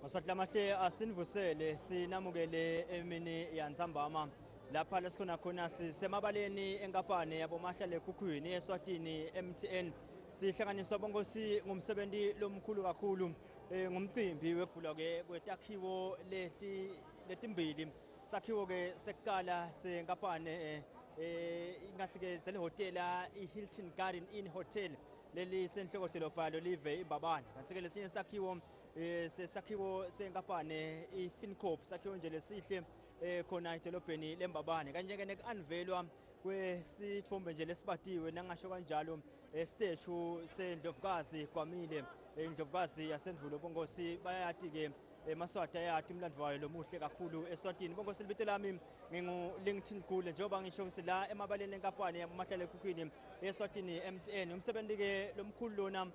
Masaklamahle asinivusele sinamukele emini yanzambama lapha lesikhona khona sisemabaleni enkapane yabomahlale ekhukhwini Eswatini MTN sihlanganiswa bongosi ngumsebenzi lomkhulu kakhulu ngumcimbi wekuvulwa ke kwetakhiwo letimbili sakhiwo ke sekuqala senkapane ingathi ke zele hotela iHilton Garden Inn Hotel leli senhloko dolobha live Mbabane kanti ke lesinye sakhiwo sesakhiwo senkapane iFINCORP sakhiwo nje lesihle khona edolobheni leMbabane kanje ke nekunvelwa kwesithombe nje lesibatiwe nangasho kanjalo statue seNdlovukazi Gwamile indlovukazi yasendulo bongosi bayathi ke emaswati ayathi umlandvo wayo lomuhle kakhulu Eswatini bongosi libito lami ngingu-LinkedIn Gule njengoba ngisho ukuthi la emabaleni enkapane yamahlale ekhukhwini Eswatini MTN umsebenzi ke lomkhulu lona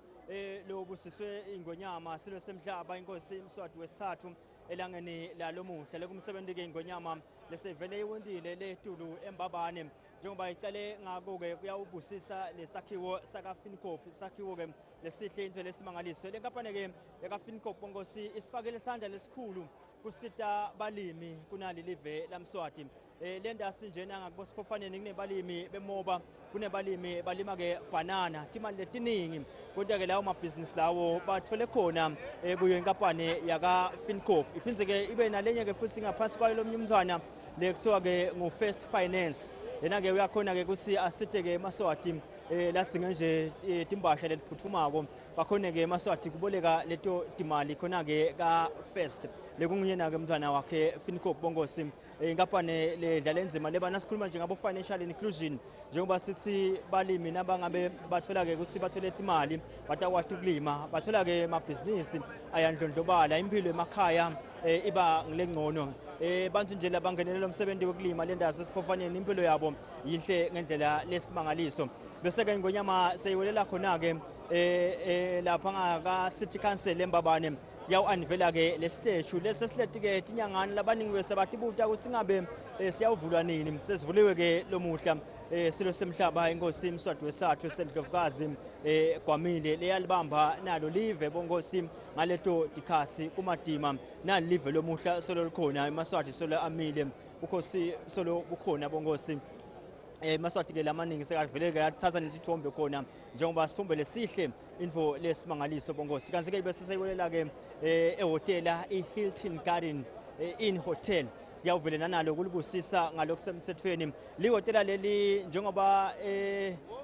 lobusiswe ingonyama silo semhlaba inkosi iMswati wesithathu elangeni lalomuhle lekumsebenzi ke ingonyama lesevele iwendile letulu eMbabane njengoba icale ngako ke kuyawubusisa lesakhiwo saka FINCORP sakhiwo ke lesihle into lesimangaliso lenkapane ke yaka FINCORP bongosi isifakele isandla lesikhulu kusita balimi kunali live laMswati lendasi njena ngakubosifofaneni kunebalimi bemoba kunebalimi balima ke banana timali letiningi kodwa ke lawo mabhizinisi lawo bathole khona kuyo inkapane yaka FINCORP iphindze ke ibe nalenye ke futhi ngaphansi kwayo lomnyumthwana lekuthiwa ke ngu-First Finance yena ke uyakhona ke ukuthi asite ke emaswati latsinge nje timbasha letiphuthumako bakhona ke emaswati kuboleka leto timali khona ke ka First lekungiyena ke umntwana wakhe FINCORP bongosi inkapane ledlala enzima leba nasikhuluma nje ngabo financial inclusion njengoba sithi balimi nabangabe bathola ke ukuthi bathole imali batakwazi ukulima bathola ke amabhizinisi ayandlondlobala impilo emakhaya iba ngilengcono bantu nje labangenela umsebenzi wokulima lendazi esifofaneni impilo yabo yinhle ngendlela lesimangaliso bese ke ingonyama seyiwelela khona ke lapha ngaka city council eMbabane yawu-unvela ke le statue lesesilethi ke tinyangani labaningi bese batibuta ukuthi ngabe siyavulwa nini sesivuliwe ke lomuhla silo semhlaba inkosi iMswati wesithathu seNdlovukazi Gwamile leyalibamba nalo live bongosi ngaleto dikhathi kumadima nali live lomuhla solo likhona eMaswati solo amile ukhosi solo bukhona bongosi Maswati ke lamaningi sekavele ke yathatha netithombe khona njengoba sithombe lesihle info lesimangaliso bongosi kanti ke bese seyiwelela ke ehotela iHilton Garden Inn Hotel yawuvelena nalo kulibusisa ngalokusemthethweni lihotela leli njengoba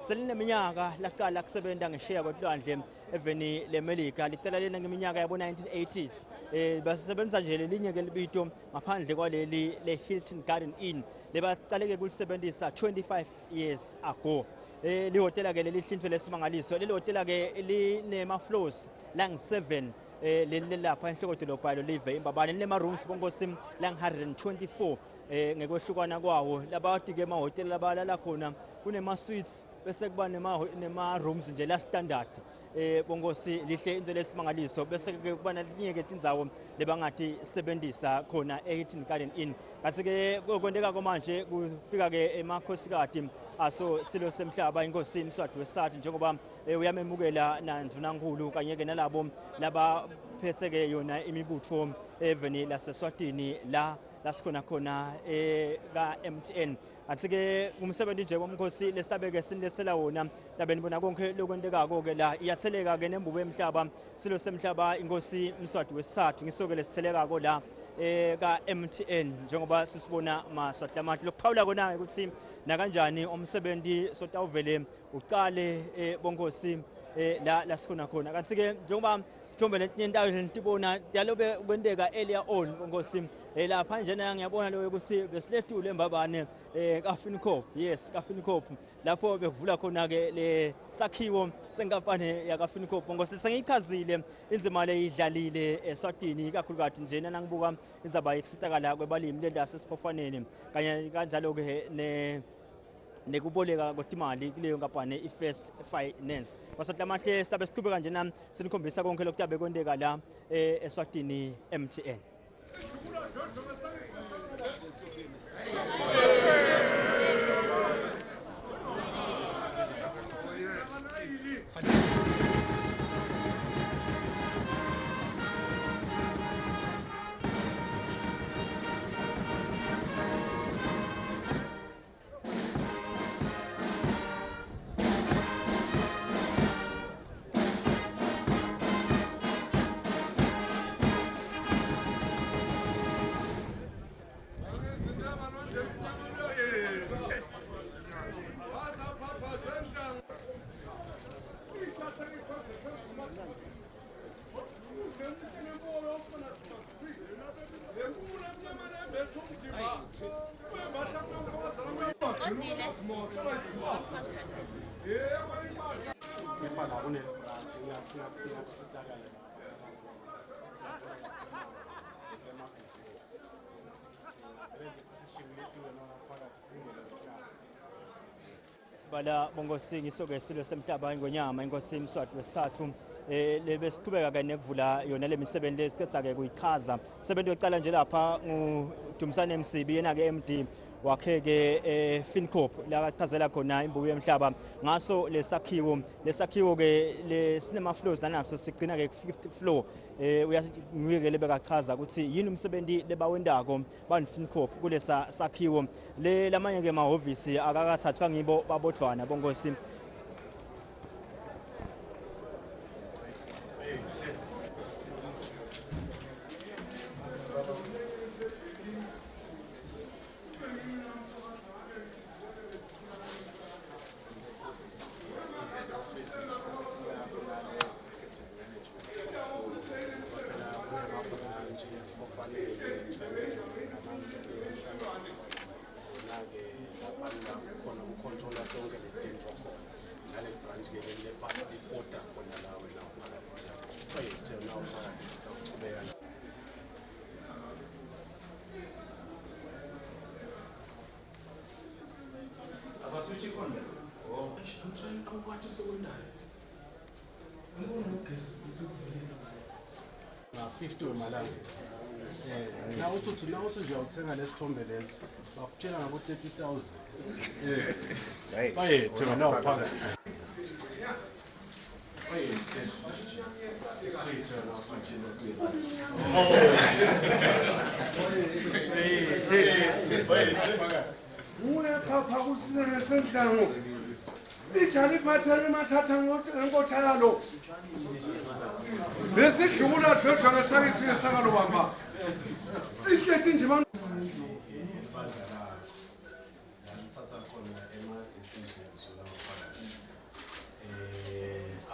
selineminyaka laqala kusebenza ngesheya kodlwandle eveni leMelika licela lena ngeminyaka yabo 1980s basebenza nje lelinye ke libito ngaphandle kwaleli leHilton Garden Inn lebaqale ke kulisebenzisa 25 years ago lihotela ke lelihlinzwe lesimangaliso leli hotela ke linema floors lang7 leli lapha enhloko dolobha live eMbabane linema rooms bongosi lang124 ngekwehlukana kwawo labathi ke emahotela labalala khona kunema suites bese kuba nema rooms nje la standard bongosi lihle into lesimangaliso bese ke kuba nalinye ke tindzawo lebangathi sebenzisa khona eHilton Garden Inn kasi ke kwendeka manje kufika ke emakhosikati aso silo semhlaba inkosi iMswati wesithathu njengoba uyamemukela nandvunankulu kanye ke nalabo laba phese ke yona imibutho eveni laseswatini lasikhona khona ka MTN athi ke umsebenzi nje womkhosi lestabeke sinilesela wona tabeni bona konke lokwendekako ke la iyatheleka ke nembubo emhlaba silo semhlaba inkosi iMswati wesithathu ngisoke lesithelekako la ka MTN njengoba sisibona maswahlamati lokuphawula kona ukuthi nakanjani umsebenzi sotawuvele uqale bongosi la sikhona khona kanti ke njengoba thombe letinyendawo lentibona dalobe kwendeka earlier on bongosi lapha njena ngiyabona lo ukuthi besilethule eMbabane ka FINCORP yes ka FINCORP lapho bekuvula khona ke le sakhiwo senkapane yaka FINCORP bongosi sengiyichazile inzima leyidlalile Eswatini kakhulukazi njena nangibuka izaba yekusitakala kwebalimi lendase siphofaneni kanye kanjalo ke nekuboleka kwetimali kuleyo nkapane iFirst Finance wasatamahle sibe siqhubeka nje nami sinikhombisa konke lokutabe kwendeka la Eswatini MTN bala bongosi ngisoke silo semhlaba ingonyama inkosi imswati wesithathu lebe siqhubeka ke nekuvula yona le misebenzi lesicetha ke kuyichaza umsebenzi oqala nje lapha nguDumsane Msibi yena ke MD wakhe ke FINCORP la achazela khona imbuko yemhlaba ngaso lesakhiwo ke le cinema floors naso sigcina ke 50th floor uyangike lebeka chaza ukuthi yini umsebenzi lebawendako bani FINCORP kulesa sakhiwo le lamanye ke mahhovisi akakathathwa ngibo babodwana bongosi Now to nje lesithombe lesi bakutshela ngabo 30,000 bayethe wena uphaka Papa kusine sendlango lijali phathele mathatha ngothalo lesidlula dodwa ngesakhe sakalo bamba sihleti nje abantu ngithatha khona decisions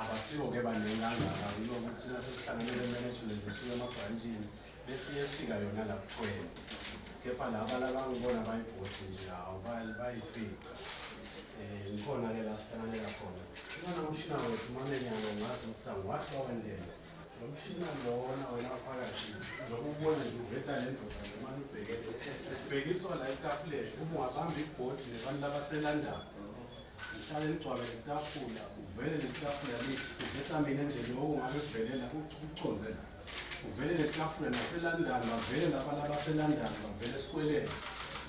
abasibo ke banenganga ukuthi nasekuhlanganele management esuka emabranchini besiyefika yona la 20 kepha laba labangibona bayibhodi nje bayifica ngikhona ke la sihlanganela khona ngana umshina wethu mamenyana ngazi ukuthi sangiwathi wawendela lo mshina lona wena phakathi lokubona nje uveta lendoda noma ubhekiswa la etafuleni uma ungabamba ibhodi nebantu labaselandana uhlale ligcwale itafula uvele letafula lithi uveta mina endleleni okungabe kuvelela ukuconzela uvele letafula naselandana bavele laba labaselandana bavele esikweleni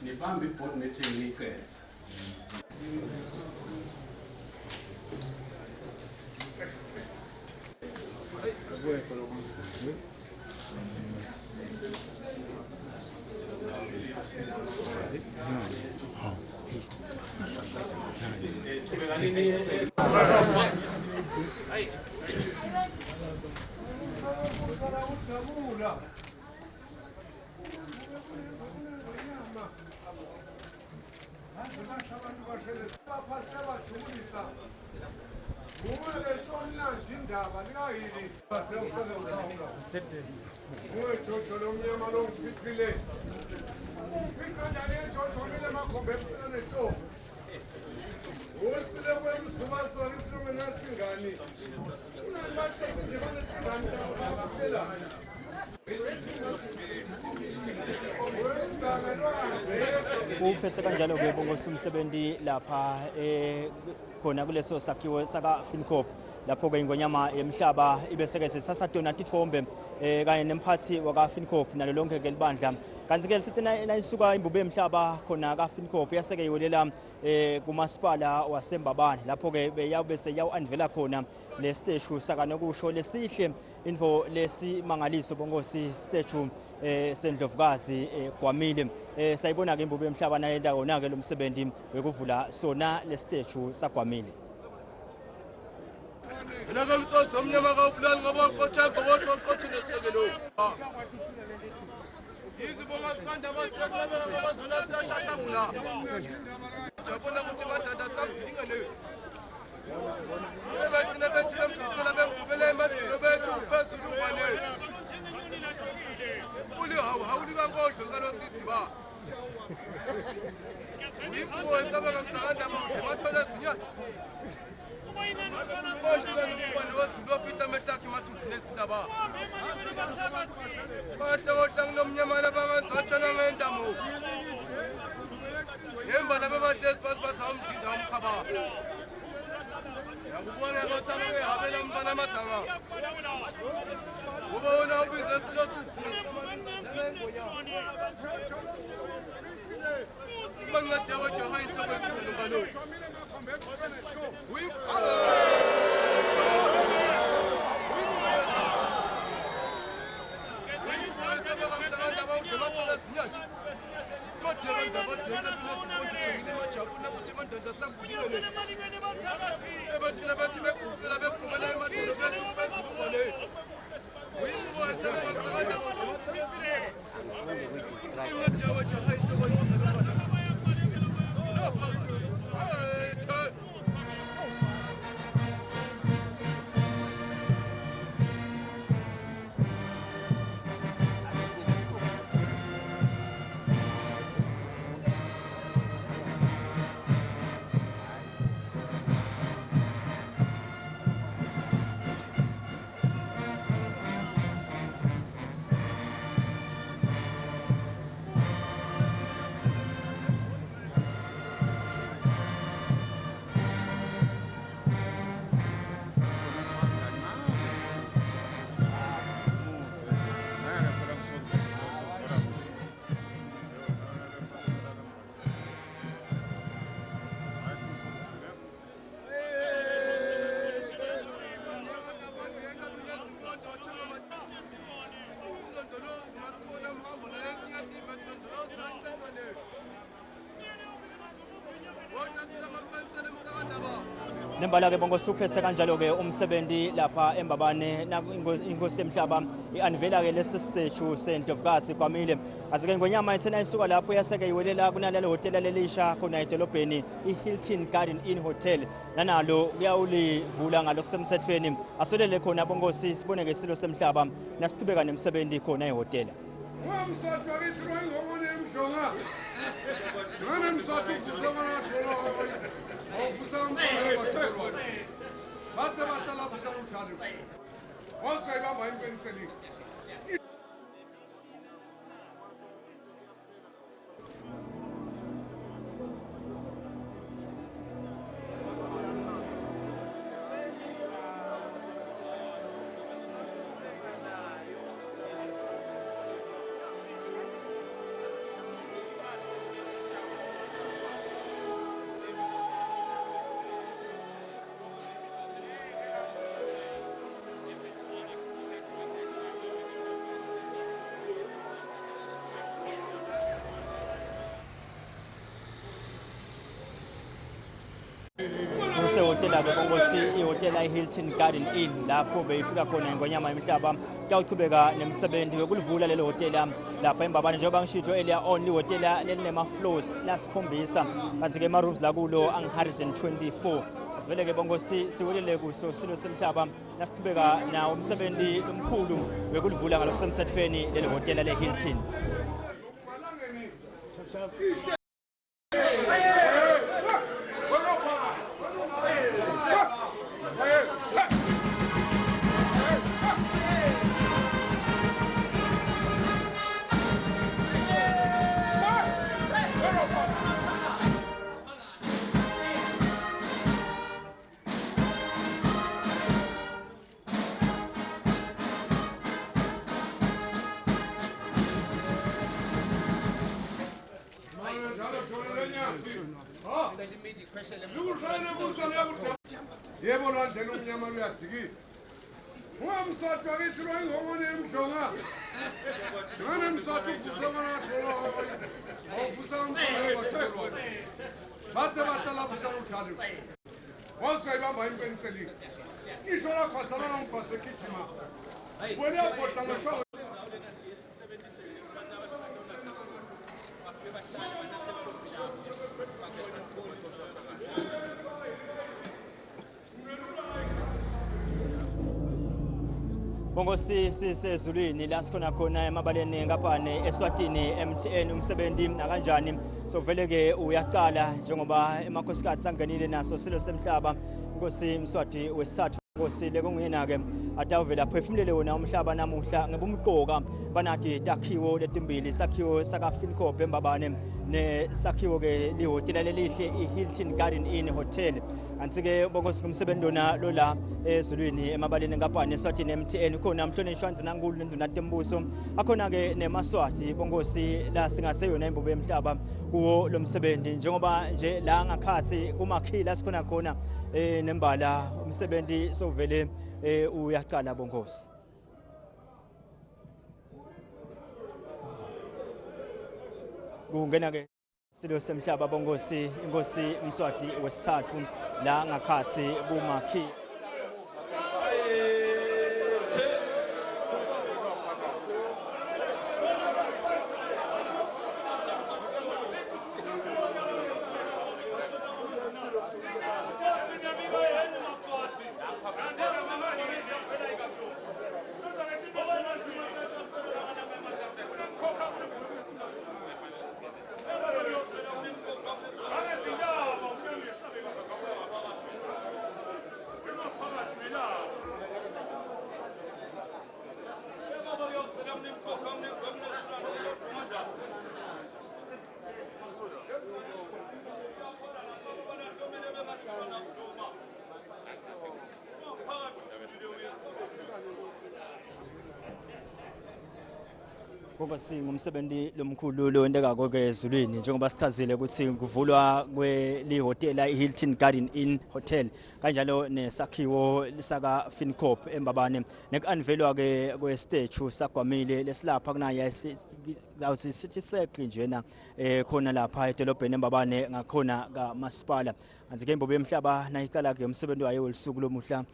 nibamba ibhodi nethi ngiyicethe Uphethe kanjalo ke bongosi umsebenzi lapha khona kuleso sakhiwo saka FINCORP lapho ke ingonyama yemhlaba ibesekethe sasadonate ithombe kanye nemphathi waka FINCORP nalo lonke ke libandla kanti ke sithi nayisuka imbube yemhlaba khona ka FINCORP yaseke yolela kumasipala waseMbabane lapho ke beyabe seyawu-unveila khona le statue sakanokusho lesihle info lesimangaliso bongosi statue sendlovukazi Gwamile sayibona ke imbube yemhlaba nayenda yona ke lo msebenzi wekuvula sona le statue saGwamile Naka msoso mnyama kaupulani ngabo kothemba kothi nesekelo yizi bomasikanda basekelebe bazona sashashagula jabona ukuthi badada samdingene Sebathina bethi bemkhithela bemgubele emadilo bethu phezulu bane Nembala-ke bonke suphethe kanjalo-ke umsebenzi lapha Mbabane inkosi emhlaba i-unveila-ke lesi siteju seNdlovukazi Gwamile. Asike ngonyama ithena isuka lapho yaseke iwelela kunalelo hotela lelisha khona edolobheni i-Hilton Garden Inn Hotel. Nanalo kuyawulivula ngalokusemthethweni. Asolele khona bonkosi sibone ngesilo semhlaba nasithubeka nemsebenzi khona ehotela. Hotela-ke bonkosi ihotela i-Hilton Garden Inn lapho beyifika khona ngonyama emhlaba kuyawuchubeka nemsebenzi yokulivula lelo hotela lapha eMbabane njengoba ngishitsho earlier on ihotela lelinema-floors lasikhombisa kanti-ke ama-rooms lakulo angu-124. Sivele-ke bonkosi siwelele kuso silo semhlaba nasichubeka nawo umsebenzi omkhulu yokulivula ngalokusemthethweni lelo hotela le-Hilton. Yebo landlela umnyama uyadikile. Ungamsathu akithi lo ingomone emhlonga. Ngane msathu kusona khona. Awukusanga bathelwa. Bathe lapho uthando. Wasayibamba impenseli. Isho la khasana ngipase kitchima. Wena bota ngisho Bongosi sisezulwini la sikhona khona emabaleni eNgabane Eswatini MTN umsebenzi nakanjani so vele ke uyaqala njengoba emakhosikazi sangenile naso silo semhlaba Nkosi Mswati wesithathu Nkosi lekungena ke atawuvela phefumulele wona umhlaba namuhla ngebumqoka banathi takhiwo letimbili sakhiwo saka FINCORP Mbabane nesakhiwo ke lihotela lelihle iHilton Garden Inn Hotel ansike bongosi kumsebenzi lona lola ezulwini emabaleni eNgabane Eswatini MTN khona mhlonishwa nankulu lenduna tembuso akhona ke nemaswati bongosi la singaseyona imbobo emhlaba kuwo lo msebenzi njengoba nje la ngakhathi kumakhila sikhona khona nembala umsebenzi sovele uyaqala bongosi kungena ke silo semhlaba bongosi inkosi Mswati wesithathu la ngakhathi kumakhi Ngoba singumsebenzi lomkhulu lo wendekako ke ezulwini njengoba sichazile ukuthi kuvulwa kwelihotela iHilton Garden Inn Hotel kanjalo nesakhiwo saka FINCORP eMbabane nekunvelwa ke kwestatue saGwamile lesilapha kunaye awuthi city circle njena khona lapha edolobheni eMbabane ngakhona kamasipala anzike imbobo emhlaba nayiqala ke umsebenzi wayo welisuku lomuhla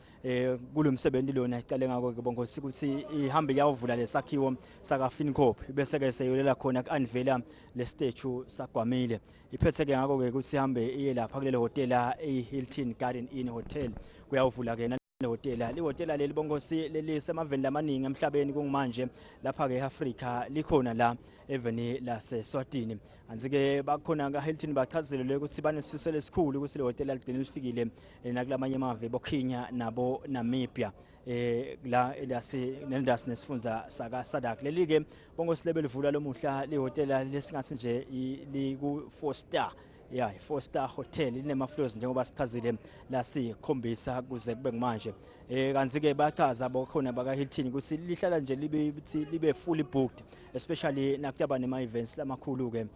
kulomsebenzi lona iqale ngako ke bongosi ukuthi ihambe yawuvula lesakhiwo saka FINCORP bese ke seyolela khona kunvela lestatue saGwamile iphethe ke ngako ke ukuthi ihambe iye lapha kulelo hotela iHilton Garden Inn Hotel kuyawuvula ke lehotela lihotela leli bongosi lelisemaveni lamaningi emhlabeni kungimanje lapha ke eAfrika likhona la eveni laseSwatini anzike bakhona kaHilton bachazile ukuthi banesifiso lesikhulu ukuthi lehotela ligcine lifikile nakulamanye amave bokhinya nabo Namibia la elasi nesifundza saka Sadak leli ke bongosi lebelivula lomuhla lihotela lesingathi nje liku 4 star yeah 4 star hotel inema floors njengoba sichazile la sikhombisa kuze kube manje kanzi ke bachaza bokhona baka Hilton ukuthi lihlala nje libe fully booked especially nakutaba nema events lamakhulu ke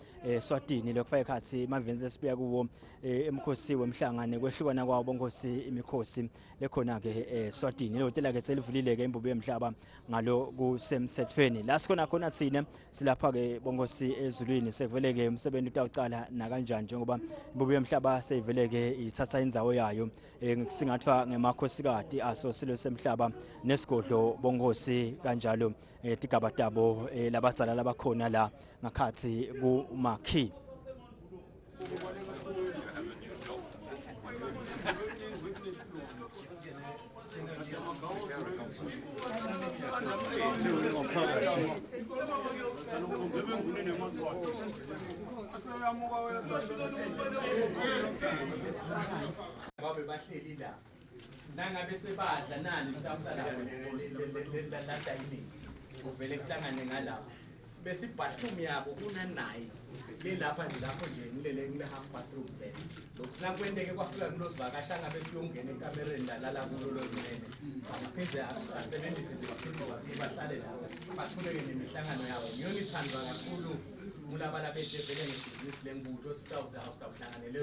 Swatini lokufaka ikhathi ama events lesibuya kuwo emkhosi wemhlangano kwehlukana kwawo bongosi imikhosi lekhona ke Swatini le hotel ke selivulile ke imbobo emhlaba ngalo kusemthethweni la sikhona khona sine silapha ke bongosi ezulwini sekuvele ke umsebenzi utawucala na kanjani njengoba imbobo emhlaba seyivele ke ithatha indzawo yayo singathwa ngemakhosikazi aso silo semhlaba nesigodlo bongosi kanjalo tigabatabo labazala labakhona la ngakhathi kumakhi babe bahleli la nangabe sebadla nani safla la dining uvele kuhlangane ngalapha bese bathroom yabo kunanayi le lapha lapho nje ngile half bathroom vele lokuna kwendeke kwafika kulozivakasha ngabe siyongena ekamereni la kulo lozimene baphinde asebenzise nje bahlale la bathuleke nemihlangano yabo ngiyona ithandwa kakhulu mulabala bethe vele ngebusiness lengutho sitawuza awuhlanganele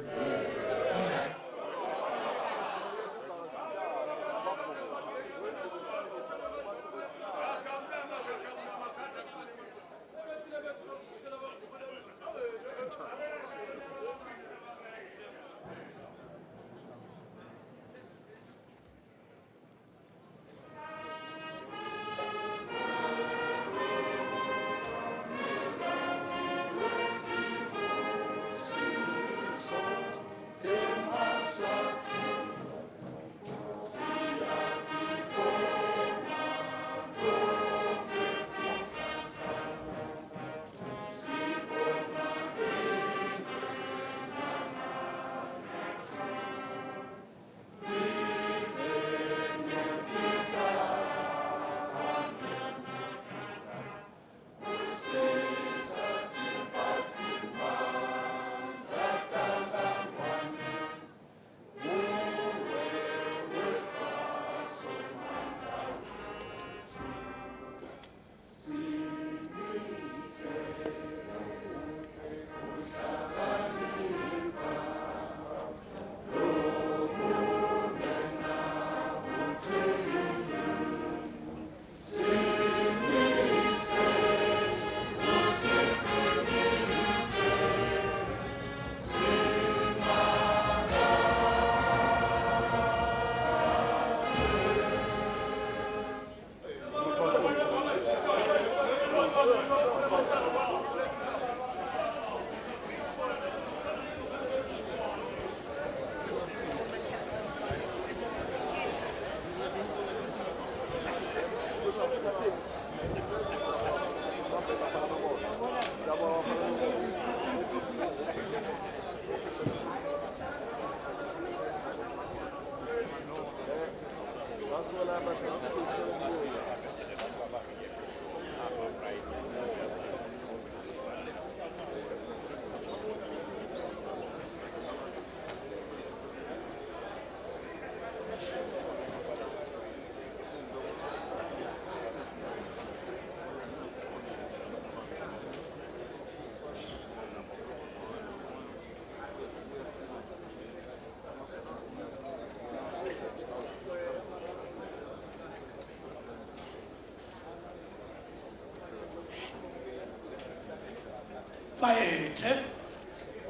Bayethe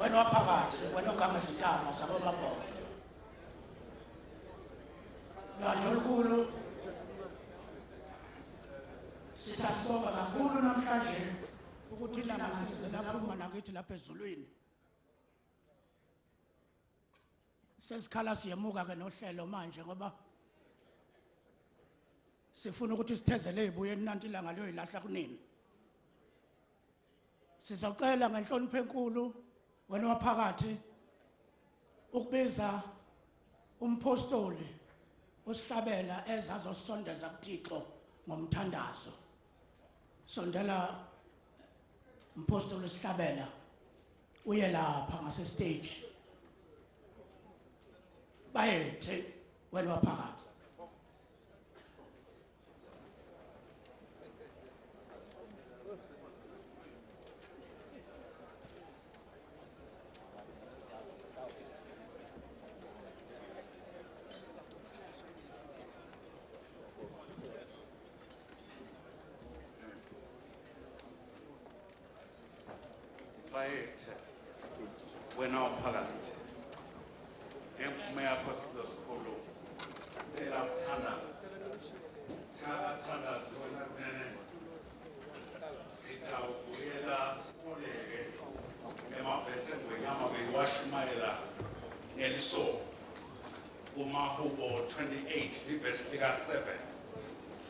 wena waphakathi wena ogama sithama sabo mabhola lwajo olukhulu sithasibonga kakhulu namhlanje ukuthi ilanga size laphuma nakithi lapha ezulwini sesikhala siyemuka ke nohlelo manje ngoba sifuna ukuthi sithezele ibuyeni nanti ilanga liyoyilahla kunini sizocela ngenhlonipho enkulu wena waphakathi ukubiza umpostoli usihlabela ezazosondeza kuThixo ngomthandazo sondela umpostoli usihlabela uye lapha ngase stage bayethe wena waphakathi Bayethe wena waphakathi ngemvume yakho sizosikolo sicela kuthanda singathandazi wena kunene sitawubuyela siboleke emabhesi engwenyama beyiwashumayela ngeliso kumahubo 28 livesi lika-7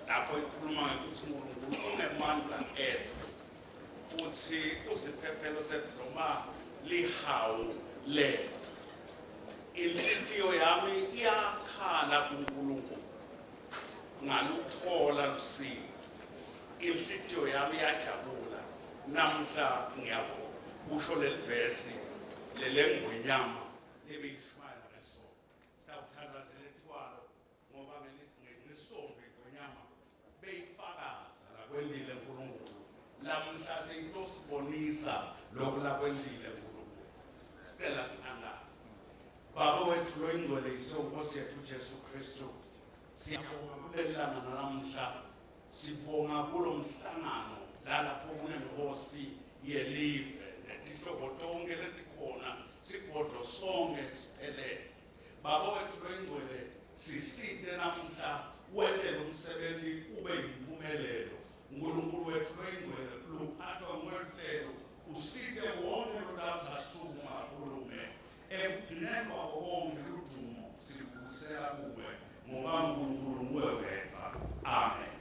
lapho ikhuluma ngekuthi uNkulunkulu unemandla ethu futhi usiphephelo sethu noma lihawu lethu inhliziyo yami iyakhala kuNkulunkulu ngalukhola lusiko inhliziyo yami iyajabula namhla ngiyabonga kusho leli vesi lelengwenyama lebeyishumayela ngeso sawuthandazela ethwalo ngoba ngelisombe ingwenyama beyifakaza lakwendile uNkulunkulu lamhla seyitosibonisa lokhu lakwendile uNkulunkulu Stella sithandaza Baba wethu loyingcwele yisenkosi yethu uJesu Kristu siyabonga kuleli langa nalamhla sibonga kulomhlangano lapho kunenkosi yelive netihlobo tonke letikhona sibodlo sonke siphelele Baba wethu loyingcwele sisite namhla wete lo msebenzi ube yimpumelelo uNkulunkulu wethu loyingcwele luphathwa ngolhlelo usite wonke lotazasuma kulume ekugcineni kwabo bonke ludumo sikubusela kuwe ngoba uNkulunkulu nguwe wedwa amen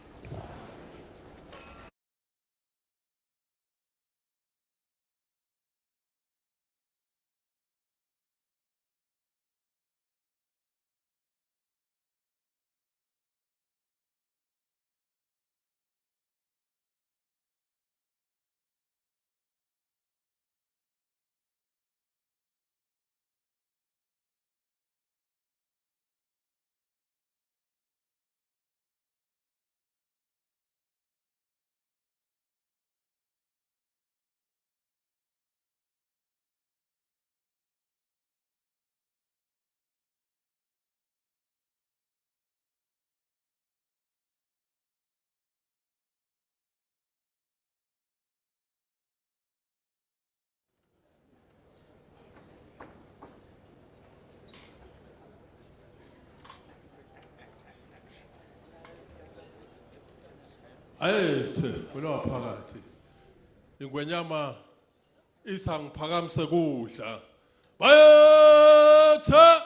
Ayethe wena waphakathi ingwenyama isangiphakamse kudla bayethe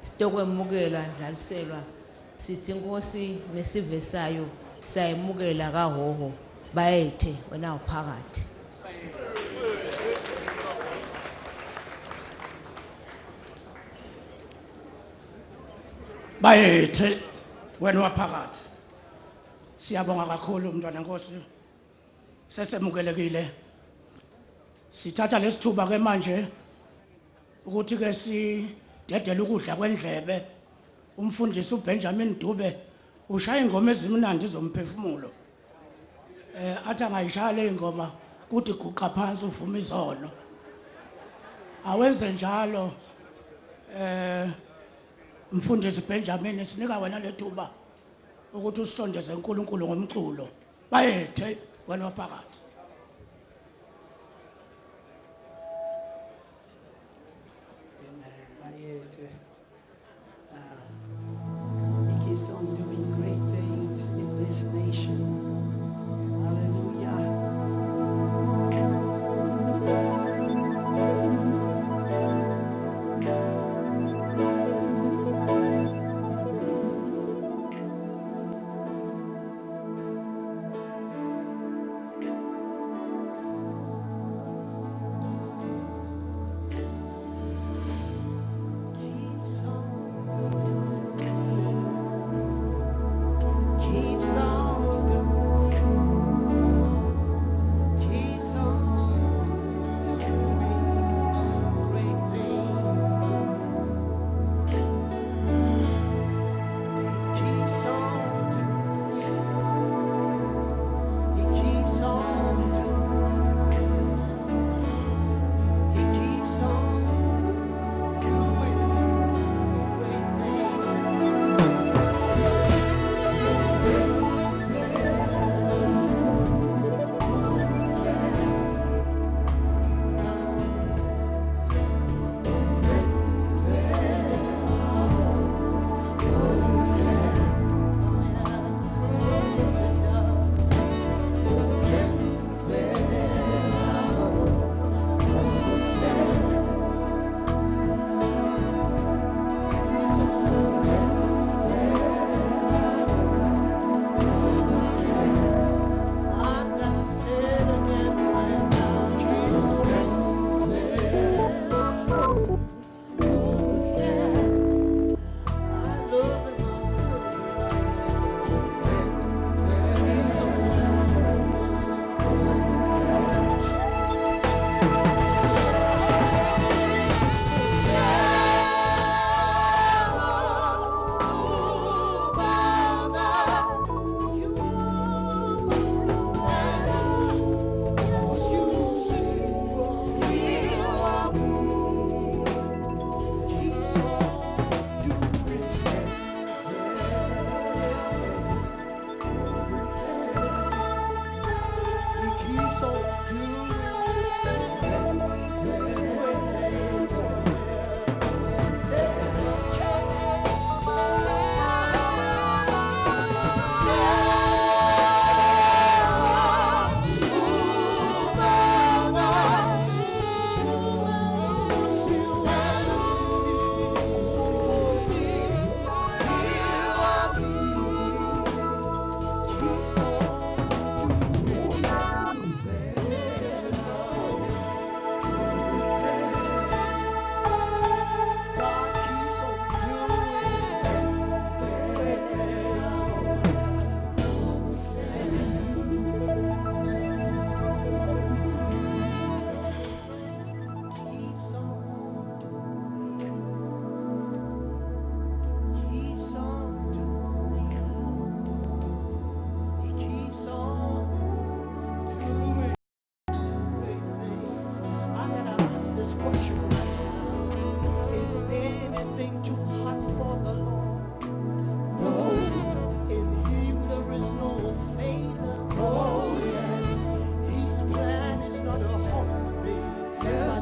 Sitokwemukela ndlaliselwa sithi inkosi nesivesayo sayemukela kahoho bayethe wena uphakathi. Bayethe wena waphakathi. Siyabonga kakhulu umntwana Nkosi. Sesemukelekile. Sithatha lesithuba ke manje ukuthi ke sidedela ukudla kwendlebe. Umfundisi uBenjamin Dube ushaya ingoma ezimnandi zomphefumulo. Athi angayishaya le ngoma kuthi guqa phansi uvuma izono. Awenze njalo Mfundisi Benjamin sinika wena lethuba ukuthi usondeze uNkulunkulu ngomculo. Bayethe wena waphakathi. He keeps on doing great things in this nation. Hallelujah.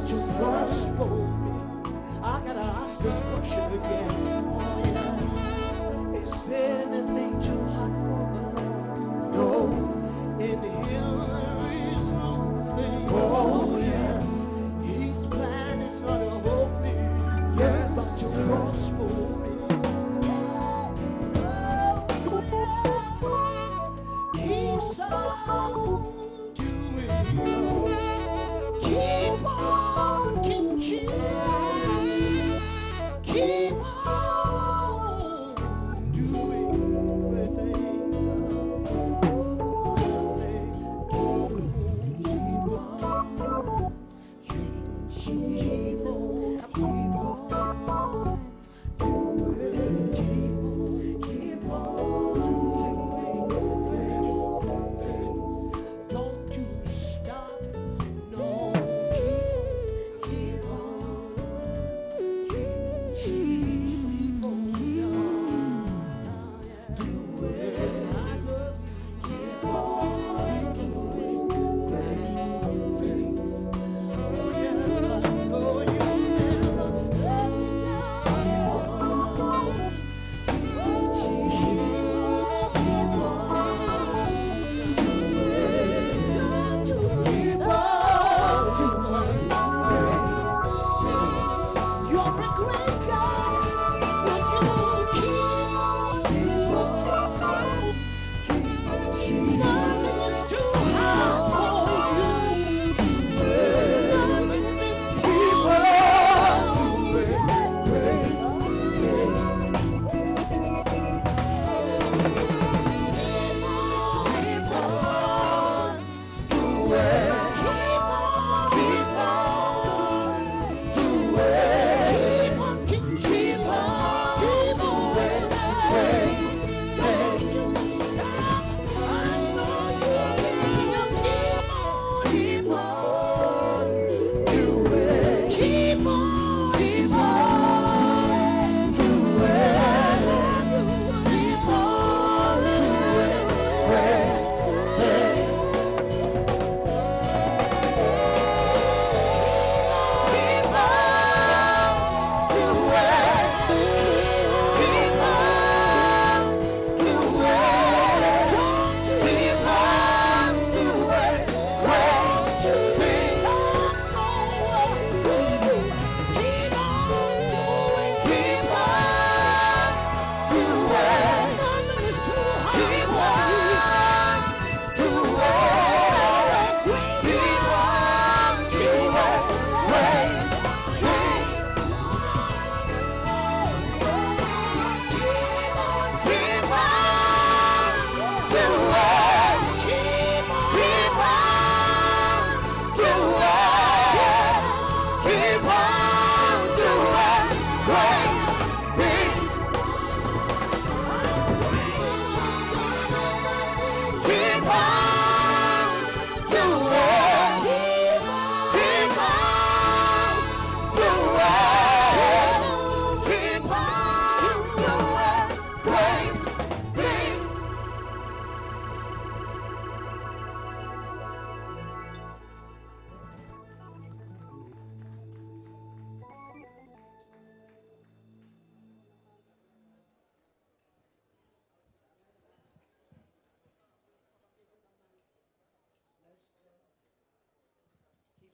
Just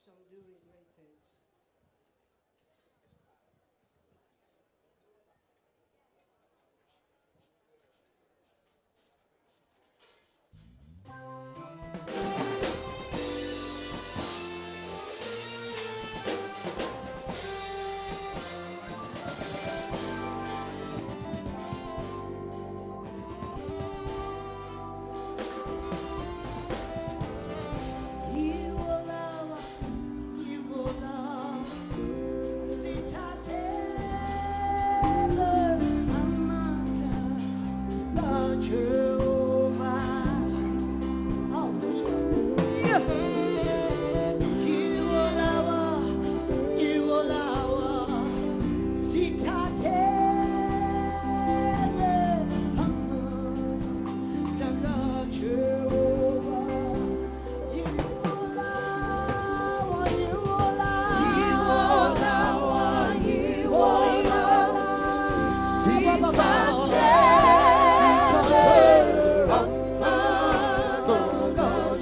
keeps on doing great things.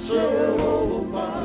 Jehovah.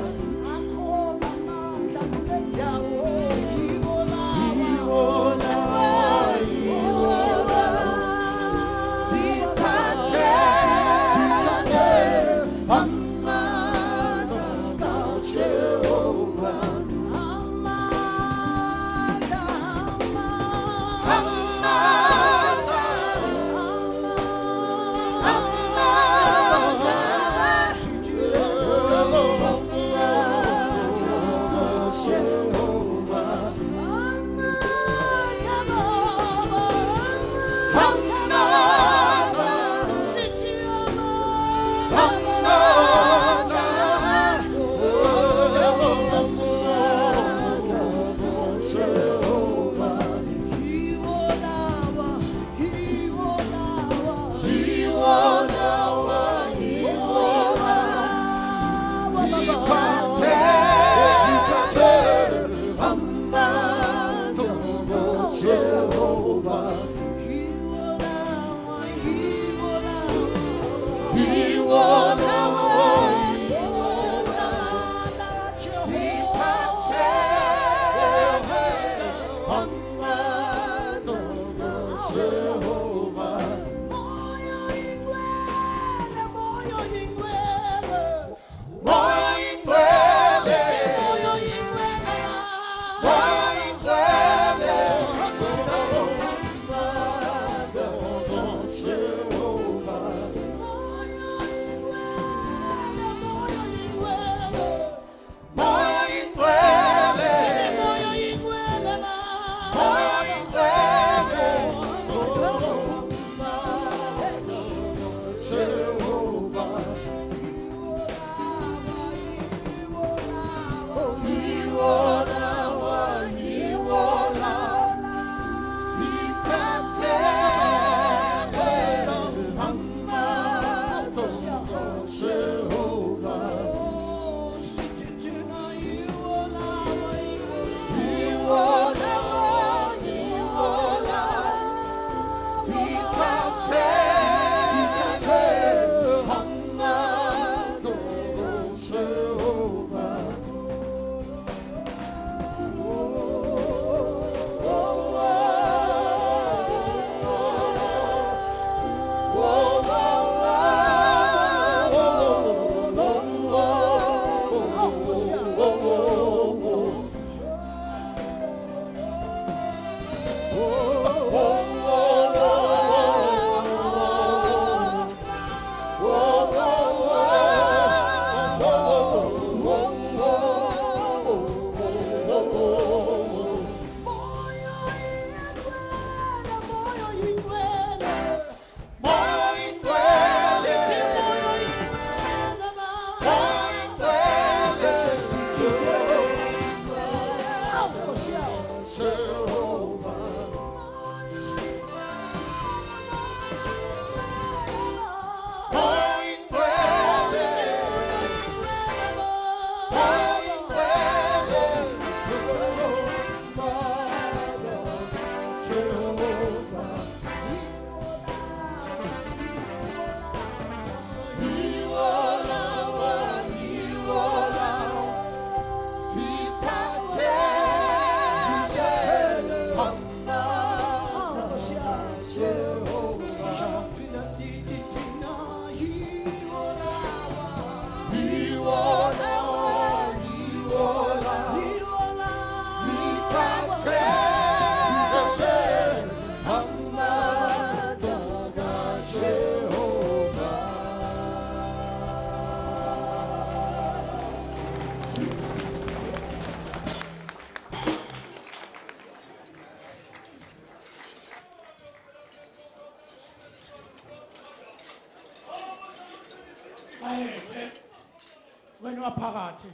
wena waphakathi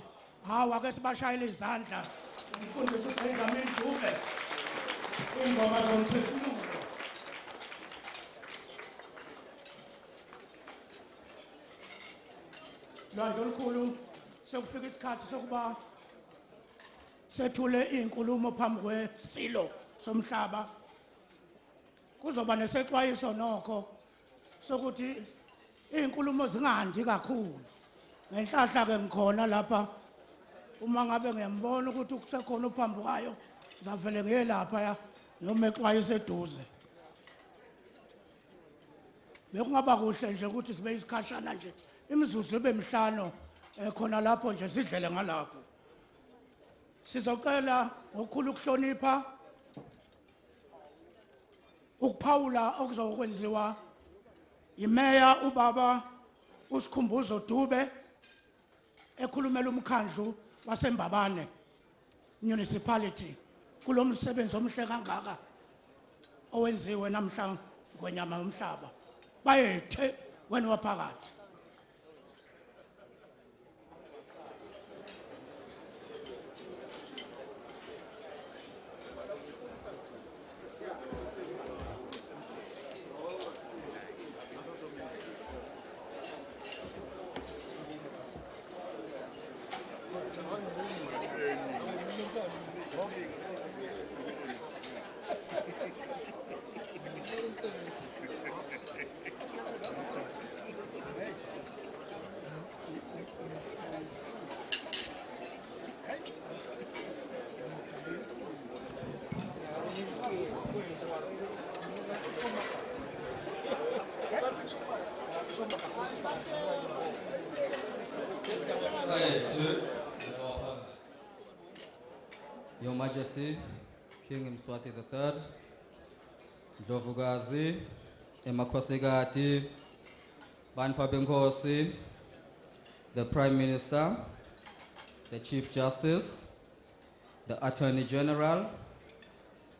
hawa ke sibashayela izandla umfundisi uBenjamin Dube ingoma zomphefumulo. Lwandle olukhulu sekufika isikhathi sokuba sethule inkulumo phambi kwesilo somhlaba. Kuzoba nesexwayiso nokho sokuthi inkulumo zingandi kakhulu. Ngenhlahla ke ngikhona lapha uma ngabe ngiyambona ukuthi kusekhona uphambi kwayo ngizavele ngiye lapha ya noma exwayise eduze. Bekungaba kuhle nje ukuthi sibe isikhashana nje imizuzu ibe emihlanu khona lapho nje sidlele ngalapho. Sizocela ngokukhulu ukuhlonipha ukuphawula okuzokwenziwa imeya ubaba uSikhumbuzo Dube ekhulumela umkhandlu waseMbabane municipality kulomsebenzi omhle kangaka owenziwe namhla ngonyama umhlaba. Bayethe wena waphakathi. Your Majesty, King Mswati III, Ndlovukazi, Emakhosikazi, Bantu Benkosi, the Prime Minister, the Chief Justice, the Attorney General,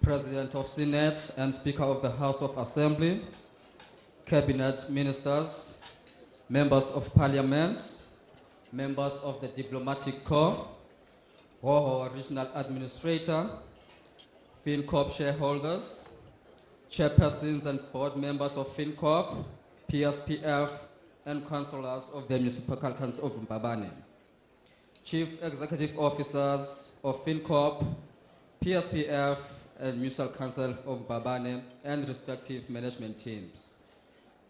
President of Senate and Speaker of the House of Assembly, Cabinet Ministers, Members of Parliament, members of the Diplomatic Corps, Gogo Regional Administrator, FINCORP shareholders, chairpersons and board members of FINCORP, PSPF, and councillors of the Municipal Council of Mbabane, chief executive officers of FINCORP, PSPF, and Municipal Council of Mbabane, and respective management teams,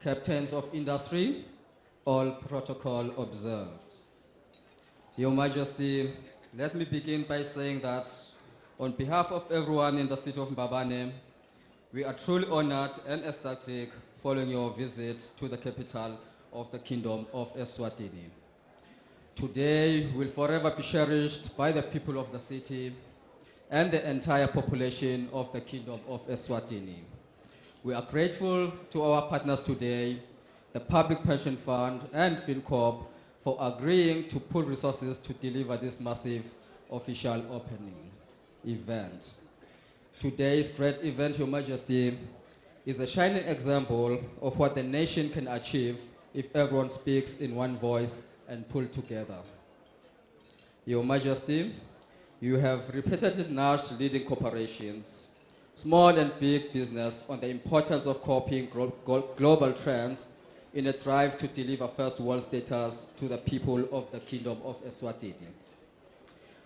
captains of industry, all protocol observed. Your Majesty, let me begin by saying that on behalf of everyone in the city of Mbabane, we are truly honored and ecstatic following your visit to the capital of the Kingdom of Eswatini. Today will forever be cherished by the people of the city and the entire population of the Kingdom of Eswatini. We are grateful to our partners today, the Public Pension Fund and FINCORP, for agreeing to pool resources to deliver this massive official opening event. Today's great event, Your Majesty, is a shining example of what the nation can achieve if everyone speaks in one voice and pull together. Your Majesty, you have repeatedly nudged leading corporations, small and big business, on the importance of copying global trends in a drive to deliver first world status to the people of the Kingdom of Eswatini.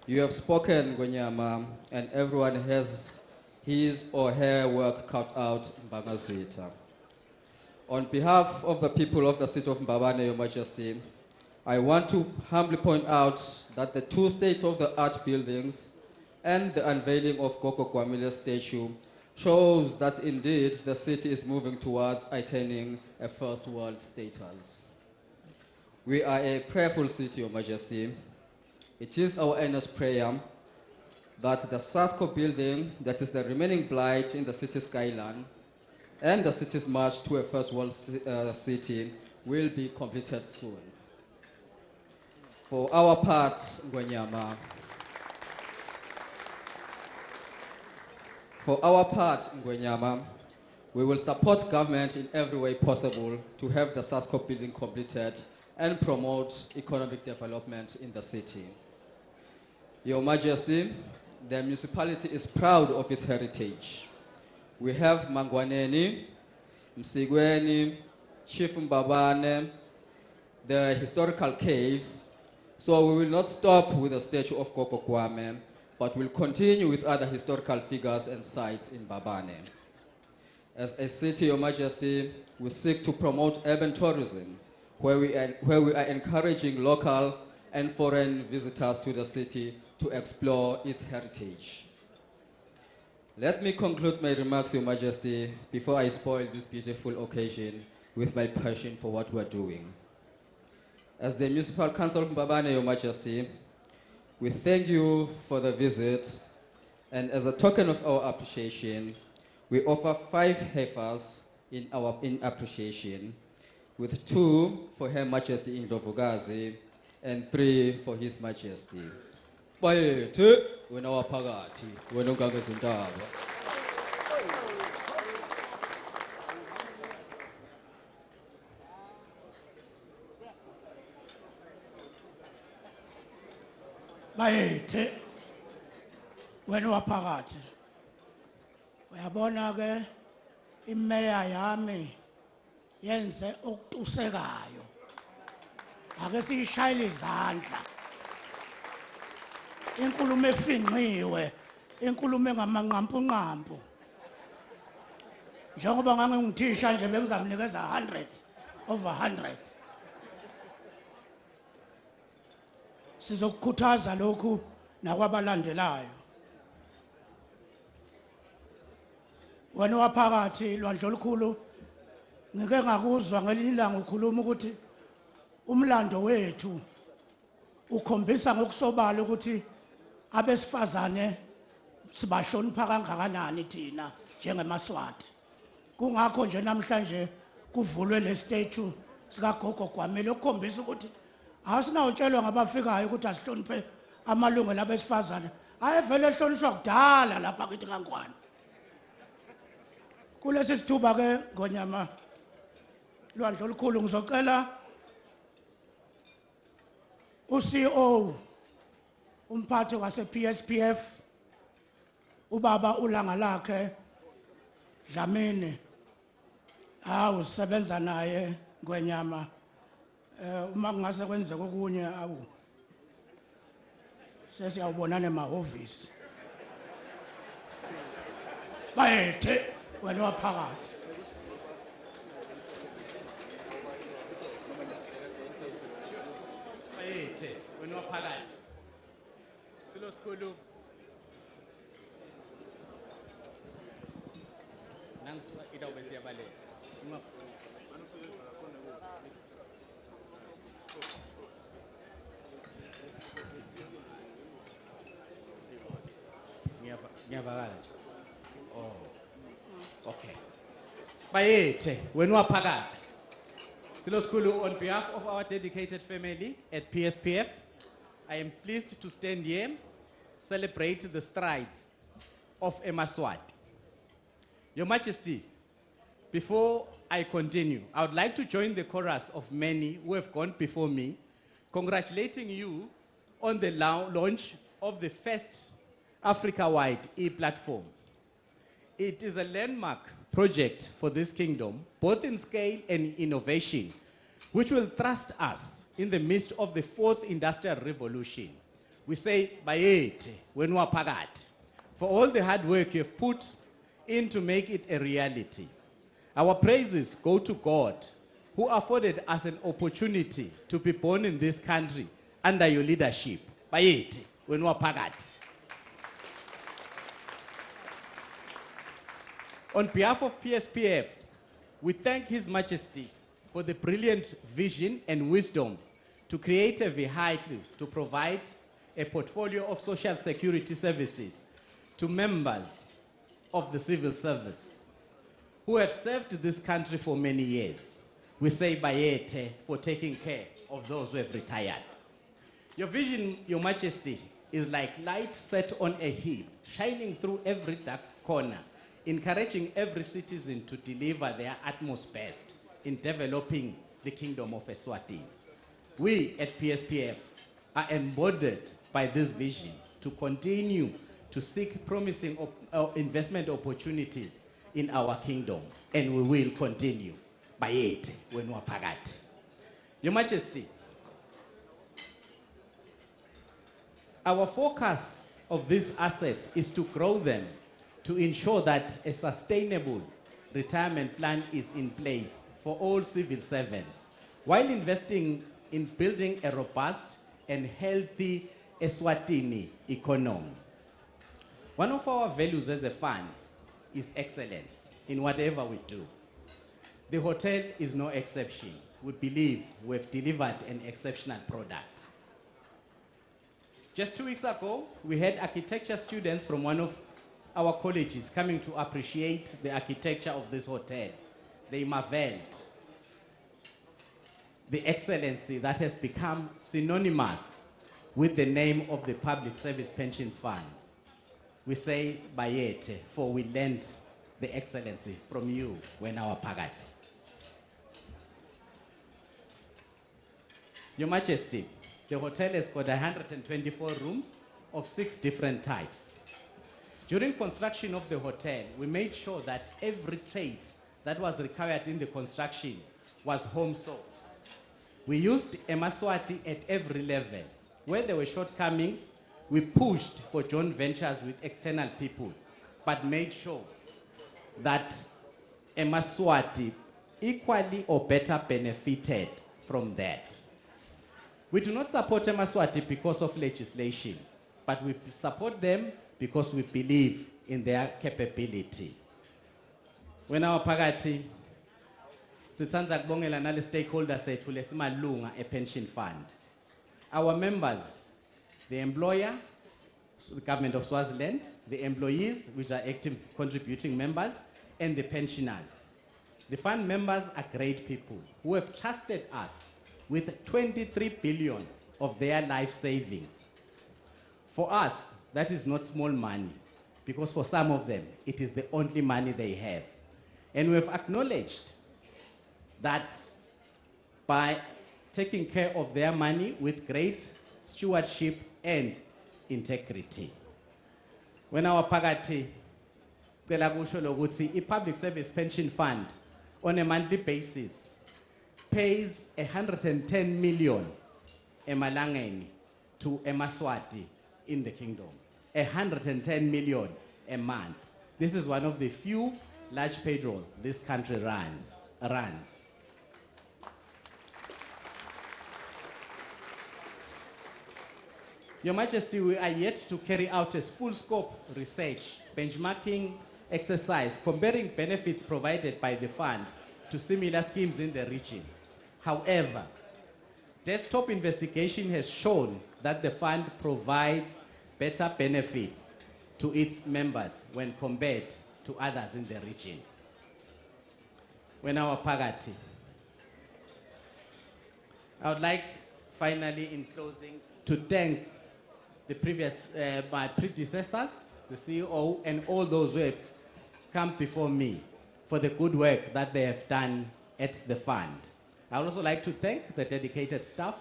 You have spoken, Gwamile, and everyone has his or her work cut out in Bangazita. On behalf of the people of the city of Mbabane, Your Majesty, I want to humbly point out that the two state-of-the-art buildings and the unveiling of Gogo Gwamile's statue shows that indeed the city is moving towards attaining a first world status. We are a prayerful city, Your Majesty. It is our earnest prayer that the SASCO building, that is the remaining blight in the city's skyline, and the city's march to a first world city will be completed soon. For our part, Gwamile, we will support government in every way possible to have the SASCO building completed and promote economic development in the city. Your Majesty, the municipality is proud of its heritage. We have Mangwaneni, Msigweni, Chief Mbabane, the historical caves, so we will not stop with the statue of Gogo Gwamile, but will continue with other historical figures and sites in Mbabane. As a city, Your Majesty, we seek to promote urban tourism, where we are encouraging local and foreign visitors to the city to explore its heritage. Let me conclude my remarks, Your Majesty, before I spoil this beautiful occasion with my passion for what we're doing. As the Municipal Council of Mbabane, Your Majesty, we thank you for the visit, and as a token of our appreciation, we offer 5 heifers in appreciation, with 2 for Her Majesty Indlovukazi and 3 for His Majesty. Bayethe wena waphakathi wena ongangezintaba. Bayethe wena waphakathi. Uyabona ke imeya yami yenze okutusekayo. Ake siyishayile izandla. Inkulumo efinqiwe, inkulumo engamanqampunqampu. Njengoba ngangingithisha nje bengizamnikeza 100 over 100. Sizokukhuthaza lokhu nakwabalandelayo. Wena waphakathi lwandle olukhulu ngike ngakuzwa ngelinye ilanga ukhuluma ukuthi umlando wethu ukhombisa ngokusobala ukuthi abesifazane sibahlonipha kangakanani thina njengemaswati. Kungakho nje namhlanje kuvulwe le statue sika Gogo Gwamile okukhombisa ukuthi asinawutshelwa ngabafikayo ukuthi asihloniphe amalungelo abesifazane. Ayevele ehlonishwa kudala lapha kithi kaNgwane. Kulesi sithuba ke ngonyama lwandle olukhulu ngizocela uCEO umphathi wase PSPF ubaba ulanga lakhe Dlamini usebenza naye ngonyama uma kungase kwenzeke okunye sesiyawubonana emahhovisi. Bayethe wena waphakathi. Bayethe wena waphakathi. Silo sikhulu. Nangisuka idawube siyabalela. Ngiyavakala nje. Oh. Okay. Bayethe wena waphakathi. Silo sikhulu, on behalf of our dedicated family at PSPF, I am pleased to stand here, celebrate the strides of Emaswati. Your Majesty, before I continue, I would like to join the chorus of many who have gone before me, congratulating you on the launch of the first Africa-wide e-platform. It is a landmark project for this kingdom, both in scale and innovation, which will thrust us in the midst of the 4th industrial revolution. We say, Bayethe, wenwa phakathi, for all the hard work you have put in to make it a reality. Our praises go to God, who afforded us an opportunity to be born in this country under your leadership. Bayethe, wenwa phakathi. On behalf of PSPF, we thank His Majesty for the brilliant vision and wisdom to create a vehicle to provide a portfolio of social security services to members of the civil service who have served this country for many years. We say Bayethe for taking care of those who have retired. Your vision, Your Majesty, is like light set on a hill, shining through every dark corner, encouraging every citizen to deliver their utmost best in developing the kingdom of Eswatini. We at PSPF are embodied by this vision to continue to seek promising investment opportunities in our kingdom, and we will continue. Bayete wenwa phakathi. Your Majesty, our focus of these assets is to grow them to ensure that a sustainable retirement plan is in place for all civil servants, while investing in building a robust and healthy Eswatini economy. One of our values as a fund is excellence in whatever we do. The hotel is no exception. We believe we've delivered an exceptional product. Just 2 weeks ago, we had architecture students from one of our colleges coming to appreciate the architecture of this hotel. They marveled the excellency that has become synonymous with the name of the Public Service Pension Fund. We say Bayete, for we learned the excellency from you when our Pagat. Your Majesty, the hotel has got 124 rooms of 6 different types. During construction of the hotel, we made sure that every trade that was required in the construction was home sourced. We used Emaswati at every level. Where there were shortcomings, we pushed for joint ventures with external people, but made sure that Emaswati equally or better benefited from that. We do not support Emaswati because of legislation, but we support them because we believe in their capability. When our Pagati, sithanza kubongela nale stakeholders sethu lesimalunga a pension fund. Our members, the employer, the government of Swaziland, the employees, which are active contributing members, and the pensioners. The fund members are great people who have trusted us with 23 billion of their life savings. For us, that is not small money, because for some of them, it is the only money they have. And we have acknowledged that by taking care of their money with great stewardship and integrity. When our Pagati, the Public Service Pension Fund, on a monthly basis, pays 110 million emalangeni to Emaswati in the kingdom. 110 million a month. This is one of the few large payroll this country runs. Your Majesty, we are yet to carry out a full-scope research, benchmarking exercise, comparing benefits provided by the fund to similar schemes in the region. However, desktop investigation has shown that the fund provides better benefits to its members when compared to others in the region. When our Pagati, I would like finally in closing to thank the previous, my predecessors, the CEO, and all those who have come before me for the good work that they have done at the fund. I would also like to thank the dedicated staff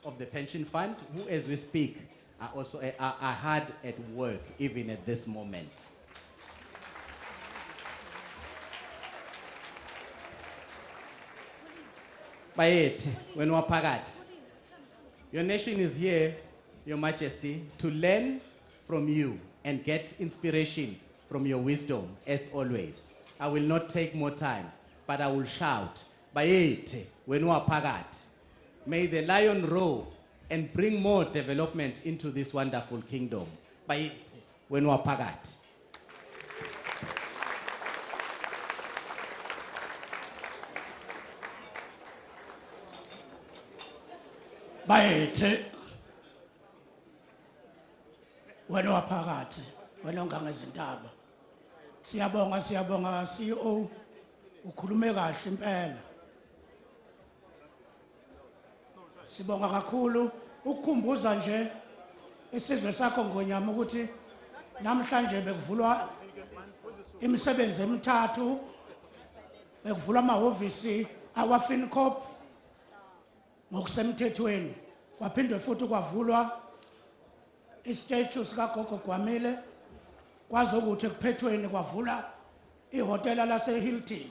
of the pension fund, who as we speak are also are hard at work even at this moment. Bayet, when we're Pagat, your nation is here, Your Majesty, to learn from you and get inspiration from your wisdom, as always. I will not take more time, but I will shout, Bayete, when we're Pagat, may the lion roar and bring more development into this wonderful kingdom. Bayete, when we're Pagat. Bayethe wena waphakathi wena ongangezintaba siyabonga CEO ukhulume kahle impela sibonga kakhulu ukukhumbuza nje isizwe sakho ngonyama ukuthi namhlanje bekuvulwa imisebenzi emithathu bekuvulwa amahhovisi awa FINCORP ngokusemthethweni kwaphindwe futhi kwavulwa istatue sika Gogo Gwamile kwazokuthi kuphethweni kwavula ihotela lase Hilton.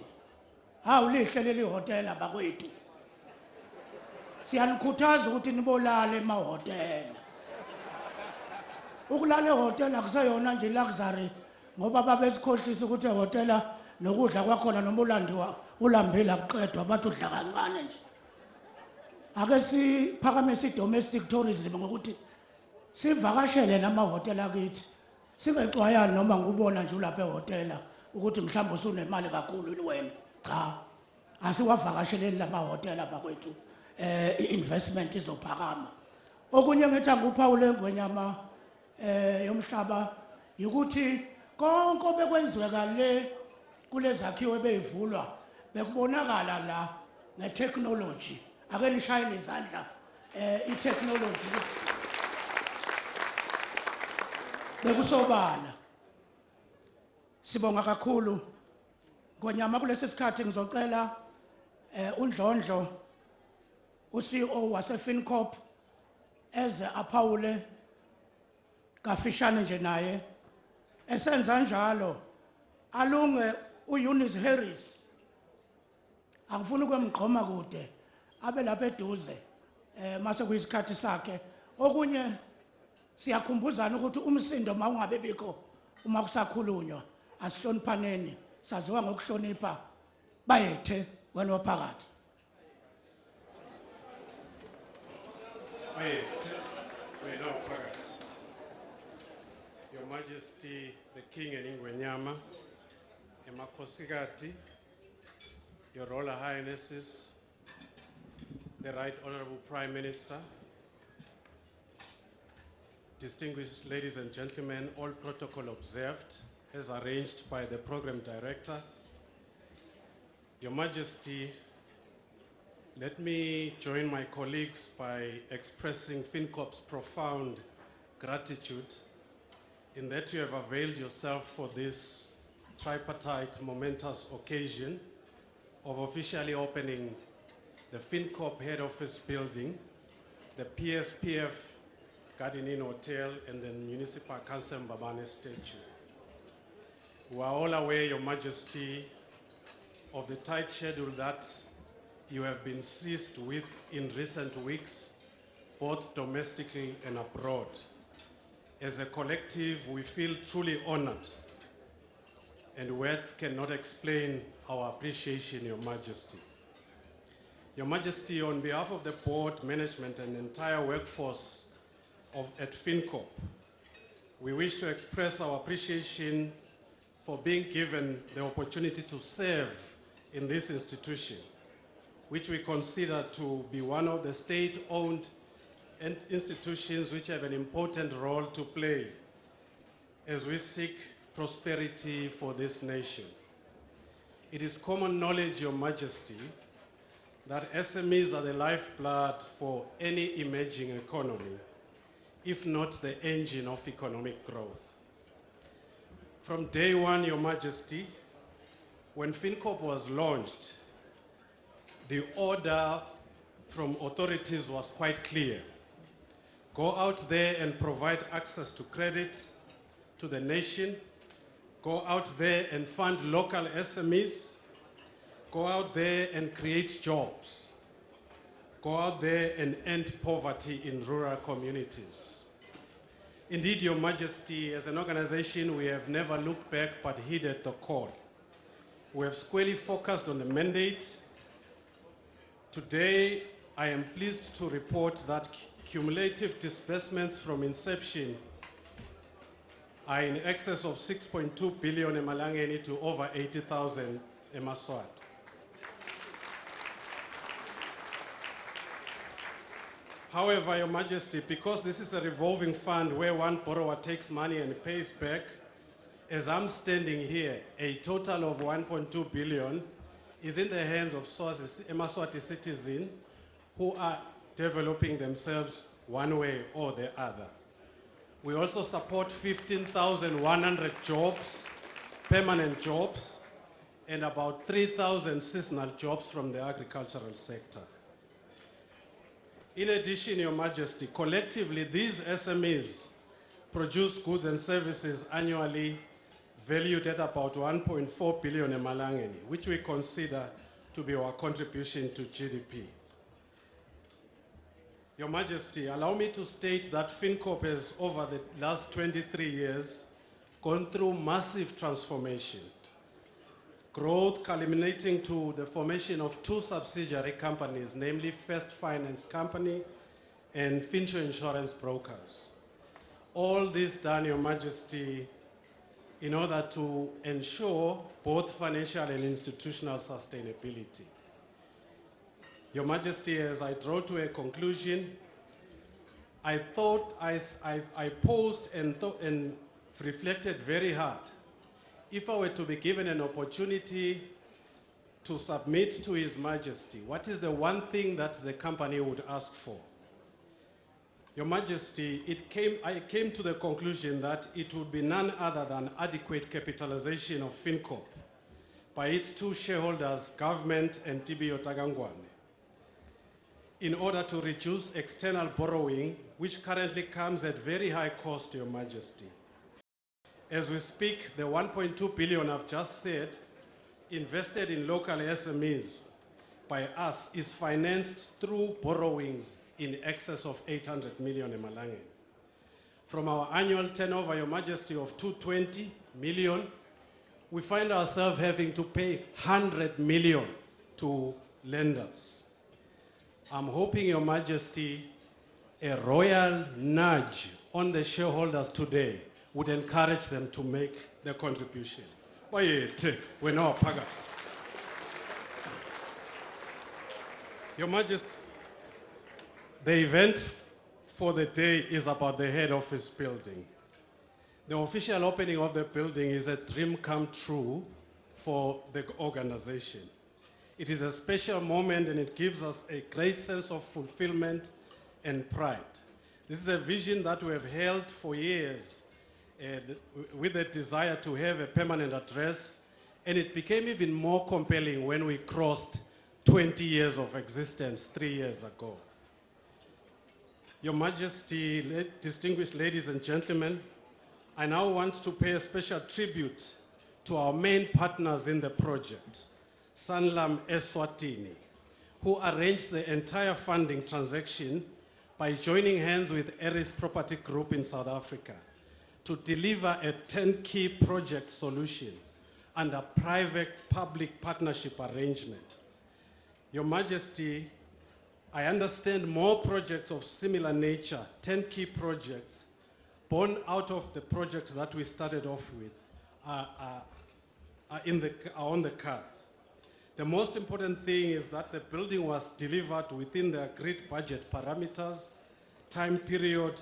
Hawu lihle leli hotela bakwethu. Siyanikhuthaza ukuthi nibolala emahotela. Ukulala ehotela akuseyona nje luxury ngoba babesikhohlisa ukuthi ehotela nokudla kwakhona noma ulandiwa ulambela kuqedwa bathi udla kancane nje. Ake siphakamise domestic tourism ngokuthi sivakashele namahotela akithi. Singexwayani noma ngubona nje lapha ehotela ukuthi mhlawumbe usunemali kakhulu wena. Cha. Asiwavakasheleni lamahotela bakwethu. Investment izophakama. Okunye ngithi anguphawule engwenyama yomhlaba ukuthi konke obekwenziwa le kulezakhiwo ebeyivulwa bekubonakala la ngetechnology. Ake nishayele izandla itechnology bekusobala. Sibonga kakhulu ngonyama kulesi sikhathi ngizocela uNdlondlo uCEO wase FINCORP eze aphawule kafishane nje naye. Esenza njalo alunge uEunice Harris. Angifuni ukwemgqoma kude abe lapha eduze mase kuyisikhathi sakhe. Okunye siyakhumbuzana ukuthi umsindo mawungabe bikho uma kusakhulunywa asihloniphaneni saziwa ngokuhlonipha bayethe wena waphakathi. Your Majesty, the King and Ingwenyama, Emakosigati, Your Royal Highnesses, the Right Honorable Prime Minister, distinguished ladies and gentlemen, all protocol observed as arranged by the Program Director. Your Majesty, let me join my colleagues by expressing FINCORP's profound gratitude in that you have availed yourself for this tripartite momentous occasion of officially opening the FINCORP head office building, the PSPF Garden Inn Hotel, and the Municipal Council Mbabane statue. We are all aware, Your Majesty, of the tight schedule that you have been seized with in recent weeks, both domestically and abroad. As a collective, we feel truly honored, and words cannot explain our appreciation, Your Majesty. Your Majesty, on behalf of the board, management, and entire workforce at FINCORP, we wish to express our appreciation for being given the opportunity to serve in this institution, which we consider to be one of the state-owned institutions which have an important role to play as we seek prosperity for this nation. It is common knowledge, Your Majesty, that SMEs are the lifeblood for any emerging economy, if not the engine of economic growth. From day one, Your Majesty, when FINCORP was launched, the order from authorities was quite clear. Go out there and provide access to credit to the nation. Go out there and fund local SMEs. Go out there and create jobs. Go out there and end poverty in rural communities. Indeed, Your Majesty, as an organization, we have never looked back but heeded the call. We have squarely focused on the mandate. Today, I am pleased to report that cumulative disbursements from inception are in excess of 6.2 billion emalangeni to over 80,000 emaswat. However, Your Majesty, because this is a revolving fund where one borrower takes money and pays back, as I'm standing here, a total of 1.2 billion is in the hands of Emaswati citizens who are developing themselves one way or the other. We also support 15,100 jobs, permanent jobs, and about 3,000 seasonal jobs from the agricultural sector. In addition, Your Majesty, collectively these SMEs produce goods and services annually valued at about 1.4 billion emalangeni, which we consider to be our contribution to GDP. Your Majesty, allow me to state that FINCORP has, over the last 23 years, gone through massive transformation. Growth culminating to the formation of two subsidiary companies, namely First Finance Company and Fincho Insurance Brokers. All this done, Your Majesty, in order to ensure both financial and institutional sustainability. Your Majesty, as I draw to a conclusion, I thought I paused and reflected very hard. If I were to be given an opportunity to submit to His Majesty, what is the one thing that the company would ask for? Your Majesty, I came to the conclusion that it would be none other than adequate capitalization of FINCORP by its two shareholders, government and TB Otagangwane, in order to reduce external borrowing, which currently comes at very high cost, Your Majesty. As we speak, the 1.2 billion I've just said, invested in local SMEs by us, is financed through borrowings in excess of 800 million emalangeni. From our annual turnover, Your Majesty, of 220 million, we find ourselves having to pay 100 million to lenders. I'm hoping, Your Majesty, a royal nudge on the shareholders today would encourage them to make the contribution. We're now pagat. Your Majesty, the event for the day is about the head office building. The official opening of the building is a dream come true for the organization. It is a special moment and it gives us a great sense of fulfillment and pride. This is a vision that we have held for years with a desire to have a permanent address, and it became even more compelling when we crossed 20 years of existence 3 years ago. Your Majesty, distinguished ladies and gentlemen, I now want to pay a special tribute to our main partners in the project, Sanlam Eswatini, who arranged the entire funding transaction by joining hands with Aris Property Group in South Africa to deliver a turnkey project solution under private-public partnership arrangement. Your Majesty, I understand more projects of similar nature, turnkey projects, born out of the project that we started off with, are on the cards. The most important thing is that the building was delivered within the agreed budget parameters, time period,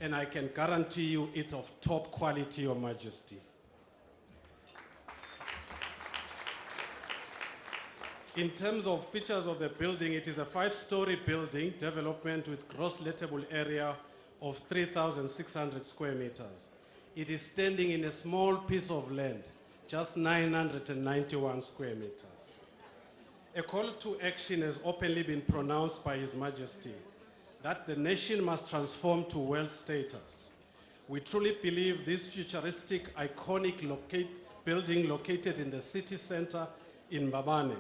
and I can guarantee you it's of top quality, Your Majesty. In terms of features of the building, it is a 5-story building development with gross lettable area of 3,600 square meters. It is standing in a small piece of land, just 991 square meters. A call to action has openly been pronounced by His Majesty that the nation must transform to world status. We truly believe this futuristic, iconic building located in the city center in Mbabane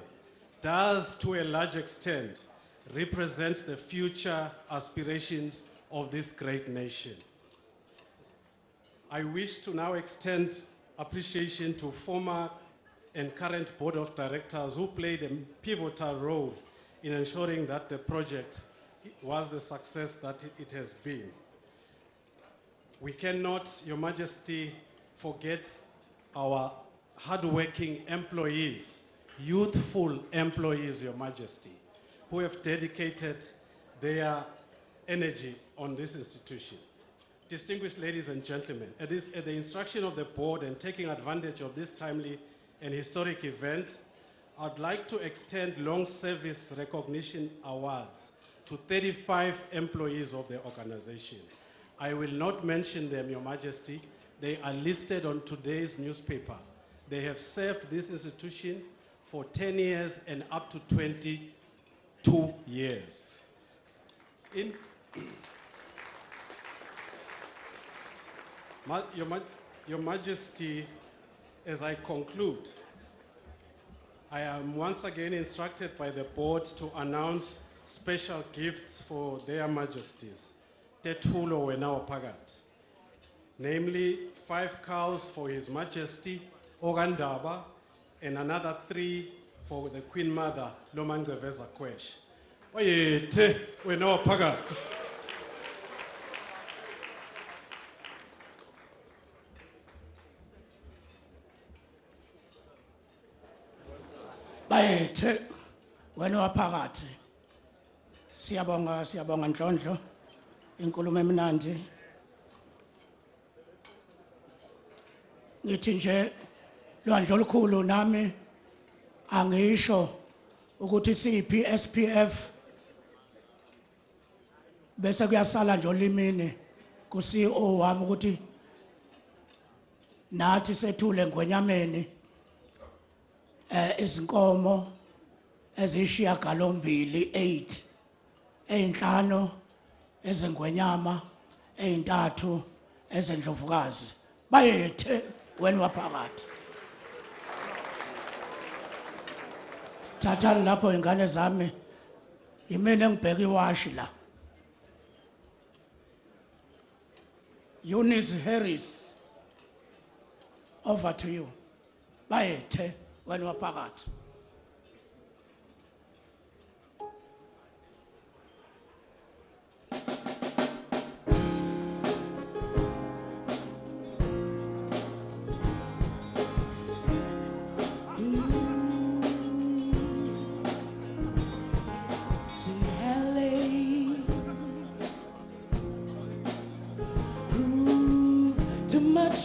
does, to a large extent, represent the future aspirations of this great nation. I wish to now extend appreciation to former and current board of directors who played a pivotal role in ensuring that the project was the success that it has been. We cannot, Your Majesty, forget our hardworking employees, youthful employees, Your Majesty, who have dedicated their energy on this institution. Distinguished ladies and gentlemen, at the instruction of the board and taking advantage of this timely and historic event, I'd like to extend long service recognition awards to 35 employees of the organization. I will not mention them, Your Majesty. They are listed on today's newspaper. They have served this institution for 10 years and up to 22 years. In Your Majesty, as I conclude, I am once again instructed by the board to announce special gifts for their majesties. Tetulo Wenao Pagat. Namely, 5 cows for His Majesty, Ogandaba, and another 3 for the Queen Mother, Lomangeveza Kwesh. Oyete Wenao Pagat. Bayethe wena waphakathi siyabonga Ndlondlo inkulumo emnandi ngithi nje lwandle olukhulu nami angisho ukuthi siphi SPF bese kuyasala nje olimini ku CEO wami ukuthi nathi sethule ngwenyameni izinkomo ezishiya-galombili 8 ey'nhlanu ezengwenyama ey'ntathu ezendlovukazi bayethe wena waphakathi thathani lapho ingane zami yimina engibheka iwashi la Eunice Harris over to you bayethe wena waphakathi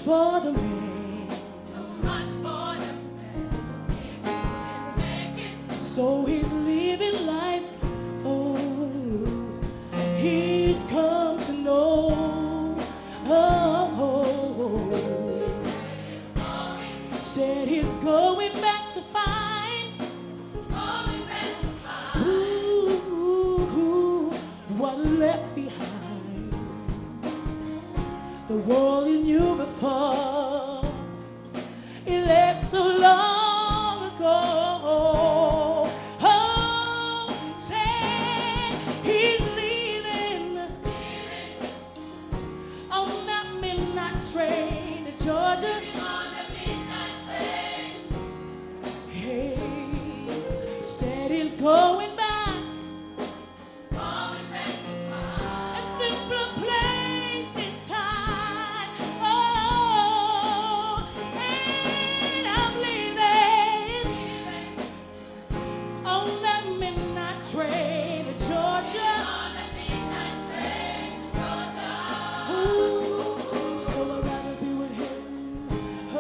For the man. So he's living life, oh, he's come to know, said he's going back to find, what left behind, the world he knew before, it left so long ago. Going back, a simpler place in time. Oh, and I'm leaving on that midnight train to Georgia. Ooh, so I'd rather be with him. Oh,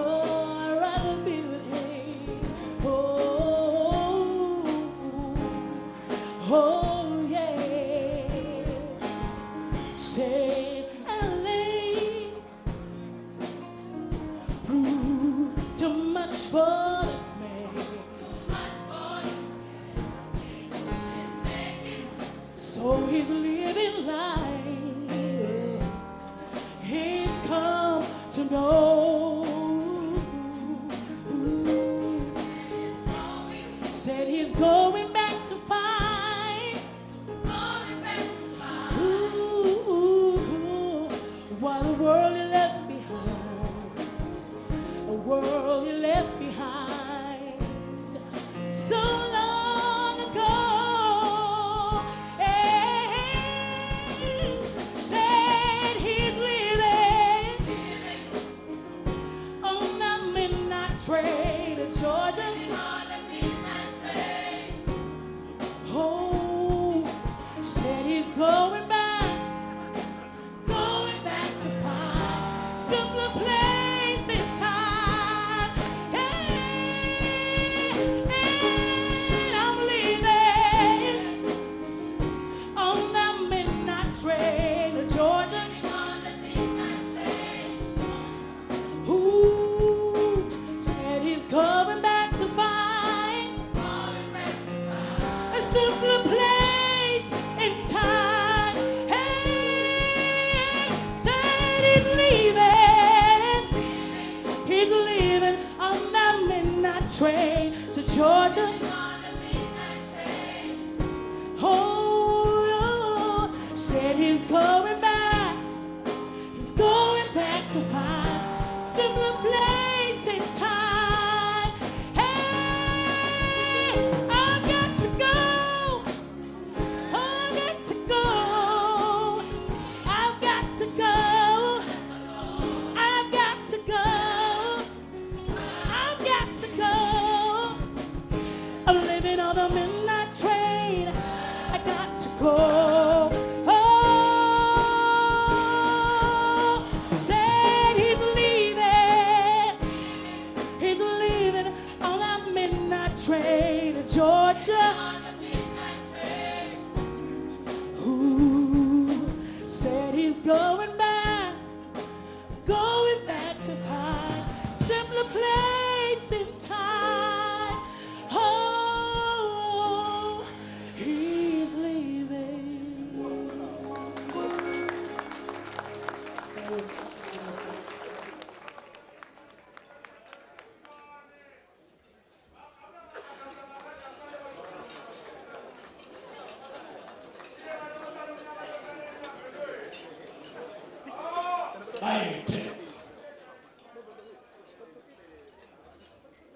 bayithe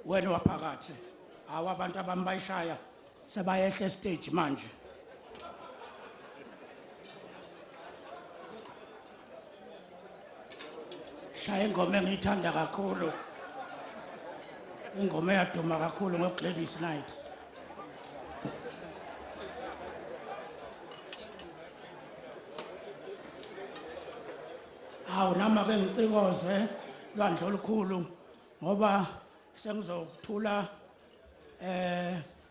wena waphakathi awu abantu abami bayishaya sebayehla stage manje shaya ingoma engiyithanda kakhulu ingoma eyaduma kakhulu ngo-Gladys Night awu nami ake ngicikoze lwandle olukhulu ngoba sengizokuthula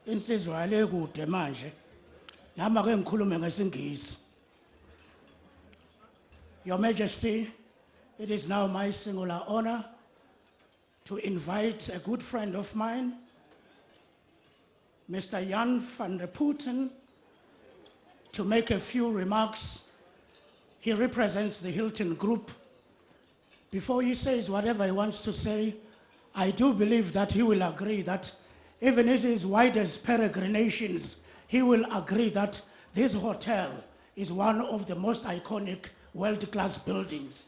insizwa yale kude manje nami ake ngikhulume ngesingisi. Your Majesty, it is now my singular honor to invite a good friend of mine, Mr. Jan van der Putten, to make a few remarks. He represents the Hilton Group. Before he says whatever he wants to say, I do believe that he will agree that even if it is wide as peregrinations, he will agree that this hotel is one of the most iconic world-class buildings.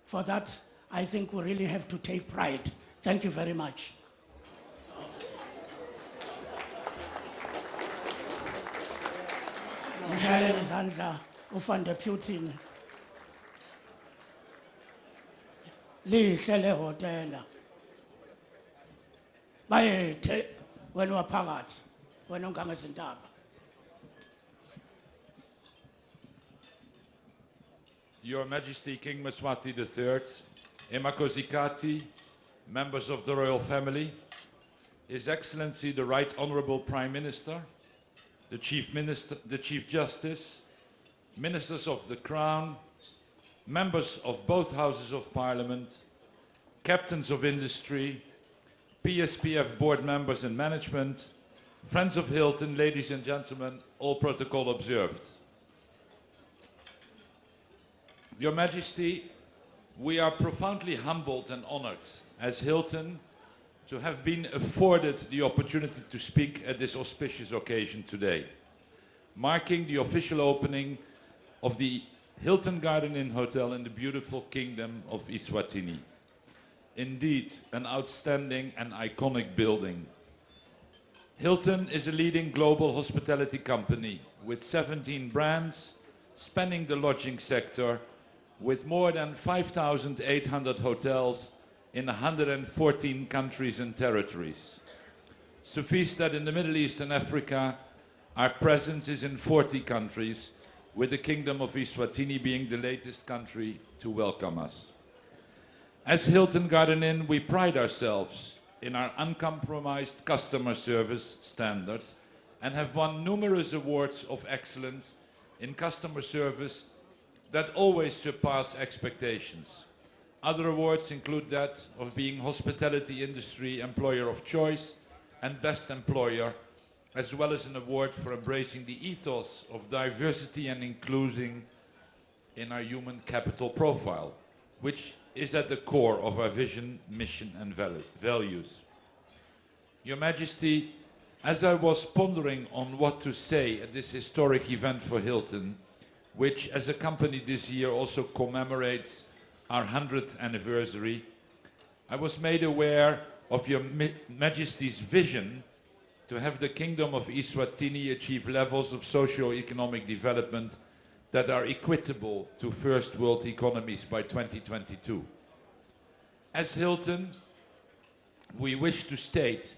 For that, I think we really have to take pride. Thank you very much. Mshayele izandla uVan der Putten. Lihle le hotela. Bayethe wena waphakathi wena ongangezintaba. Your Majesty King Eswatini III, Emakozikati, members of the royal family, His Excellency the Right Honourable Prime Minister, the Chief Justice, Ministers of the Crown, members of both Houses of Parliament, Captains of Industry, PSPF board members and management, Friends of Hilton, ladies and gentlemen, all protocol observed. Your Majesty, we are profoundly humbled and honored as Hilton to have been afforded the opportunity to speak at this auspicious occasion today, marking the official opening of the Hilton Garden Inn Hotel in the beautiful kingdom of Eswatini. Indeed, an outstanding and iconic building. Hilton is a leading global hospitality company with 17 brands spanning the lodging sector, with more than 5,800 hotels in 114 countries and territories. Suffice that in the Middle East and Africa, our presence is in 40 countries, with the Kingdom of Eswatini being the latest country to welcome us. As Hilton Garden Inn, we pride ourselves in our uncompromised customer service standards and have won numerous awards of excellence in customer service that always surpass expectations. Other awards include that of being Hospitality Industry Employer of Choice and Best Employer, as well as an award for embracing the ethos of diversity and including in our human capital profile, which is at the core of our vision, mission and values. Your Majesty, as I was pondering on what to say at this historic event for Hilton, which as a company this year also commemorates our 100th anniversary, I was made aware of Your Majesty's vision to have the Kingdom of Eswatini achieve levels of socio-economic development that are equitable to first world economies by 2022. As Hilton, we wish to state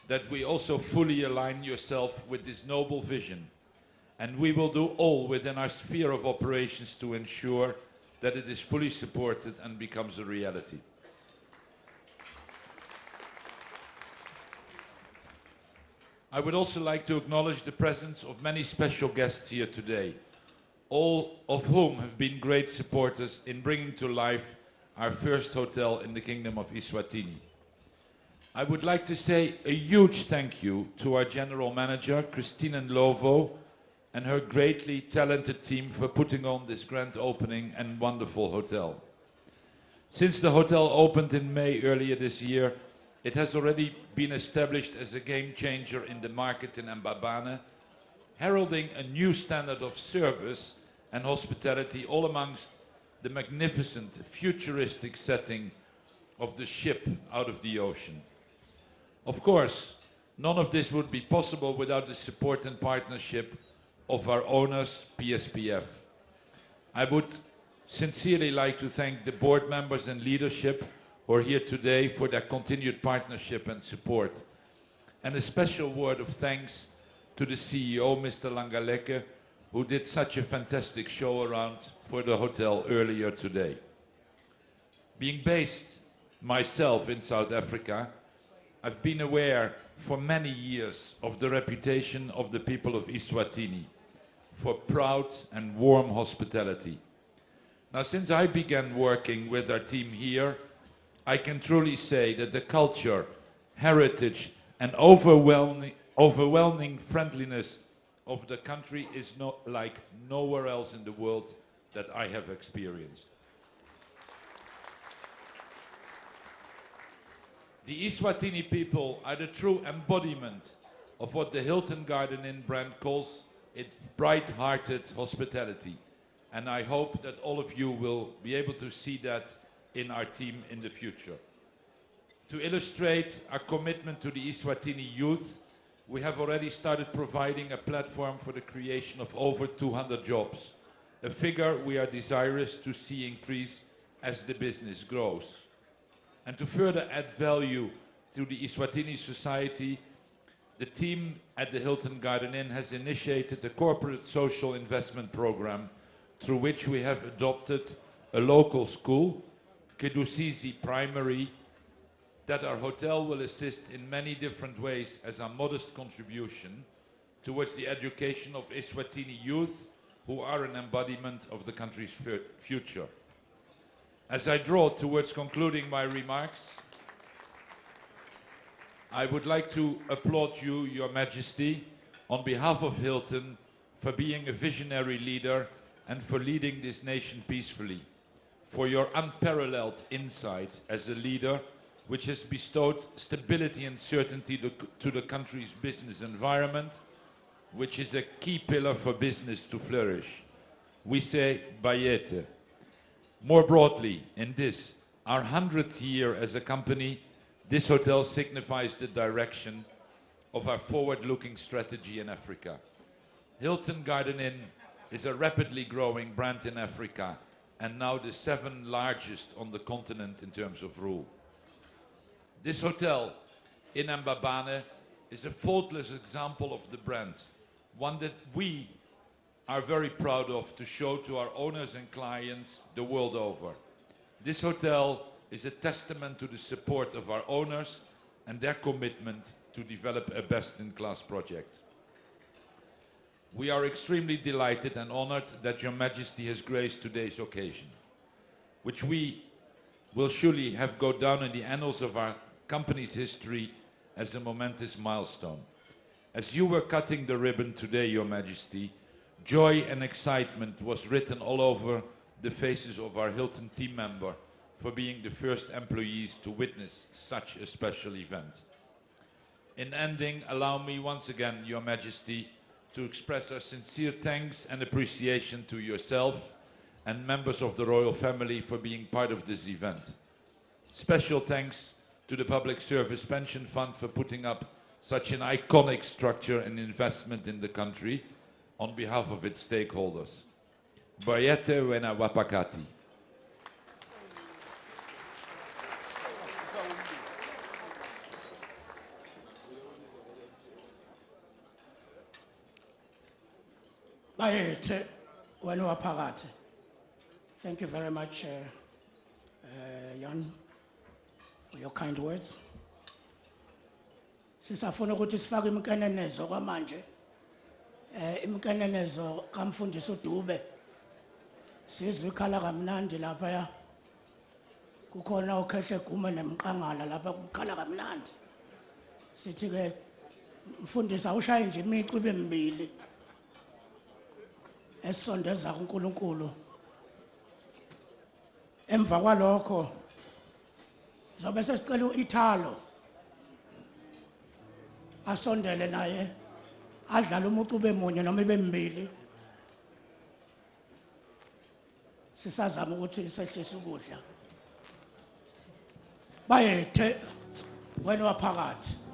that we also fully align yourself with this noble vision, and we will do all within our sphere of operations to ensure that it is fully supported and becomes a reality. I would also like to acknowledge the presence of many special guests here today, all of whom have been great supporters in bringing to life our first hotel in the Kingdom of Eswatini. I would like to say a huge thank you to our General Manager, Christine Lovo, and her greatly talented team for putting on this grand opening and wonderful hotel. Since the hotel opened in May earlier this year, it has already been established as a game changer in the market in Mbabane, heralding a new standard of service and hospitality all amongst the magnificent futuristic setting of the ship out of the ocean. Of course, none of this would be possible without the support and partnership of our owners, PSPF. I would sincerely like to thank the board members and leadership who are here today for their continued partnership and support. And a special word of thanks to the CEO, Mr. Langaleke, who did such a fantastic show around for the hotel earlier today. Being based myself in South Africa, I've been aware for many years of the reputation of the people of Eswatini for proud and warm hospitality. Now, since I began working with our team here, I can truly say that the culture, heritage, and overwhelming friendliness of the country is like nowhere else in the world that I have experienced. The Eswatini people are the true embodiment of what the Hilton Garden Inn brand calls its bright-hearted hospitality. And I hope that all of you will be able to see that in our team in the future. To illustrate our commitment to the Eswatini youth, we have already started providing a platform for the creation of over 200 jobs, a figure we are desirous to see increase as the business grows. And to further add value to the Eswatini society, the team at the Hilton Garden Inn has initiated a corporate social investment program through which we have adopted a local school, Kedusizi Primary, that our hotel will assist in many different ways as a modest contribution towards the education of Eswatini youth who are an embodiment of the country's future. As I draw towards concluding my remarks, I would like to applaud you, Your Majesty, on behalf of Hilton, for being a visionary leader and for leading this nation peacefully, for your unparalleled insight as a leader which has bestowed stability and certainty to the country's business environment, which is a key pillar for business to flourish. We say Bayete. More broadly, in this, our 100th year as a company, this hotel signifies the direction of our forward-looking strategy in Africa. Hilton Garden Inn is a rapidly growing brand in Africa and now the 7th largest on the continent in terms of rule. This hotel in Mbabane is a faultless example of the brand, one that we are very proud of to show to our owners and clients the world over. This hotel is a testament to the support of our owners and their commitment to develop a best-in-class project. We are extremely delighted and honored that Your Majesty has graced today's occasion, which we will surely have go down in the annals of our company's history as a momentous milestone. As you were cutting the ribbon today, Your Majesty, joy and excitement was written all over the faces of our Hilton team member for being the first employees to witness such a special event. In ending, allow me once again, Your Majesty, to express our sincere thanks and appreciation to yourself and members of the royal family for being part of this event. Special thanks to the Public Service Pension Fund for putting up such an iconic structure and investment in the country on behalf of its stakeholders. Bayete wena wapakati. Bayete wena wapakati. Thank you very much, Jan, for your kind words. Sisafuna ukuthi sifake imkenenezo kwamanje. Imkenenezo kamfundisi uDube. Sizwe ikhala kamnandi lapha ya. Kukhona ukhehle gume nemqangala lapha kukhala kamnandi. Sithi ke mfundisi awushaye nje imicu ibe mbili. Esondeza kuNkulunkulu. Emva kwalokho zobe sesicela uIthalo asondele naye adlala umuntu bemunye noma bembili sisazama ukuthi sehlise ukudla bayethe wena waphakathi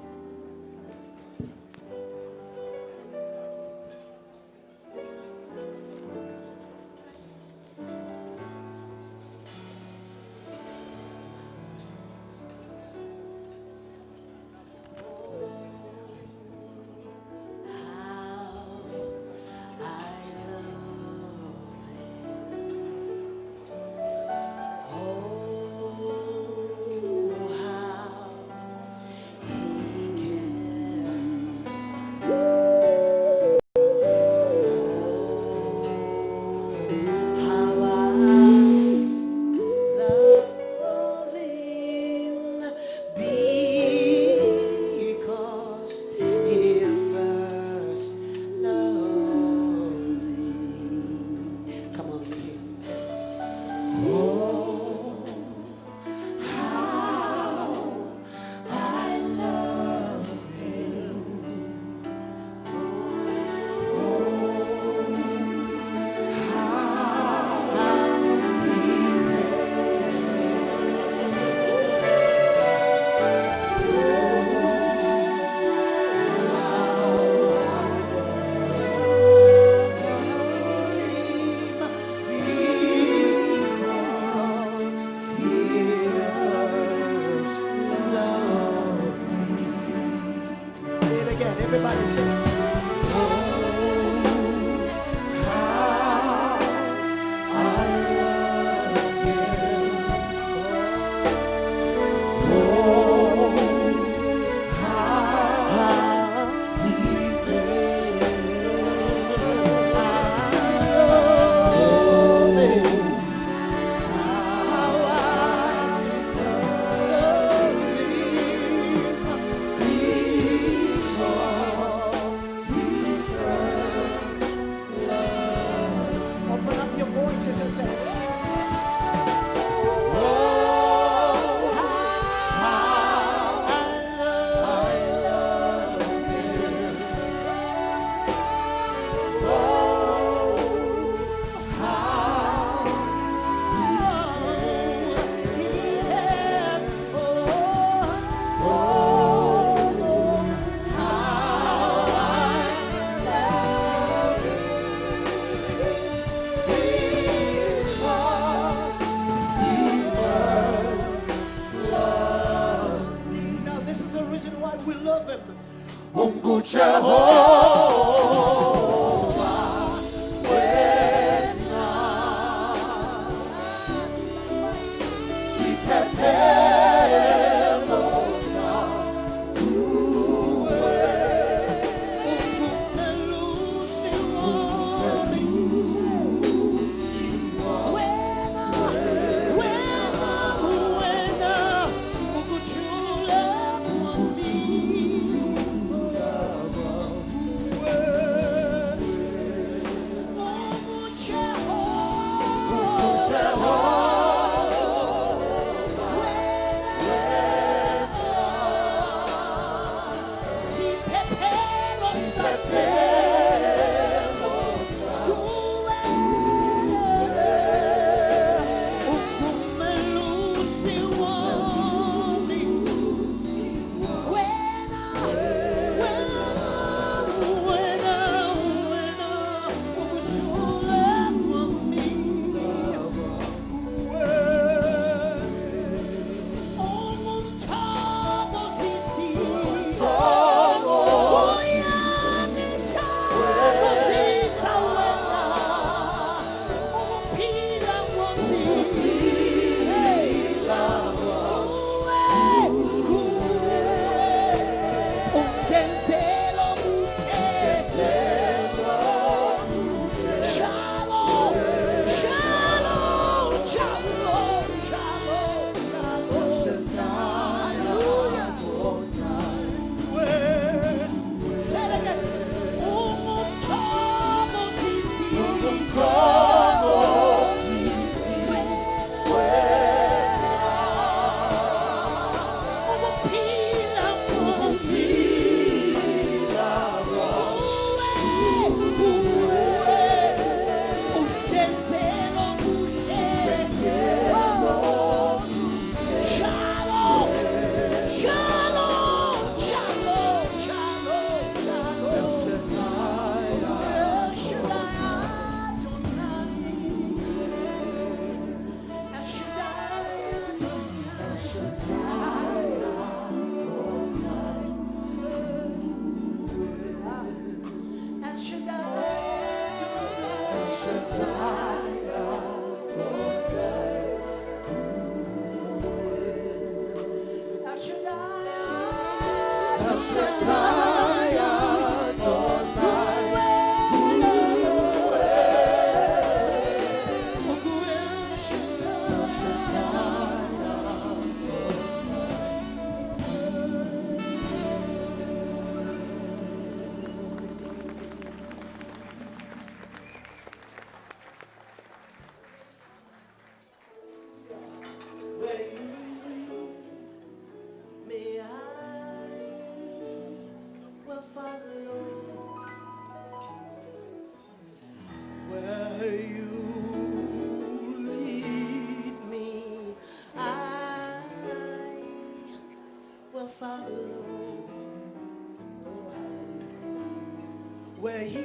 Where he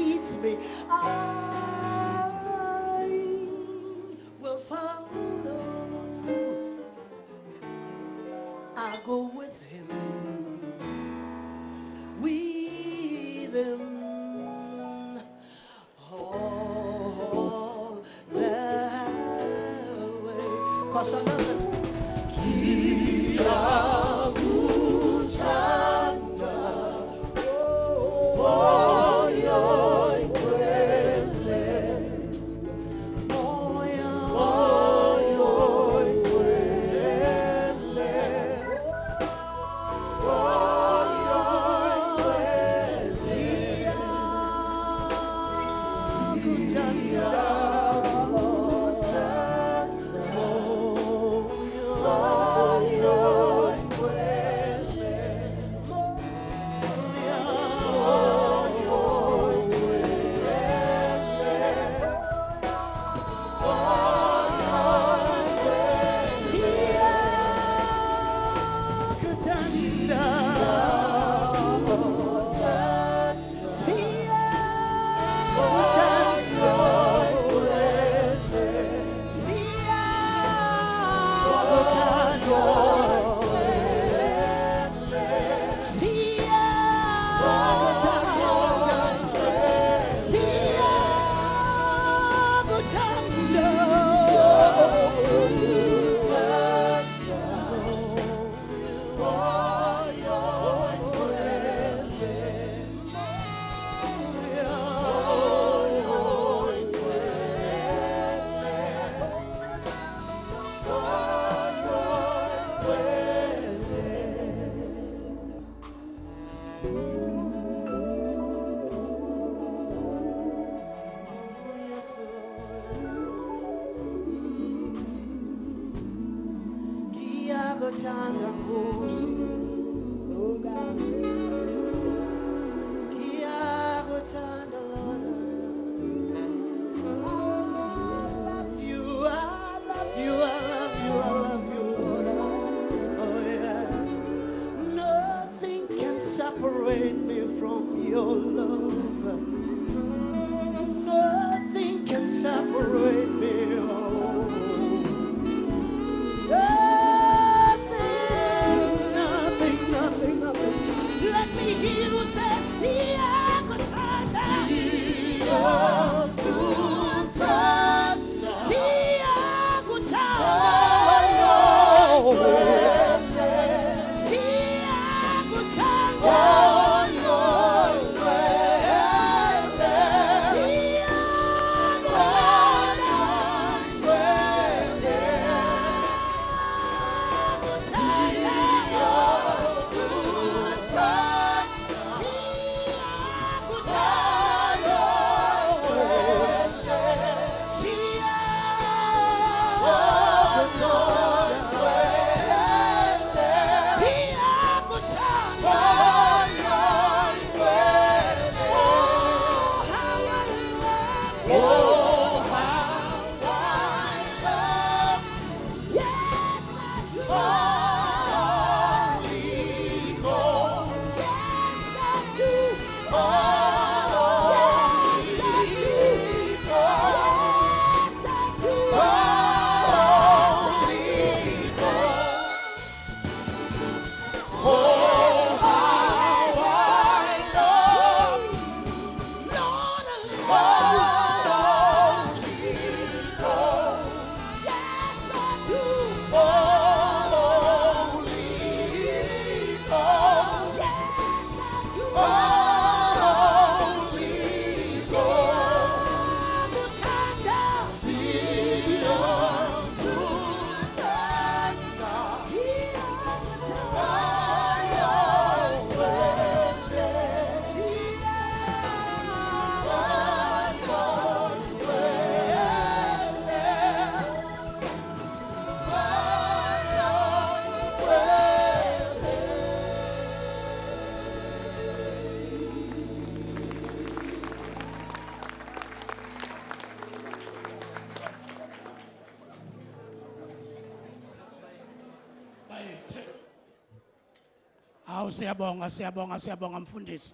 leads me, I will follow. I'll go with him, with him, all that way. 'Cause I love him. Separate me from your love. Nothing can separate me. Oh. Nothing, nothing, nothing, nothing. Hawu siyabonga mfundisi.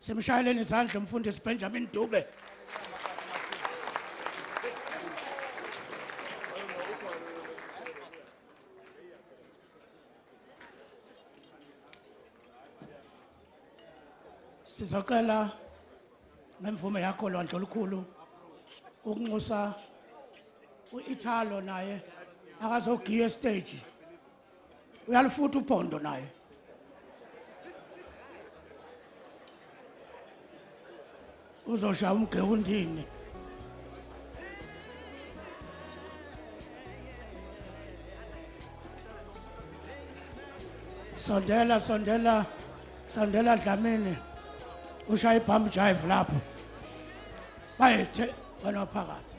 Simshayeleni izandla umfundisi Benjamin Dube. Sizocela ngemvume yakho Lwandle olukhulu ukunxusa uIthalo naye akazogiya stage. Uyalifutha uphondo naye. Uzoshaya umgewundini. Sondela Dlamini. Ushaya ibump jive lapho. Bayethe wena phakathi.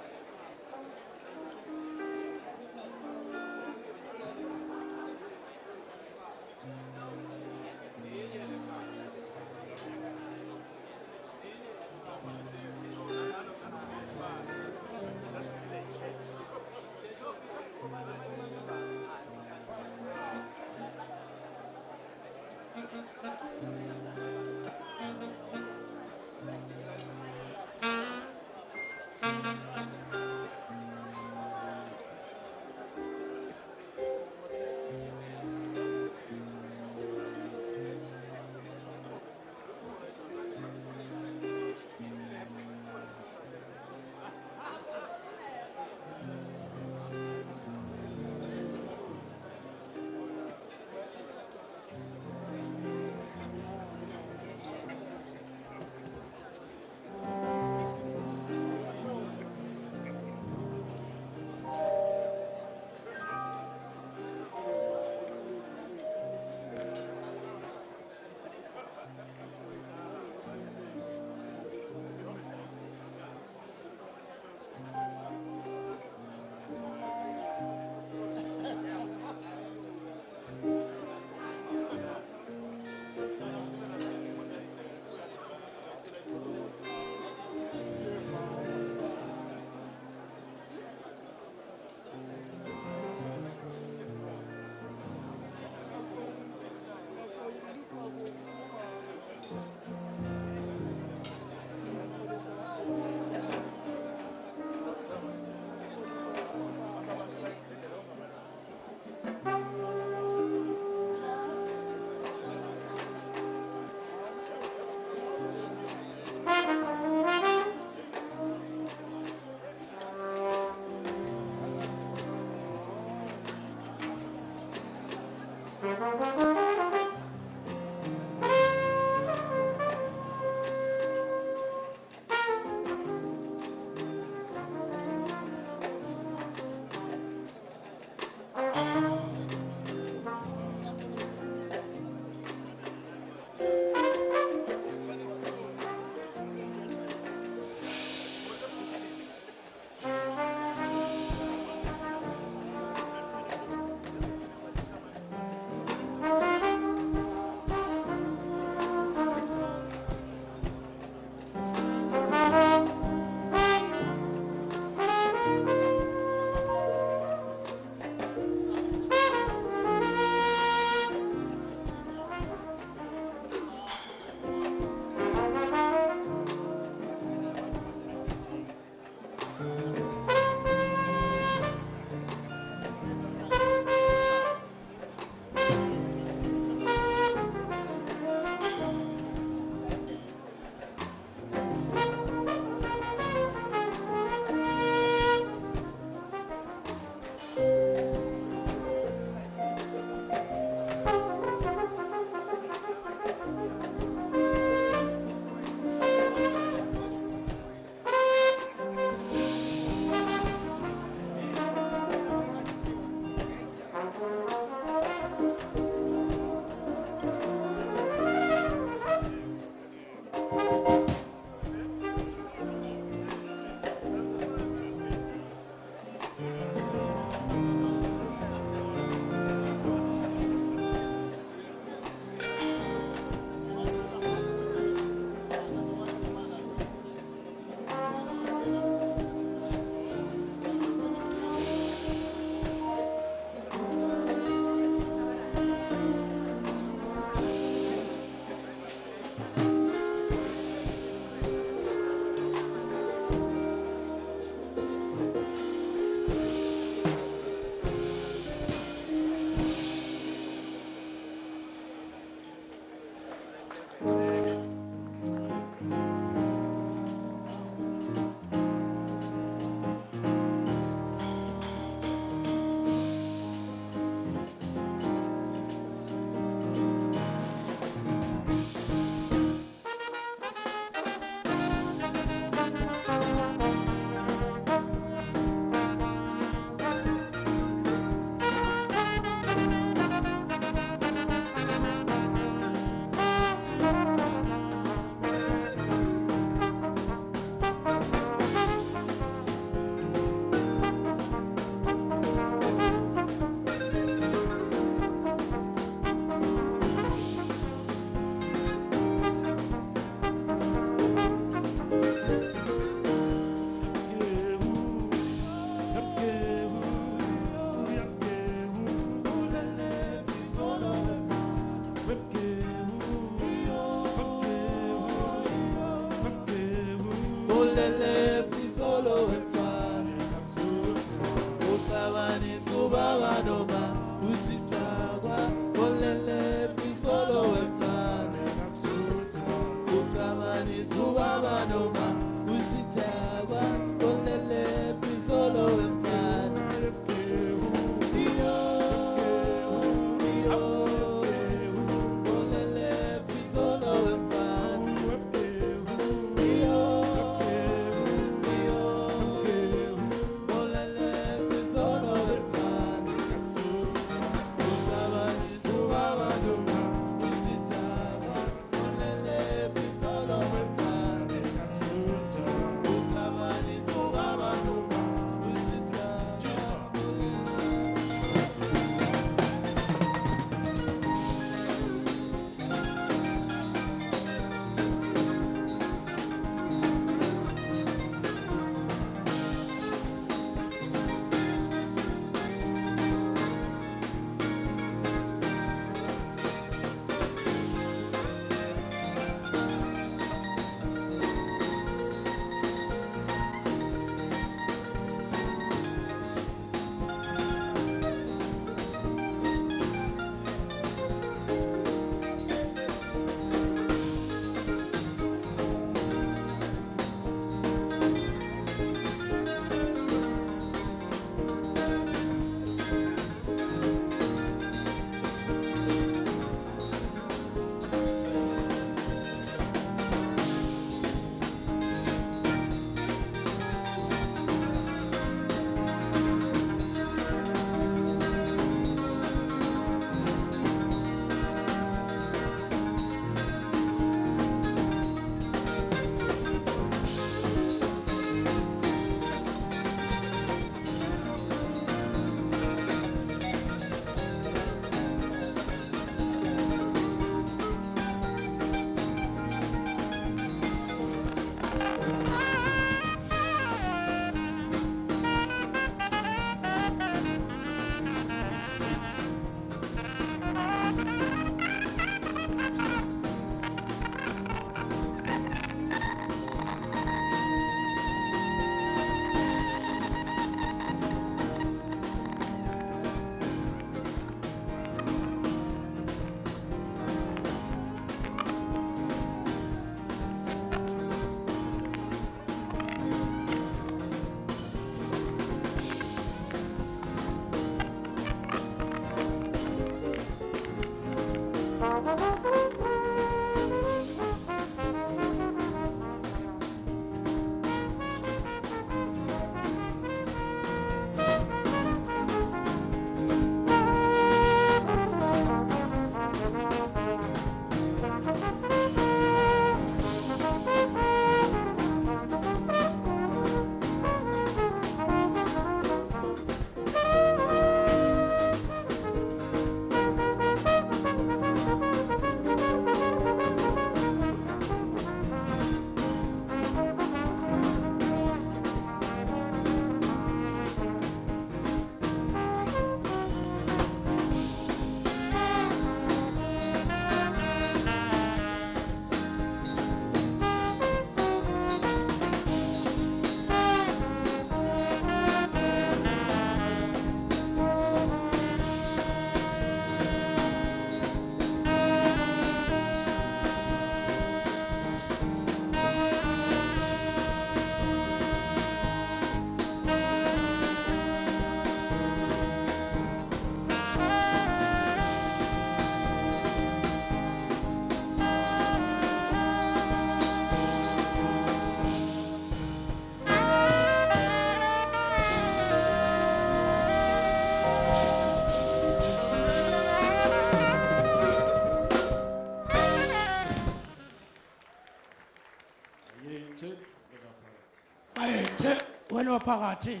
wena waphakathi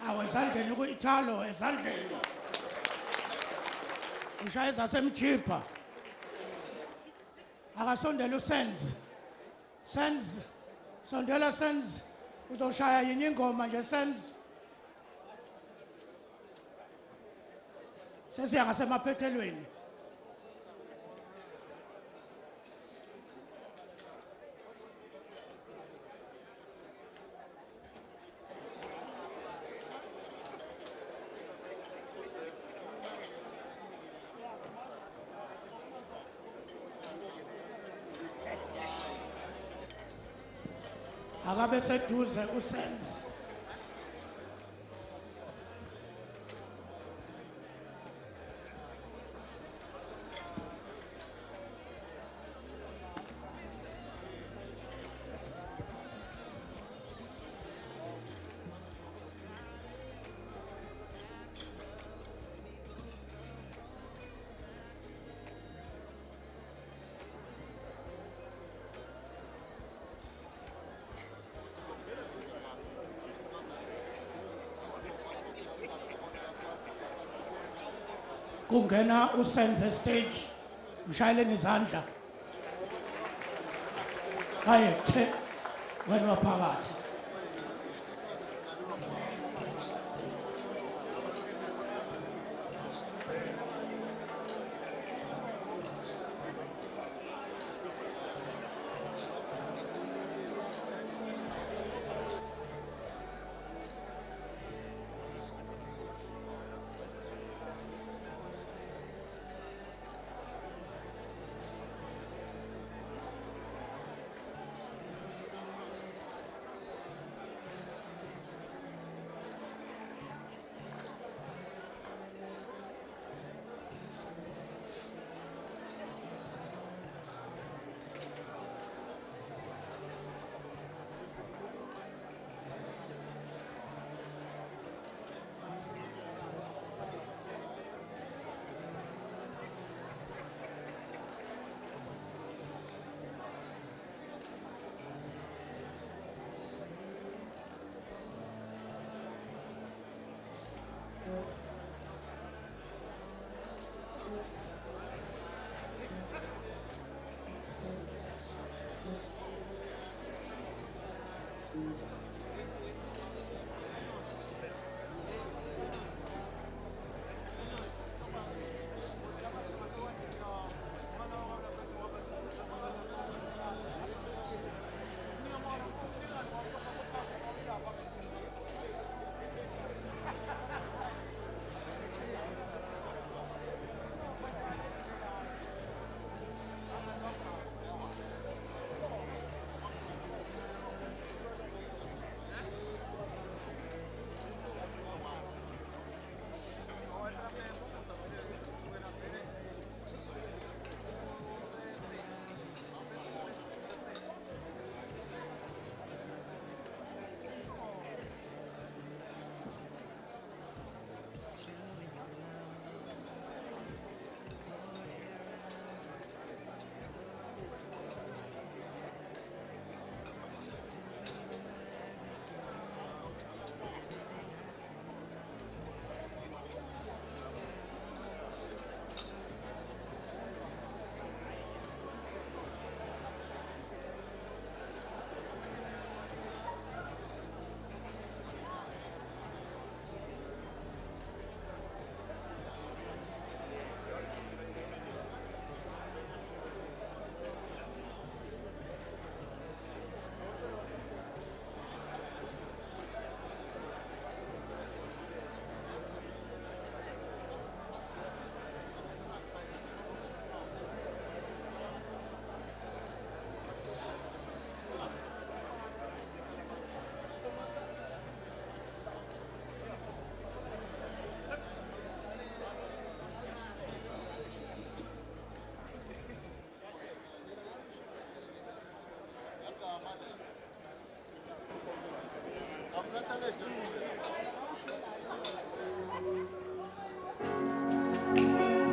awezandleni kuyithalo ezandleni ushaya zasemjipha akasondela usenz sondela senz uzoshaya yinye ingoma nje senz sesiya ngasemaphethelweni akabe seduze usenz kungena usenze stage mshayeleni izandla ayethe wena waphakathi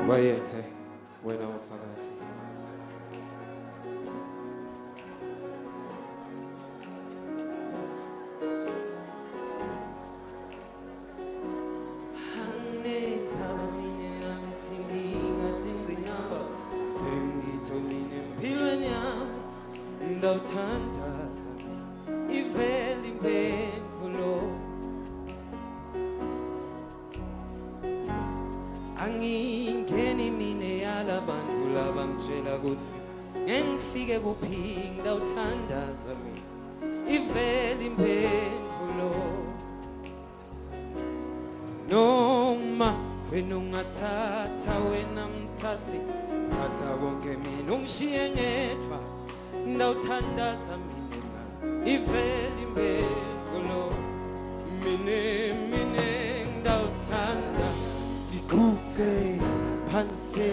Bayethe wena waphakathi. ndawuthandaza ivele impendulo angingeni mine yalabantu labangitshela ukuthi ngengifike kuphi ndawuthandaza mina ivele impendulo noma wena ungathatha wena mthathi thatha konke mina ungishiye ngedwa ndawuthandaza mina ivele impendulo mine ndawuthanda iguqe phansi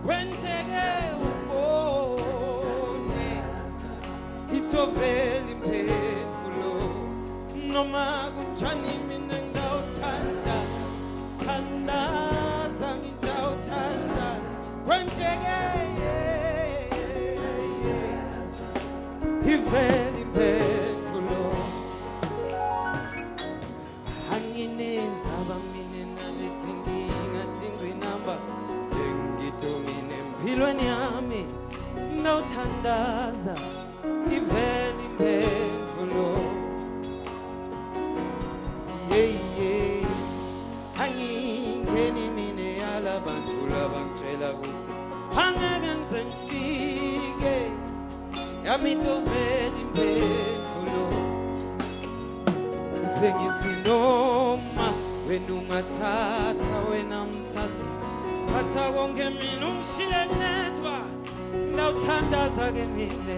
kwenteke ubone itovele impendulo noma kunjani mina ndawuthanda thandaza ngidawuthanda kwenteke ivele impendulo anginenzaba mina nalethi nginga tingqinamba engidomine empilweni yami ndawuthandaza ivele impendulo angingeni mine yalabantu labangitshela ukuthi angeke ngize ngifike yami itovele impendulo sengithi noma wena ungathatha wena mthathi thatha konke mina ungishiye ngedwa ndawuthandaza-ke mine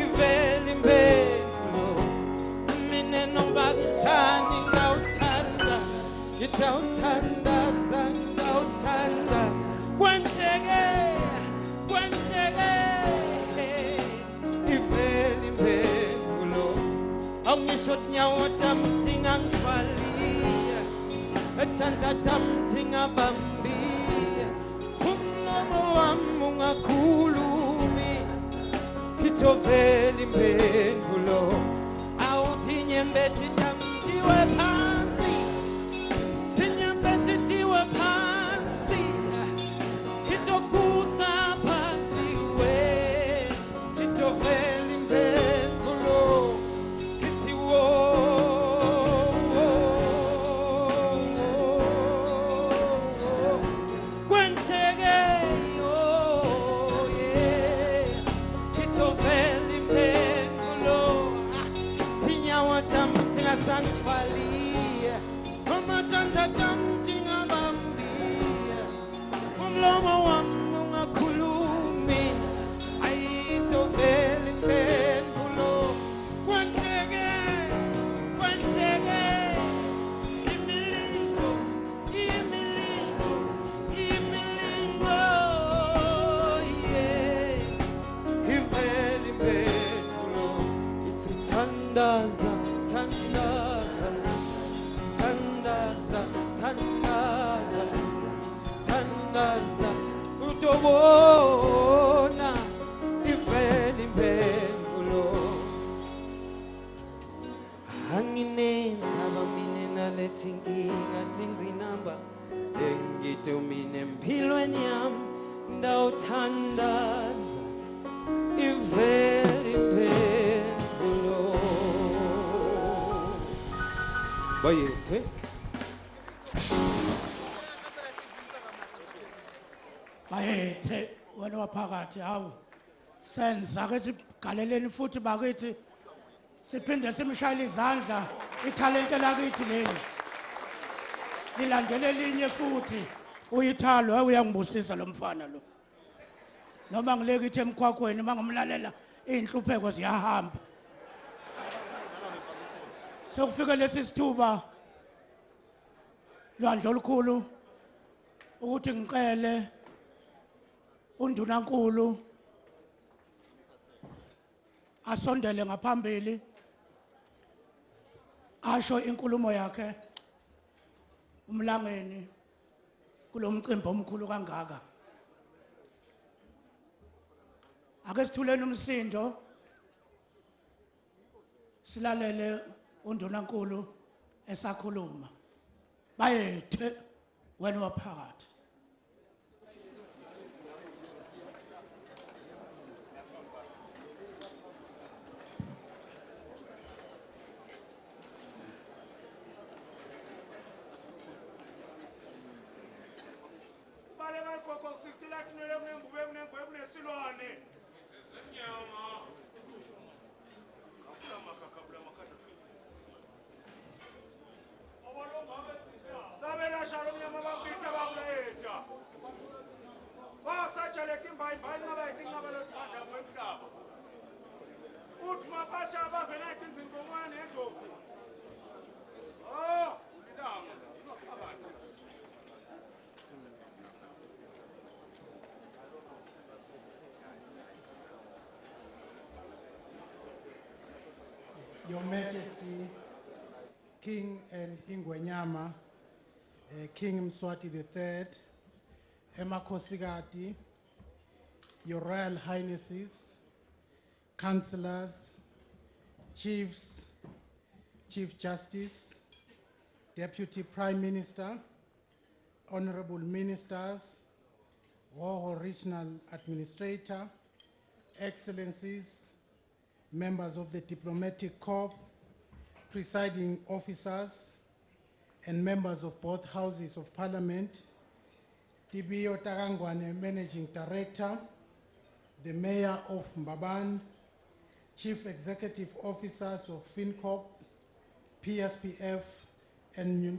ivele impendulo mine noma kunjani ndawuthanda ngidawuthandaza ngidawuthandaza kwenteke ivele impendulo awungisho tinyawo tami tingangithwaliya esandla tami tingabambiya umlomo wami ungakhulumi itovele impendulo awuthi inyembezi tami tiwe phansi tinyembezi tiwe phansi titokuza phansi we itovele impendulo ithi wo kwenteke yo itovele impendulo tinyawo tami tingasangithwaliya amasandla tami tingabambiya umlomo wami ungakhulumi ayitovele impendulo kwenteke imilingo ivele impendulo ithi thandaza utobona ivele impendulo anginenzaba mine nalethi nkinga tingqinamba engidomine empilweni yami ndawuthandaza ivele impendulo bayethe bayethe wena waphakathi hawu senza-ke sigaleleni futhi bakithi siphinde simshayele izandla ithalente lakithi leli lilandele elinye futhi uyithalo hayi uyangibusisa lo mfana lo noma ngilekithi emkhwakhweni uma ngimlalela iy'nhlupheko ziyahamba sekufike lesi sithuba lwandle olukhulu ukuthi ngicele undunankulu asondele ngaphambili asho inkulumo yakhe umlangeni kulomcimbi omkhulu kangaka ake sithuleni umsindo silalele undunankulu esakhuluma bayethe wena waphakathi Gogo sicela thunele kunengube kunesilwane. Enyama. Kabula makhanda. Obalonga besitha. Sabela shalo mnyama bangitha bakulayetha. Wasajale timbayi ngaba yitingaba lothanda kwemhlaba. Uthi mapasha abavela etinzingomane endlovu. Oh, ulilanga. Phakathi. Your Majesty, King and Ingwenyama, King Mswati III, Emakhosikati, Your Royal Highnesses, Councillors, Chiefs, Chief Justice, Deputy Prime Minister, Honorable Ministers, Gogo Regional Administrator, Excellencies, members of the Diplomatic Corps, presiding officers, and members of both houses of parliament, Tibio Tarangwane, Managing Director, the Mayor of Mbabane, Chief Executive Officers of FINCORP, PSPF, and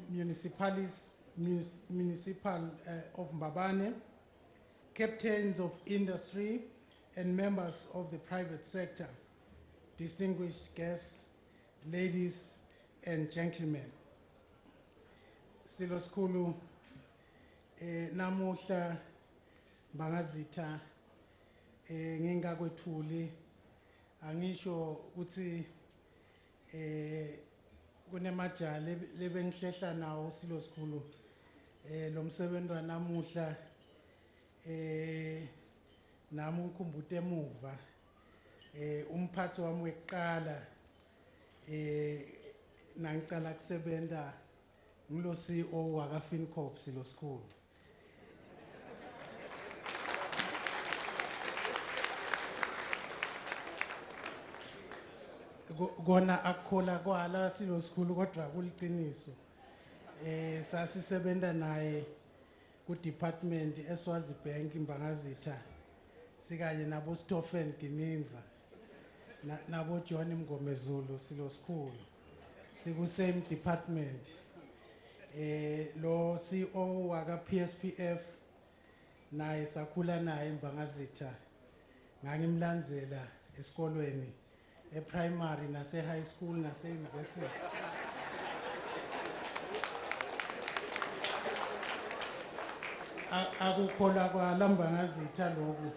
municipal of Mbabane, captains of industry, and members of the private sector, distinguished guests, ladies and gentlemen. Silo Skulu, namuhla bangazitha ngingakwethuli angisho ukuthi kunemaja lebengihlehla nawo Silo Skulu lo msebenzi wanamuhla nami ngikhumbute emuva umphathi wami weqala nangicala kusebenza ngilo CEO waka FINCORP Silo Skulu. Kona akhola kwala Silo Skulu kodwa kuliqiniso. Sasisebenza naye ku department eSwazi Bank imbangazitha sikanye nabo Stephen Gininza nabo John Mgomezulu Silo Skulu siku same department. Lo CEO waka PSPF naye sakhula naye imbangazitha ngangimlandzela esikolweni primary nase high school nase university. Akukhola kwalamba ngazitha lokhu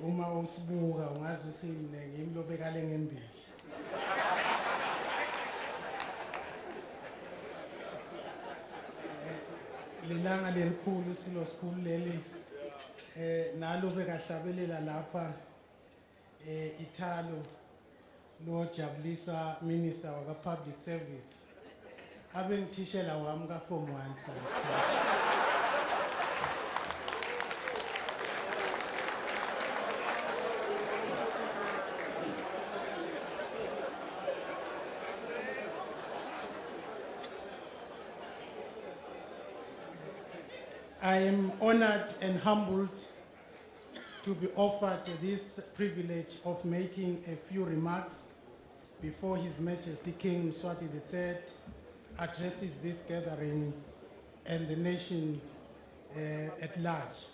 uma usibuka ungazi ukuthi mina ngimlobekale ngembili. Lilanga lelikhulu Silo Skulu leli nalo bekahlabelela lapha ithalo lo jabulisa minister waka public service abengithishela wami ka form 1 I am honored and humbled to be offered this privilege of making a few remarks before His Majesty King Mswati III addresses this gathering and the nation at large.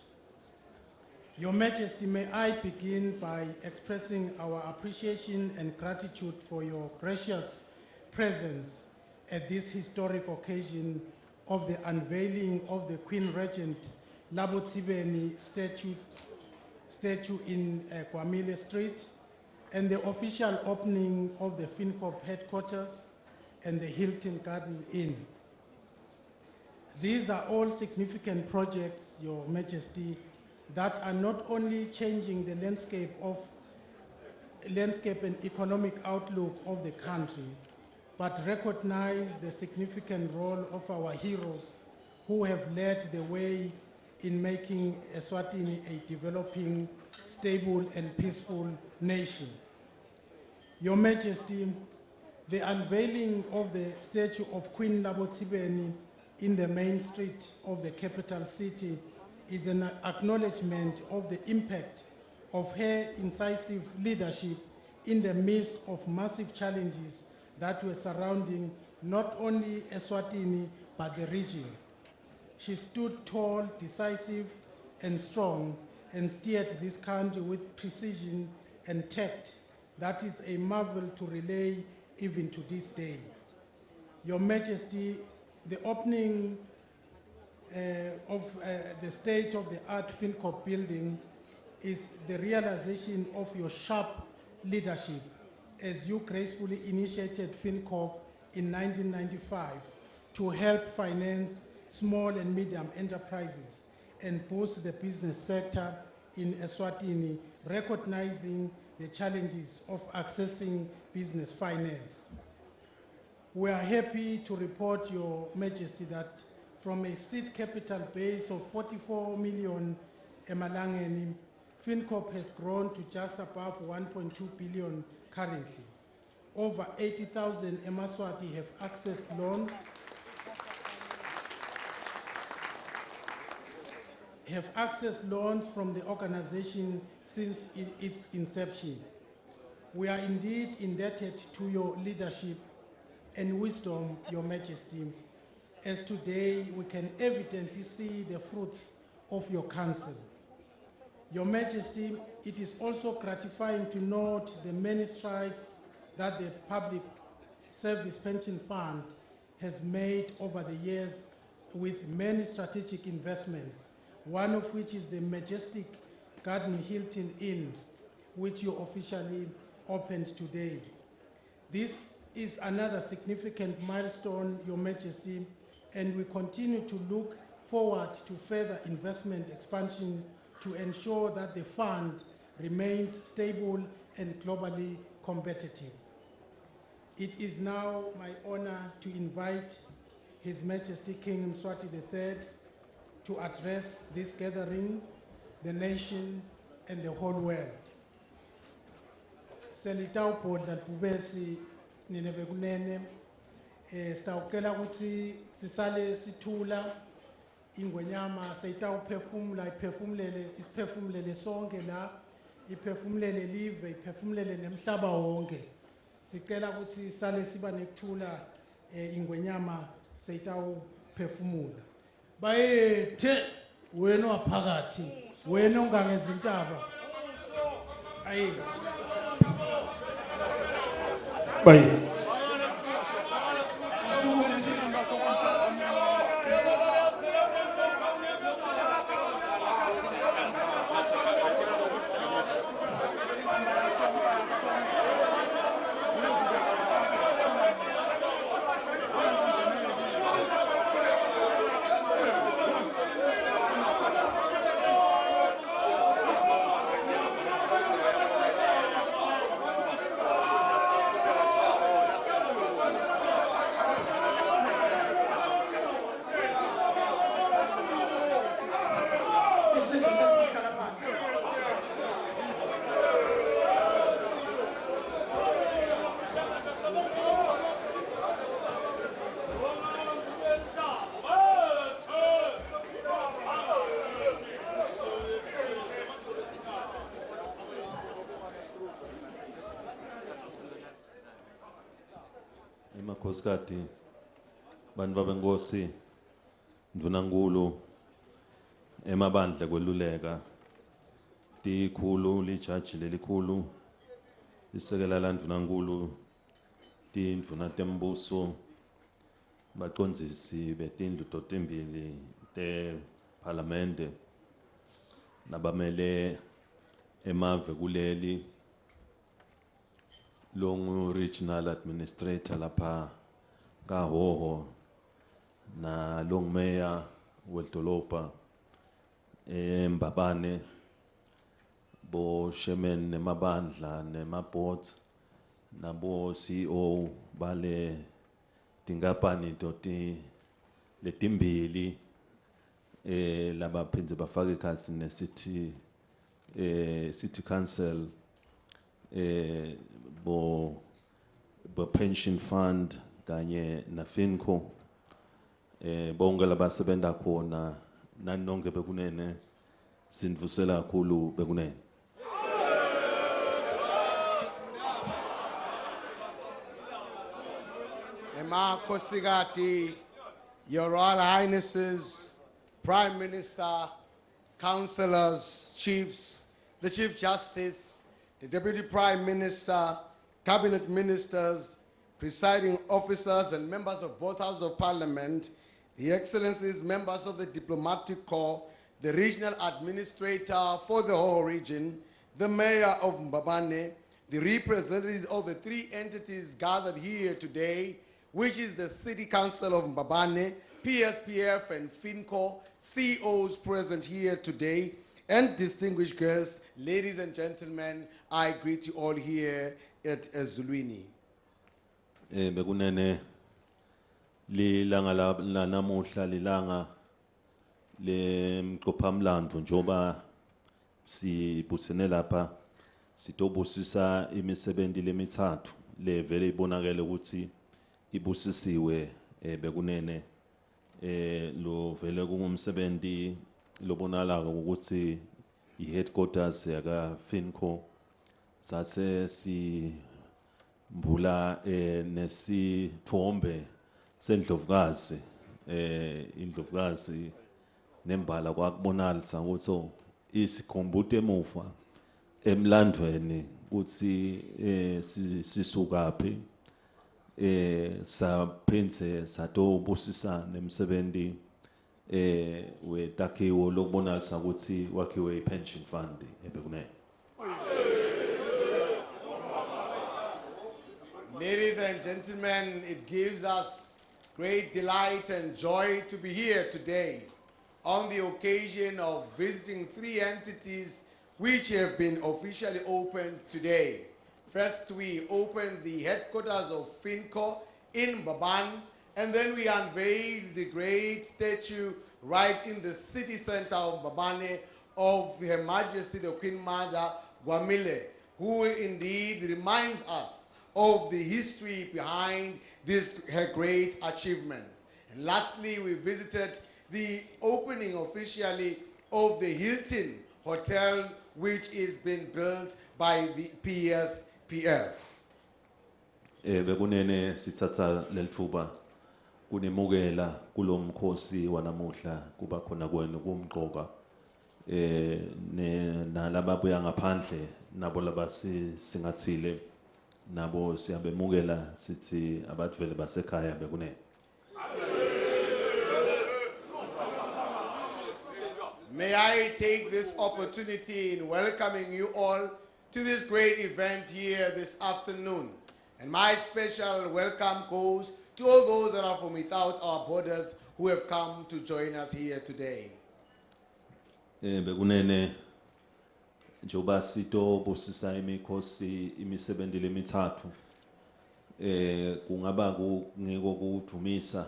Your Majesty, may I begin by expressing our appreciation and gratitude for your gracious presence at this historic occasion of the unveiling of the Queen Regent Labotsibeni statue in Gwamile Street and the official opening of the FINCORP headquarters and the Hilton Garden Inn. These are all significant projects, Your Majesty, that are not only changing the landscape and economic outlook of the country, but recognize the significant role of our heroes who have led the way in making Eswatini a developing, stable, and peaceful nation. Your Majesty, the unveiling of the statue of Queen Labotsibeni in the main street of the capital city is an acknowledgement of the impact of her incisive leadership in the midst of massive challenges that were surrounding not only Eswatini but the region. She stood tall, decisive, and strong, and steered this country with precision and tact that is a marvel to relay even to this day. Your Majesty, the opening of the state-of-the-art FINCORP building is the realization of your sharp leadership as you gracefully initiated FINCORP in 1995 to help finance small and medium enterprises and boost the business sector in Eswatini, recognizing the challenges of accessing business finance. We are happy to report, Your Majesty, that from a seed capital base of 44 million emalangeni, FINCORP has grown to just above 1.2 billion currently. Over 80,000 eMaswati have accessed loans from the organization since its inception. We are indeed indebted to your leadership and wisdom, Your Majesty, as today we can evidently see the fruits of your counsel. Your Majesty, it is also gratifying to note the many strides that the Public Service Pension Fund has made over the years with many strategic investments, one of which is the majestic Garden Hilton Inn, which you officially opened today. This is another significant milestone, Your Majesty, and we continue to look forward to further investment expansion to ensure that the fund remains stable and globally competitive. It is now my honor to invite His Majesty King Mswati III to address this gathering, the nation, and the whole world. Selitawubhodla Bhubesi ninebekunene sitawucela ukuthi sisale sithula ingwenyama seyitawuphefumula isiphefumulele sonke la iphefumulele live iphefumulele nemhlaba wonke. Sicela ukuthi sale siba nekuthula ingwenyama seyitawuphefumula. Bayethe wena waphakathi wena ungangezintaba ayethe bayi Makoskati, Banvabengosi, Ndvunangulu, Emabandla kweluleka, Tikhulu lijaji lelikhulu, Isekela la Ndvunangulu, Tindvuna tembuso, Baqondzisi betindlu totimbili te Parliamente, nabamele emave kuleli Longu Regional Administrator lapha kaHoho na Long Mayor weldolobha Mbabane bo Chairman nemabandla nemaboard nabo CEO bale tinkampani toti letimbili labaphinze bafake ikhansi ne city council bo pension fund kanye na FINCO bonke labasebenza khona nani nonke bekunene sinivusela kakhulu bekunene. Emakosigati, Your Royal Highnesses, Prime Minister, councillors, chiefs, the Chief Justice, the Deputy Prime Minister, Cabinet Ministers, presiding officers and members of both Houses of Parliament, the Excellencies, members of the Diplomatic Corps, the Regional Administrator for the whole region, the Mayor of Mbabane, the representatives of the three entities gathered here today, which is the City Council of Mbabane, PSPF and FINCORP, CEOs present here today, and distinguished guests, ladies and gentlemen, I greet you all here at Eswatini. Bekunene lilanga la namuhla lilanga le mqophamlando njoba sibuthene lapha sitobusisa imisebenzi lemithathu le vele ibonakele ukuthi ibusisiwe bekunene lo vele kungumsebenzi lobonala ukuthi i-headquarters yaka FINCORP sase si mbula nesithombe sendlovukazi indlovukazi nembala kwakubonalisa ukuthi isikhombuto emuva emlandweni ukuthi sisukaphi saphindze satobusisa nemsebenzi wetakhiwo lokubonalisa ukuthi wakhiwe i-pension fund ebekunene. Ladies and gentlemen, it gives us great delight and joy to be here today on the occasion of visiting three entities which have been officially opened today. First, we opened the headquarters of FINCORP in Mbabane, and then we unveiled the great statue right in the city center of Mbabane of Her Majesty the Queen Mother Gwamile, who indeed reminds us of the history behind her great achievements. And lastly, we visited the opening officially of the Hilton Hotel, which is being built by the PSPF. Bekunene sithatha lelithuba kunemukela kulomkhosi wanamuhla kuba khona kwenu kumqoka nalababuya ngaphandle nabo labasisingathile nabo siyabemukela sithi abantu vele basekhaya bekunene. May I take this opportunity in welcoming you all to this great event here this afternoon. And my special welcome goes to all those that are from without our borders who have come to join us here today. Bekunene njoba sitobusisa imikhosi imisebenzi lemithathu kungaba ngiko kudumisa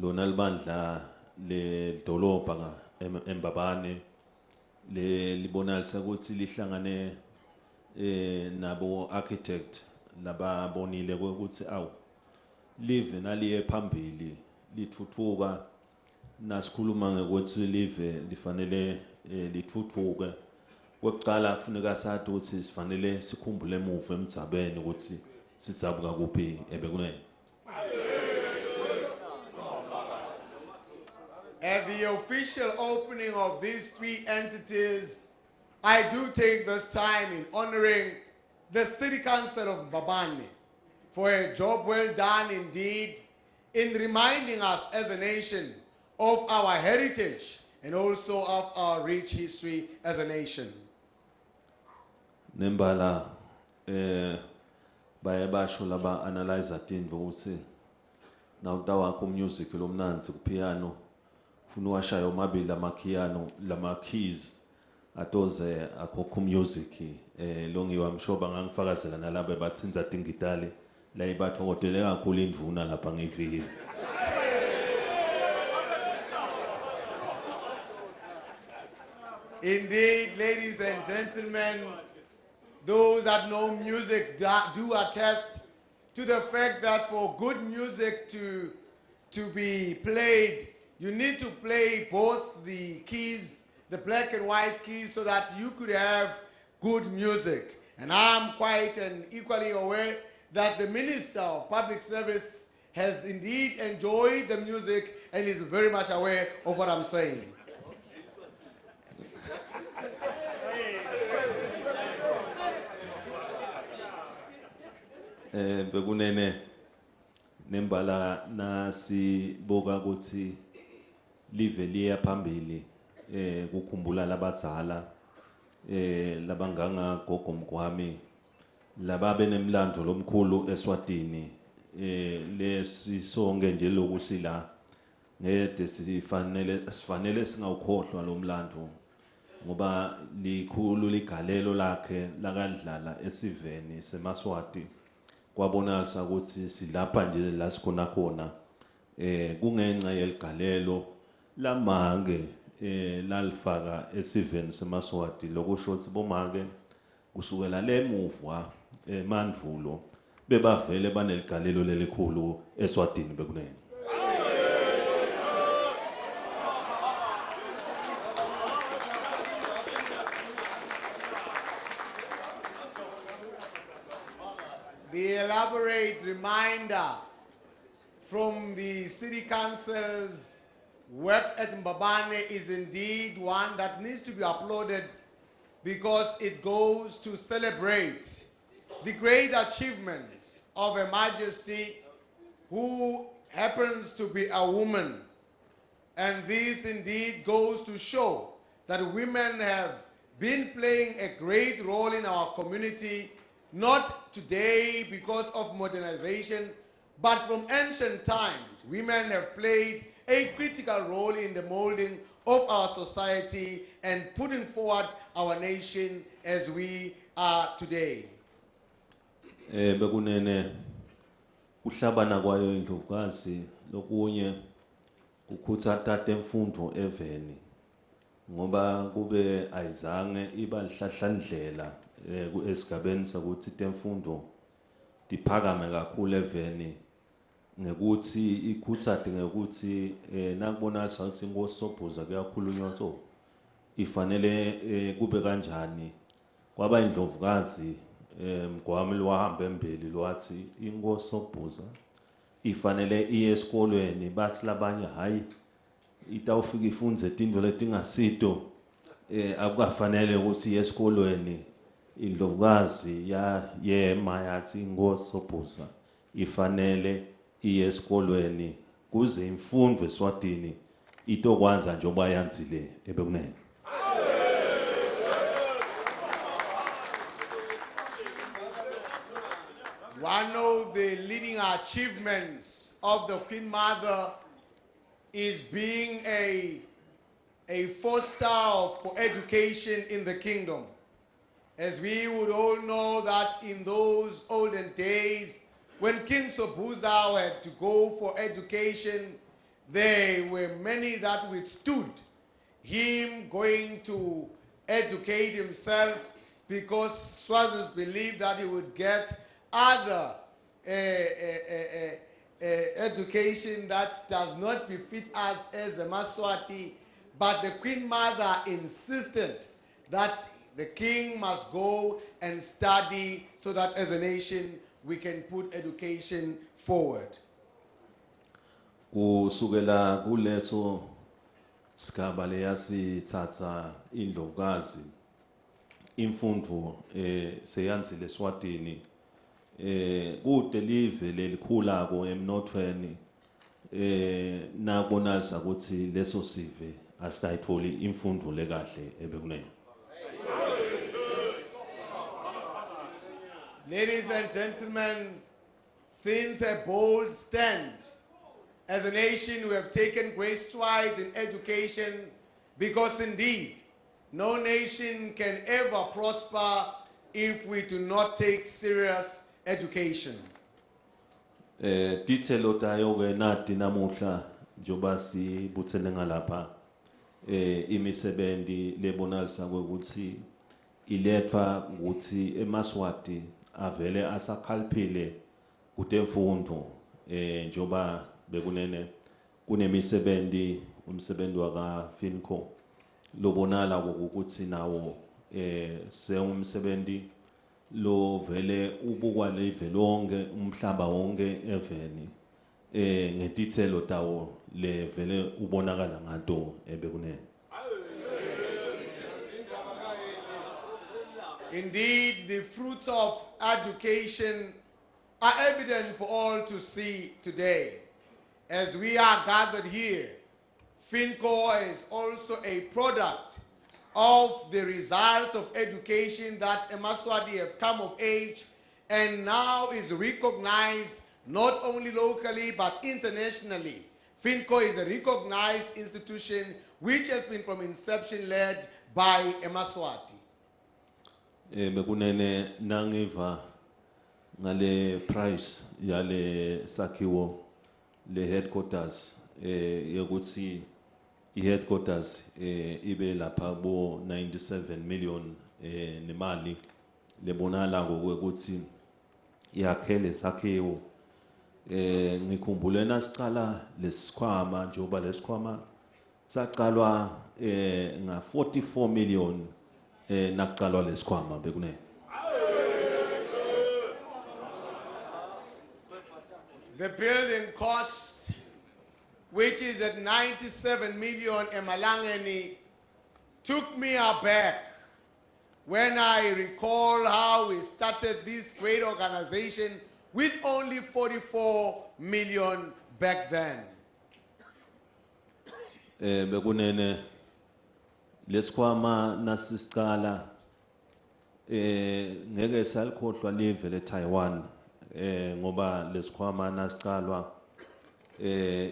lona libandla le dolobha eMbabane le libonalisa ukuthi lihlangane nabo architect lababonile ukuthi awu live naliye phambili lithuthuka nasikhuluma ngokuthi live lifanele lithuthuke kokuqala kufuneka sathi ukuthi sifanele sikhumbule emuva emdzabeni ukuthi sizabuka kuphi ebekunene. At the official opening of these three entities, I do take this time in honoring the City Council of Mbabane for a job well done indeed in reminding us as a nation of our heritage and also of our rich history as a nation. Nembala baye basho laba analyze atinvo ukuthi na utawa ku music lo mnanzi ku piano funa washaya omabili amakiano lama keys atoze akho music lo ngiwamshoba ngangifakazela nalabo bathinza tingitali la ibatho kodele kakhulu indvuna lapha ngivile. Indeed, ladies and gentlemen, those that know music do attest to the fact that for good music to to be played, you need to play both the keys, the black and white keys, so that you could have good music. And I'm quite and equally aware that the Minister of Public Service has indeed enjoyed the music and is very much aware of what I'm saying. Bekunene nembala nasi boka ukuthi live liya phambili kukhumbula labadzala labanganga Gogo Gwamile lababe nemlando lomkhulu Eswatini lesisonke nje lokusila ngede sifanele singawukhohlwa lo mlando ngoba likhulu ligalelo lakhe lakadlala esiveni seMaswati kwabonakala ukuthi silapha nje la sikhona khona kungenxa yeligalelo lamange lalifaka esiveni seMaswati lokusho ukuthi bomake kusukela lemuva mandvulo bebavele baneligalelo lelikhulu Eswatini bekunene. The elaborate reminder from the city council's work at Mbabane is indeed one that needs to be uploaded because it goes to celebrate the great achievements of Her Majesty, who happens to be a woman. And this indeed goes to show that women have been playing a great role in our community, not today because of modernization, but from ancient times. Women have played a critical role in the molding of our society and putting forward our nation as we are today. Bekunene kuhlabana kwayo indlovukazi lokunye kukhutha tate mfundo eveni ngoba kube ayizange iba lihlahlandlela esigabeni sakuthi temfundo diphakame kakhulu eveni ngekuthi ikhuthathe ngekuthi nakubonakala ukuthi inkosi Sobhuza kuyakhulunywa so ifanele kube kanjani kwaba indlovukazi Gwamile wahamba embeli lwathi inkosi Sobhuza ifanele iye esikolweni bathi labanye hayi itawufika ifunze izinto letingasito akufanele ukuthi iye esikolweni indlovukazi yema yathi inkosi Sobhuza ifanele iye esikolweni kuze imfundo eSwatini itokwanza njengoba yanzile ebekunene. One of the leading achievements of the Queen Mother is being a foster for education in the kingdom. As we would all know that in those olden days, when King Sobhuza had to go for education, there were many that withstood him going to educate himself because Swazis believed that he would get other education that does not befit us as a Maswati, but the Queen Mother insisted that the king must go and study so that as a nation we can put education forward. Kusukela kuleso sigaba leyasithatha indlovukazi imfundo seyanzile eSwatini kude live lelikhulako emnothweni nakubonakala ukuthi leso sive asitayitholi imfundo lekahle ebekunene. Ladies and gentlemen, since a bold stand, as a nation we have taken great strides in education because indeed no nation can ever prosper if we do not take serious education. Dithelo tayo ke nati namuhla njoba sibuthene ngalapha imisebenzi lebonalisa ukuthi ilethwa ukuthi eMaswati avele asakhaliphile kutemfundo njoba bekunene kunemisebenzi umsebenzi waka FINCORP lobonala ukuthi nawo sengumsebenzi lo vele ubukwa leve lonke umhlaba wonke eveni ngetithelo tawo le vele ubonakala ngato ebekunene. Indeed, the fruits of education are evident for all to see today. As we are gathered here, FINCORP is also a product of the results of education that Emaswati have come of age and now is recognized not only locally but internationally. FINCORP is a recognized institution which has been from inception led by Emaswati. Bekunene nangiva ngale price yale sakhiwo le headquarters yokuthi i-headquarters ibe lapha bo 97 million nemali lebonala ngokuthi yakhele sakhiwo ngikhumbule nasiqala lesikhwama njengoba lesikhwama saqalwa nga 44 million naqalwa lesikhwama bekune. The building cost, which is at 97 million emalangeni, took me aback when I recall how we started this great organization with only 44 million back then. Bekunene lesikhwama nasisiqala ngeke salikhohlwa live le Taiwan ngoba lesikhwama nasiqalwa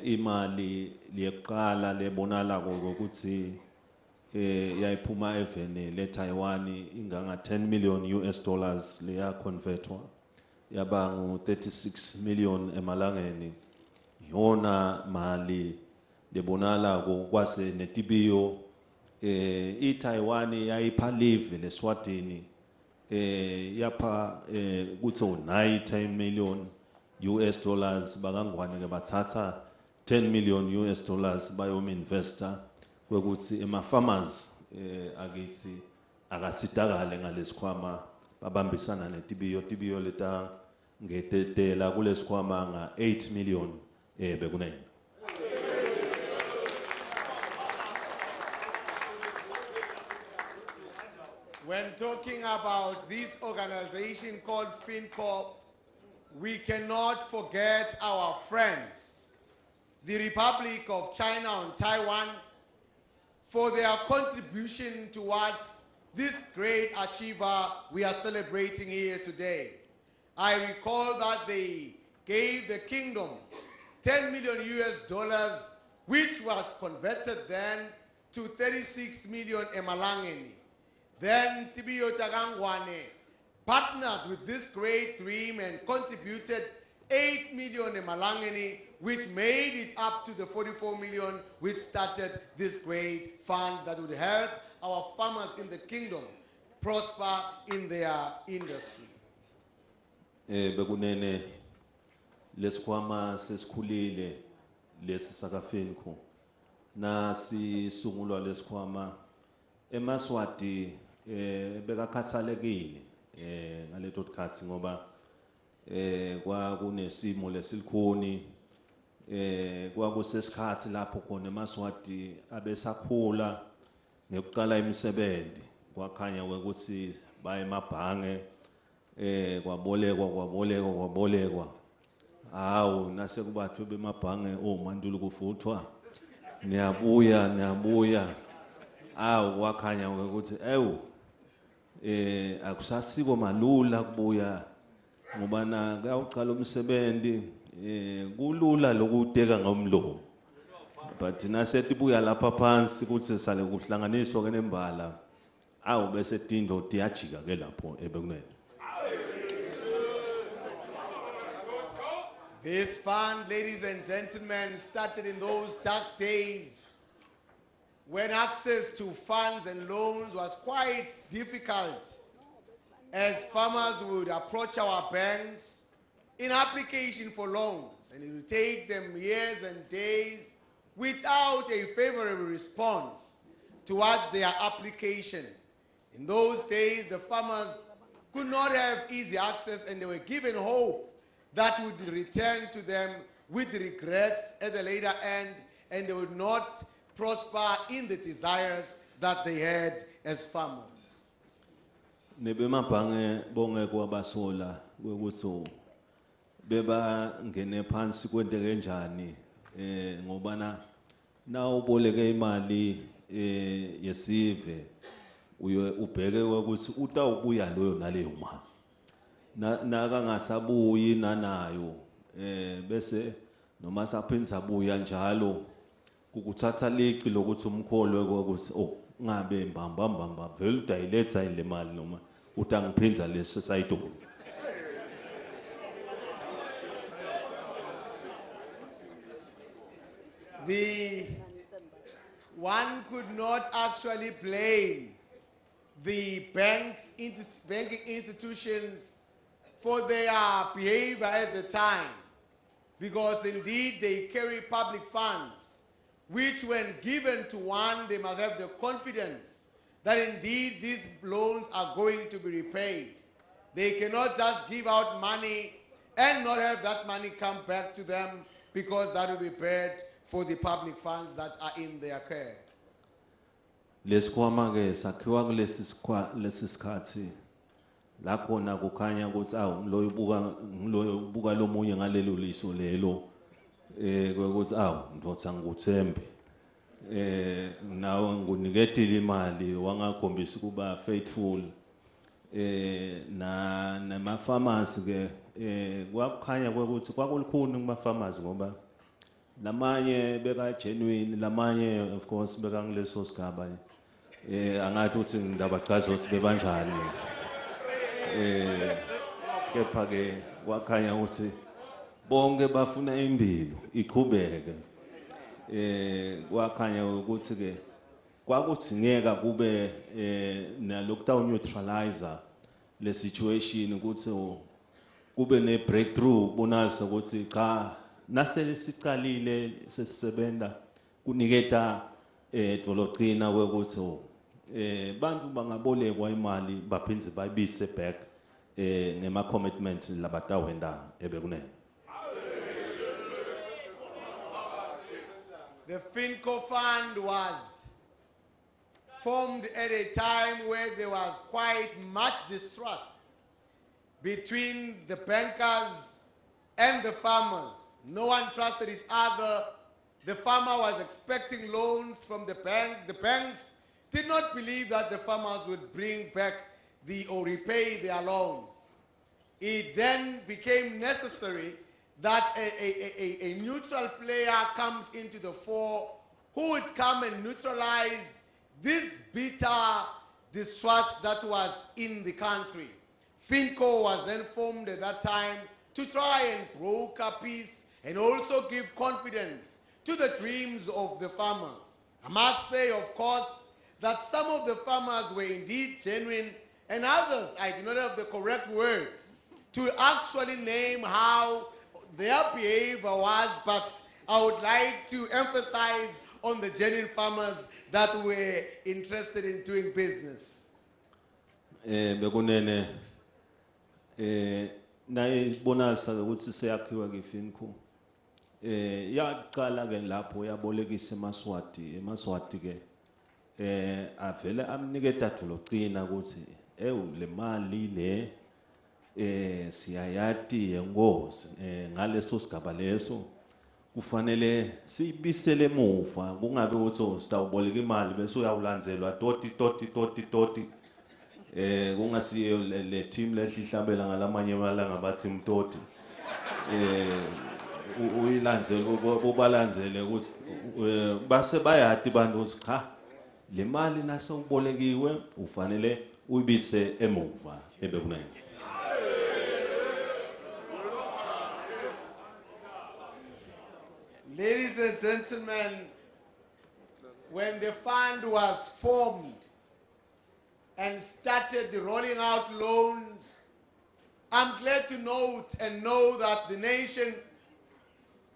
imali liyeqala lebonala ukuthi yayiphuma eveni le Taiwan inganga 10 million US dollars leya convertwa yaba ngu 36 million emalangeni yona mali lebonala kwase netibiyo i-Taiwan yayipha live leSwatini yapha kuthi 9 million US dollars bakangwane ke bathatha 10 million US dollars bayom investor kwekuthi ema farmers akithi akasitakale ngalesikhwama babambisana netibiyo leta ngetetela kulesikhwama nga 8 million bekunene. When talking about this organization called FINCORP, we cannot forget our friends, the Republic of China and Taiwan, for their contribution towards this great achiever we are celebrating here today. I recall that they gave the kingdom 10 million US dollars, which was converted then to 36 million emalangeni. Then Tibiyo Tagangwane partnered with this great dream and contributed 8 million emalangeni, which made it up to the 44 million which started this great fund that would help our farmers in the kingdom prosper in their industries. Bekunene lesikhwama sesikhulile lesi saka FINCORP na sisungulwa lesikhwama eMaswati bekakhathalekile ngaleto tikhathi ngoba kwakunesimo lesilikhoni kwakusesikhathi lapho khona eMaswati abesakhula ngekuqala imisebenzi kwakhanya ukuthi baye emabhange kwabolekwa hawu nase kubathwe bemabhange mandulo kufuthwa niyabuya awu wakhanya ukuthi akusasiko malula kubuya ngoba na kuyaqala umsebenzi kulula lokuteka ngomlomo but nase tibuya lapha phansi ukuthi sale kuhlanganiswa ke nembala awu bese tindo tiyajika ke lapho ebekunene. This fund, ladies and gentlemen, started in those dark days when access to funds and loans was quite difficult, as farmers would approach our banks in application for loans, and it would take them years and days without a favorable response towards their application. In those days, the farmers could not have easy access, and they were given hope that would return to them with regrets at the later end, and they would not prosper in the desires that they had as farmers. Nebemabhange bonge kwabasola kwekuso beba ngene phansi kwenteke njani ngobana na uboleke imali yesive uye ubheke ukuthi utawubuya loyo naleyo mali naka ngasabuyi nanayo bese noma saphinza abuya njalo ukuthatha liqi lokuthi umkholwe ukuthi oh ngabe mbamba vele udayiletha ile mali noma utangiphinza lesi sayidolo. One could not actually blame the banking institutions for their behavior at the time, because indeed they carry public funds, which when given to one, they must have the confidence that indeed these loans are going to be repaid. They cannot just give out money and not have that money come back to them, because that will be bad for the public funds that are in their care. Lesikhwama ke sakhiwa kulesi sikhathi la khona kukhanya ukuthi awu loyo buka lomunye ngalelo liso lelo ukuthi awu ndothi ngikuthembe nawe nguniketile imali wangakhombisa kuba faithful na nama farmers ke kwakukhanya ukuthi kwakulukhuni kuma farmers ngoba lamanye beka genuine lamanye of course beka ngileso sigaba angathi uthi ndabachaza ukuthi bebanjani kepha ke wakhanya ukuthi bonke bafuna impilo iqhubeke wakhanya ukuthi ke kwakuthi ngeka kube nalokutaw neutralizer le situation ukuthi kube ne breakthrough bonalisa ukuthi cha nasele sicalile sesisebenta kuniketa dologcina kwekuthi bantu bangabolekwa imali baphindze bayibise back ngema commitment labatawenda ebekunene. The FINCORP fund was formed at a time where there was quite much distrust between the bankers and the farmers. No one trusted each other. The farmer was expecting loans from the bank. The banks did not believe that the farmers would bring back or repay their loans. It then became necessary that a neutral player comes into the fore who would come and neutralize this bitter distrust that was in the country. FINCORP was then formed at that time to try and broker peace and also give confidence to the dreams of the farmers. I must say, of course, that some of the farmers were indeed genuine, and others, I do not have the correct words to actually name how their behavior was, but I would like to emphasize on the genuine farmers that were interested in doing business. Bekunene naye bonalisa ukuthi seyakhiwa ke FINCORP yaqala ke lapho yabolekisa emaswati ke avele amniketa dologcina ukuthi le mali le siyayati yengozi ngaleso sigaba leso kufanele sibisele emuva kungabe ukuthi sitawuboleka imali bese uyawulandzelwa toti kungasiyo le team lehlabela ngalamanye amalanga bathi mtoti uyilandzelwe bobalandzele ukuthi base bayati bantu ukuthi cha le mali naso ubolekiwe ufanele uyibise emuva ebekunene. Ladies and gentlemen, when the fund was formed and started rolling out loans, I'm glad to note and know that the nation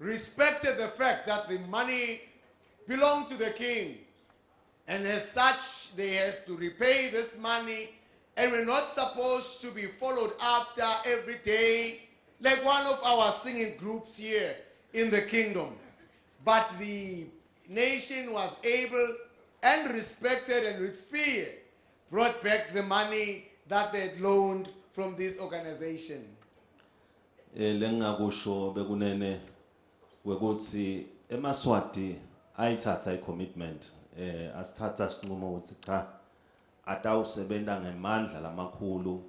respected the fact that the money belong to the king. And as such, they have to repay this money, and we're not supposed to be followed after every day, like one of our singing groups here in the kingdom. But the nation was able and respected and with fear brought back the money that they had loaned from this organization. Lengakusho bekunene wekuthi eMaswati ayithatha i-commitment asithatha sinqumo ukuthi cha atawusebenta ngemandla lamakhulu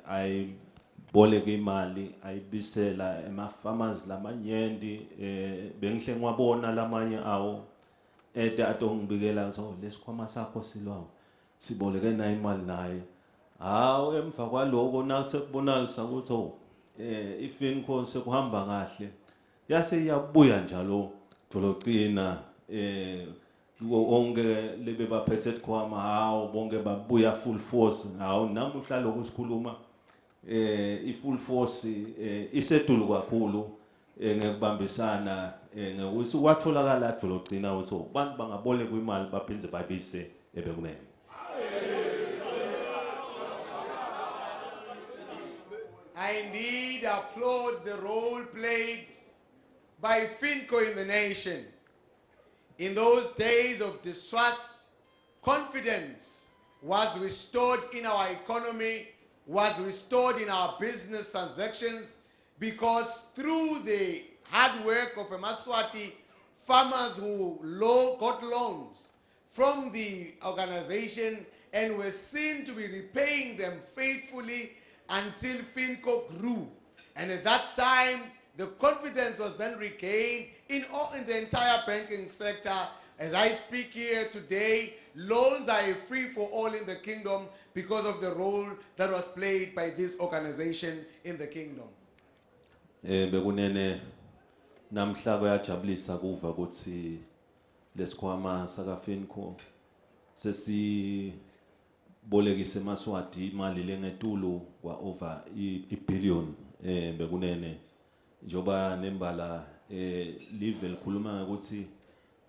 ayiboleka imali ayibisela ema-farmers lamanyenti bengihle ngiwabona lamanye awo atongibikela so lesikhwama sakho silwayo siboleke nayo imali naye hawu emva kwaloko nathi sekubonalisa ukuthi iFINCORP sekuhamba kahle yase iyabuya njalo dologcina onke lebe baphethe kwama hawo bonke babuya full force hawo namuhla lokusikhuluma i-full force isedulu kakhulu ngekubambisana ngokuthi kwatholakala dologcina ukuthi abantu bangaboleka imali baphindze babise ebekumele. I indeed applaud the role played by FINCORP in the nation. In those days of distrust, confidence was restored in our economy, was restored in our business transactions, because through the hard work of Eswatini farmers who got loans from the organization and were seen to be repaying them faithfully until FINCORP grew. And at that time, the confidence was then regained in the entire banking sector. As I speak here today, loans are free for all in the kingdom because of the role that was played by this organization in the kingdom. Bekunene namhla kuyajabulisa kuva ukuthi lesikhwama saka FINCORP sesibolekise eMaswati imali lengetulu kwa over i-billion bekunene njoba nembala live likhuluma ukuthi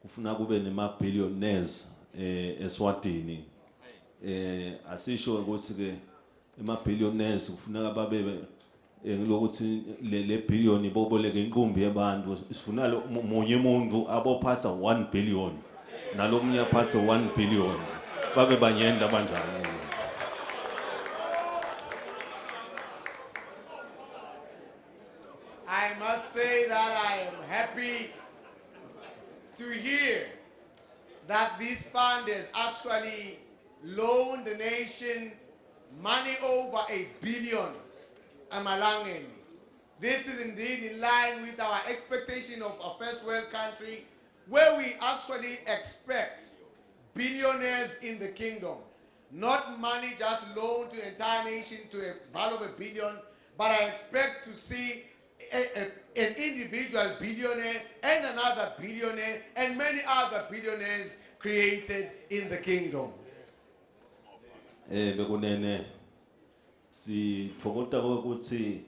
kufuna kube nema-billionaires Eswatini asisho ukuthi ke ema-billionaires kufuneka babe ngilokuthi le billion boboleke inqumbi yabantu sifuna lo munye umuntu abophatha 1 billion nalomunye aphathe 1 billion babe banyenda banjani. I must say that I am happy to hear that this fund has actually loaned the nation money over $1 billion. Amalangeni. This is indeed in line with our expectation of a first world country where we actually expect billionaires in the kingdom. Not money just loaned to the entire nation to a value of $1 billion, but I expect to see an individual billionaire and another billionaire and many other billionaires created in the kingdom. Bekunene sifokota ukuthi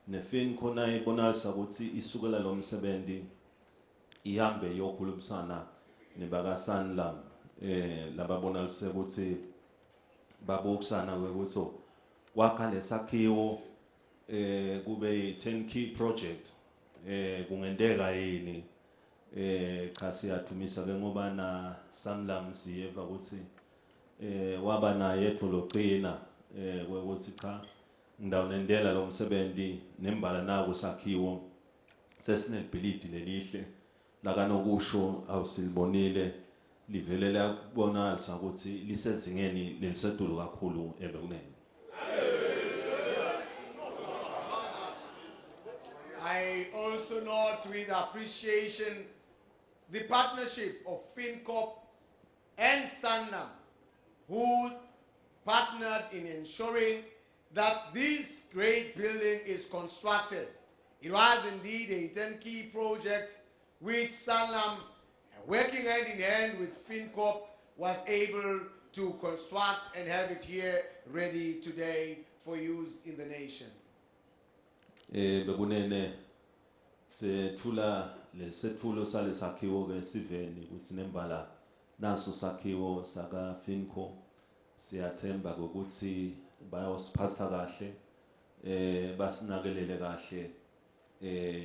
neFINCORP nayo ibonalisa ukuthi isukela lo msebenzi ihambe yokhulumisana nebaka Sanlam lababonalise ukuthi babokusana ukuthi wakha lesakhiwo kube 10 key project kungendeka yini cha siyathumisa ke ngoba na Sanlam siyeva ukuthi waba naye ethologcina ukuthi cha ngidawunendela lo msebenzi nembala naku sakhiwo sesinebhilidi lelihle lakanokusho awusilibonile livelela kubonalisa ukuthi lisezingeni lelisedulu kakhulu ebekunene. I also note with appreciation the partnership of FINCORP and Sanlam, who partnered in ensuring that this great building is constructed. It was indeed a turnkey project which Sanlam, working hand in hand with FINCORP, was able to construct and have it here ready today for use in the nation. Bekunene sethula lesethulo sale sakhiwo ke siveni ukuthi nembala naso sakhiwo saka FINCORP siyathemba ukuthi bayosiphatha kahle basinakelele kahle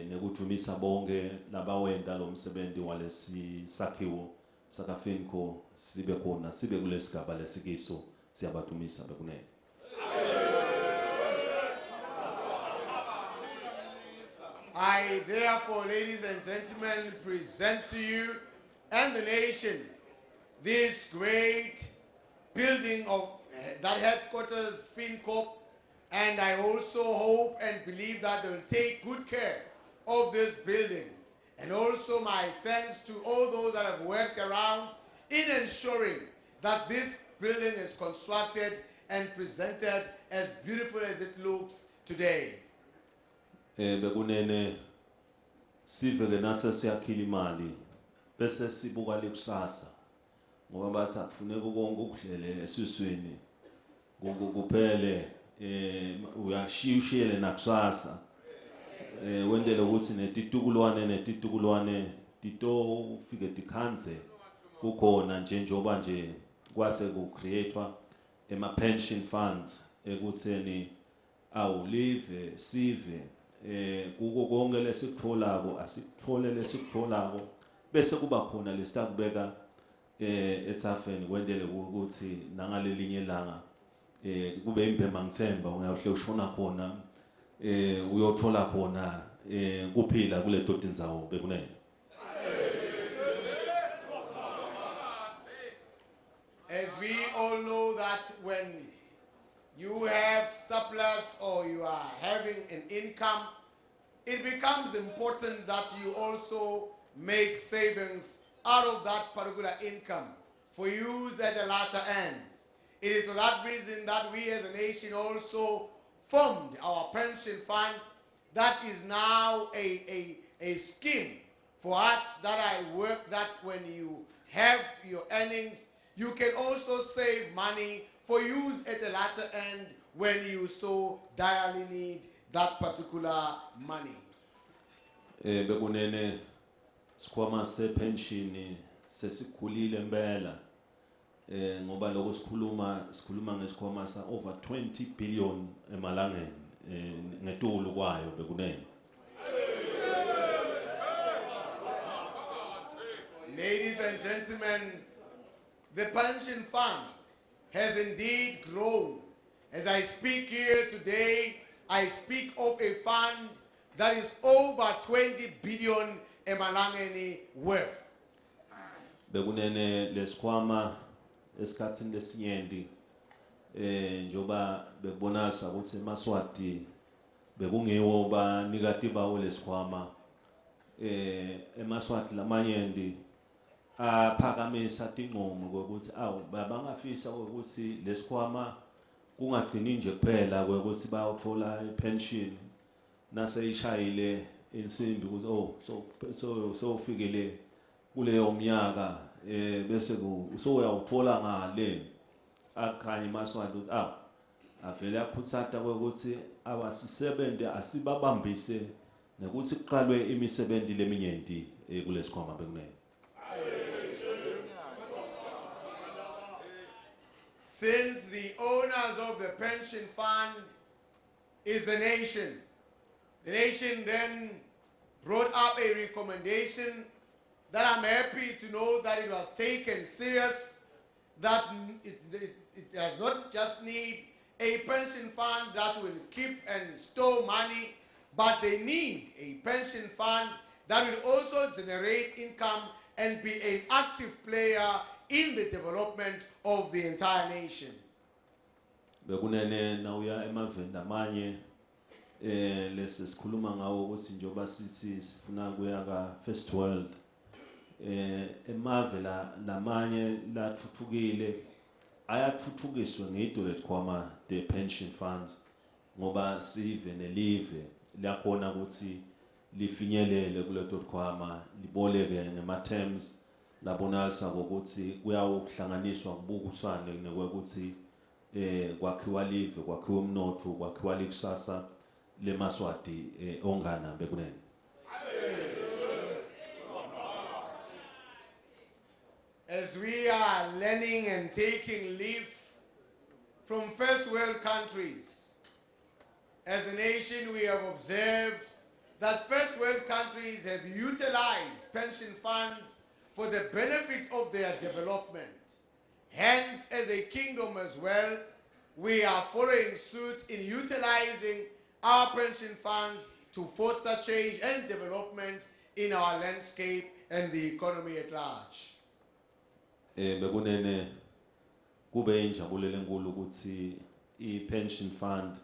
nekudumisa bonke labawenda lo msebenzi walesi sakhiwo saka FINCORP sibe khona sibe kulesigaba lesikiso siyabadumisa bekunene. I therefore, ladies and gentlemen, present to you and the nation this great building of that headquarters FINCORP, and I also hope and believe that they will take good care of this building. And also my thanks to all those that have worked around in ensuring that this building is constructed and presented as beautiful as it looks today. Bekunene sivele nase siyakhila imali bese sibuka lekusasa ngoba bathi akufuneka konke ukudlele esiswini kuphele uyashiyushiyele nakusasa wendele ukuthi netitukulwane tito ufike tikhanze kukhona njengoba nje kwase ku createwa ema pension funds ekutheni awulive sive kuko konke lesikutholako asikuthole lesikutholako bese kuba khona lesitakubeka etsafeni kwendele ukuthi nangalelinye ilanga kube imbema ngithemba uyahle ushona khona uyothola khona kuphila kule doti indzawo bekunene. As we all know that when you have surplus or you are having an income, it becomes important that you also make savings out of that particular income for use at the latter end. It is for that reason that we as a nation also formed our pension fund that is now a scheme for us that I work that when you have your earnings, you can also save money for use at the latter end when you so direly need that particular money. Bekunene sikhwama sepension sesikhulile impela ngoba lokho sikhuluma ngesikhwama sa over 20 billion emalangeni ngetulu kwayo bekunene. Ladies and gentlemen, the pension fund has indeed grown. As I speak here today, I speak of a fund that is over 20 billion emalangeni worth. Bekunene lesikhwama esikhathini lesinyenti njoba bebonakala ukuthi eMaswati bekungiwo banikati bawo lesikhwama eMaswati lamanyenti aphakamisa tinqomo ukuthi bangafisa ukuthi lesikhwama kungadini nje kuphela ukuthi bayothola ipension naseyishayile insimbi ukuthi so ufikele kuleyo mnyaka bese usowuyawuthola ngale akhanye eMaswati ukuthi avele aphutsata ukuthi abasisebenze asibabambise nokuthi kuqalwe imisebenzi leminyenti kulesikhwama bekunene. Since the owners of the pension fund is the nation then brought up a recommendation that I'm happy to know that it was taken serious, that it does not just need a pension fund that will keep and store money, but they need a pension fund that will also generate income and be an active player in the development of the entire nation. Bekunene nawuya emavenda amanye lesi sikhuluma ngawo ukuthi njoba sithi sifuna kuya ka First World emave lamanye lathuthukile ayathuthukiswe ngidole lekhwama the pension funds ngoba sive nelive liyakhona ukuthi lifinyelele kuleto khwama liboleke ngema terms labonalisa ukuthi kuyawuhlanganiswa kubukiswane nekwekuthi kwakhiwa live kwakhiwa umnotho kwakhiwa likusasa leMaswati ongana bekunene. As we are learning and taking leave from first world countries, as a nation we have observed that first world countries have utilized pension funds for the benefit of their development. Hence, as a kingdom as well, we are following suit in utilizing our pension funds to foster change and development in our landscape and the economy at large. Bekunene kube injabulo enkulu ukuthi i-pension fund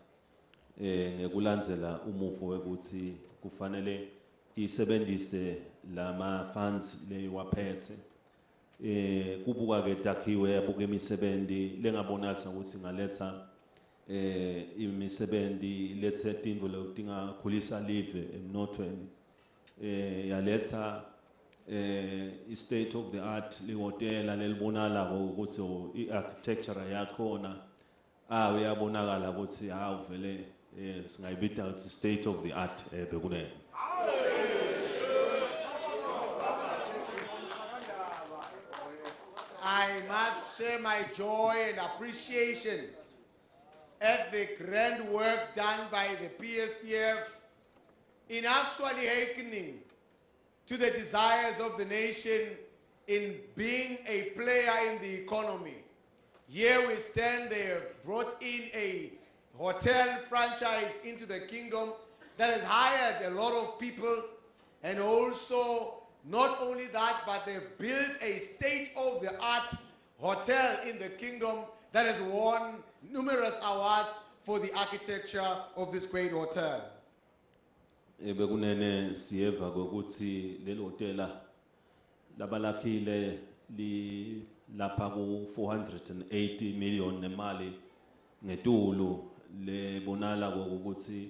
ngekulandzela umuvo wekuthi kufanele isebenzise lama funds leyiwaphethe kubuka ke takhiwe yabuka imisebenzi lengabonakalisa ukuthi ngaletha imisebenzi lethe tindvo letingakhulisa live emnothweni yaletha state of the art lihotela lelibonala ukuthi i-architecture yakhona uyabonakala ukuthi vele singayibita ukuthi state of the art bekunene. I must share my joy and appreciation at the grand work done by the PSPF in actually hearkening to the desires of the nation in being a player in the economy. Here we stand, they have brought in a hotel franchise into the kingdom that has hired a lot of people, and also not only that, but they've built a state-of-the-art hotel in the kingdom that has won numerous awards for the architecture of this great hotel. Bekunene siyeva ukuthi lelo hotela labalakhile li lapha ku 480 million nemali ngetulu lebonala ukuthi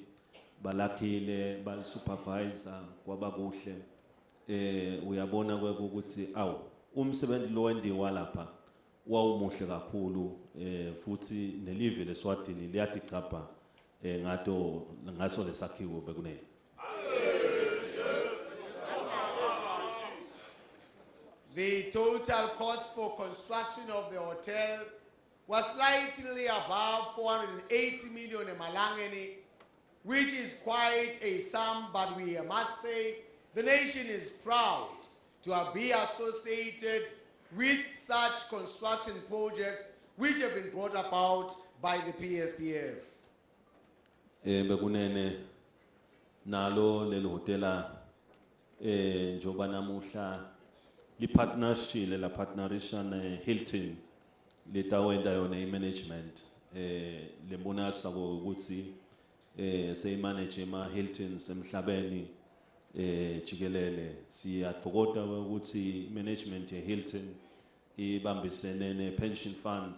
balakhile bal supervisor kwaba kuhle uyabona ukuthi umsebenzi lo wendiwa lapha wawumuhle kakhulu futhi nelive leSwatini liyaticapha ngaso lesakhiwo bekunene. The total cost for construction of the hotel was slightly above 480 million emalangeni, which is quite a sum, but we must say the nation is proud to be associated with such construction projects which have been brought about by the PSPF. Bekunene nalo lelo hotela njoba namuhla li partnership la partnership Hilton litawenda yona i-management lebonakala ukuthi seyimanage ema Hilton semhlabeni jikelele siyathokoza ukuthi management ye Hilton ibambisene ne pension fund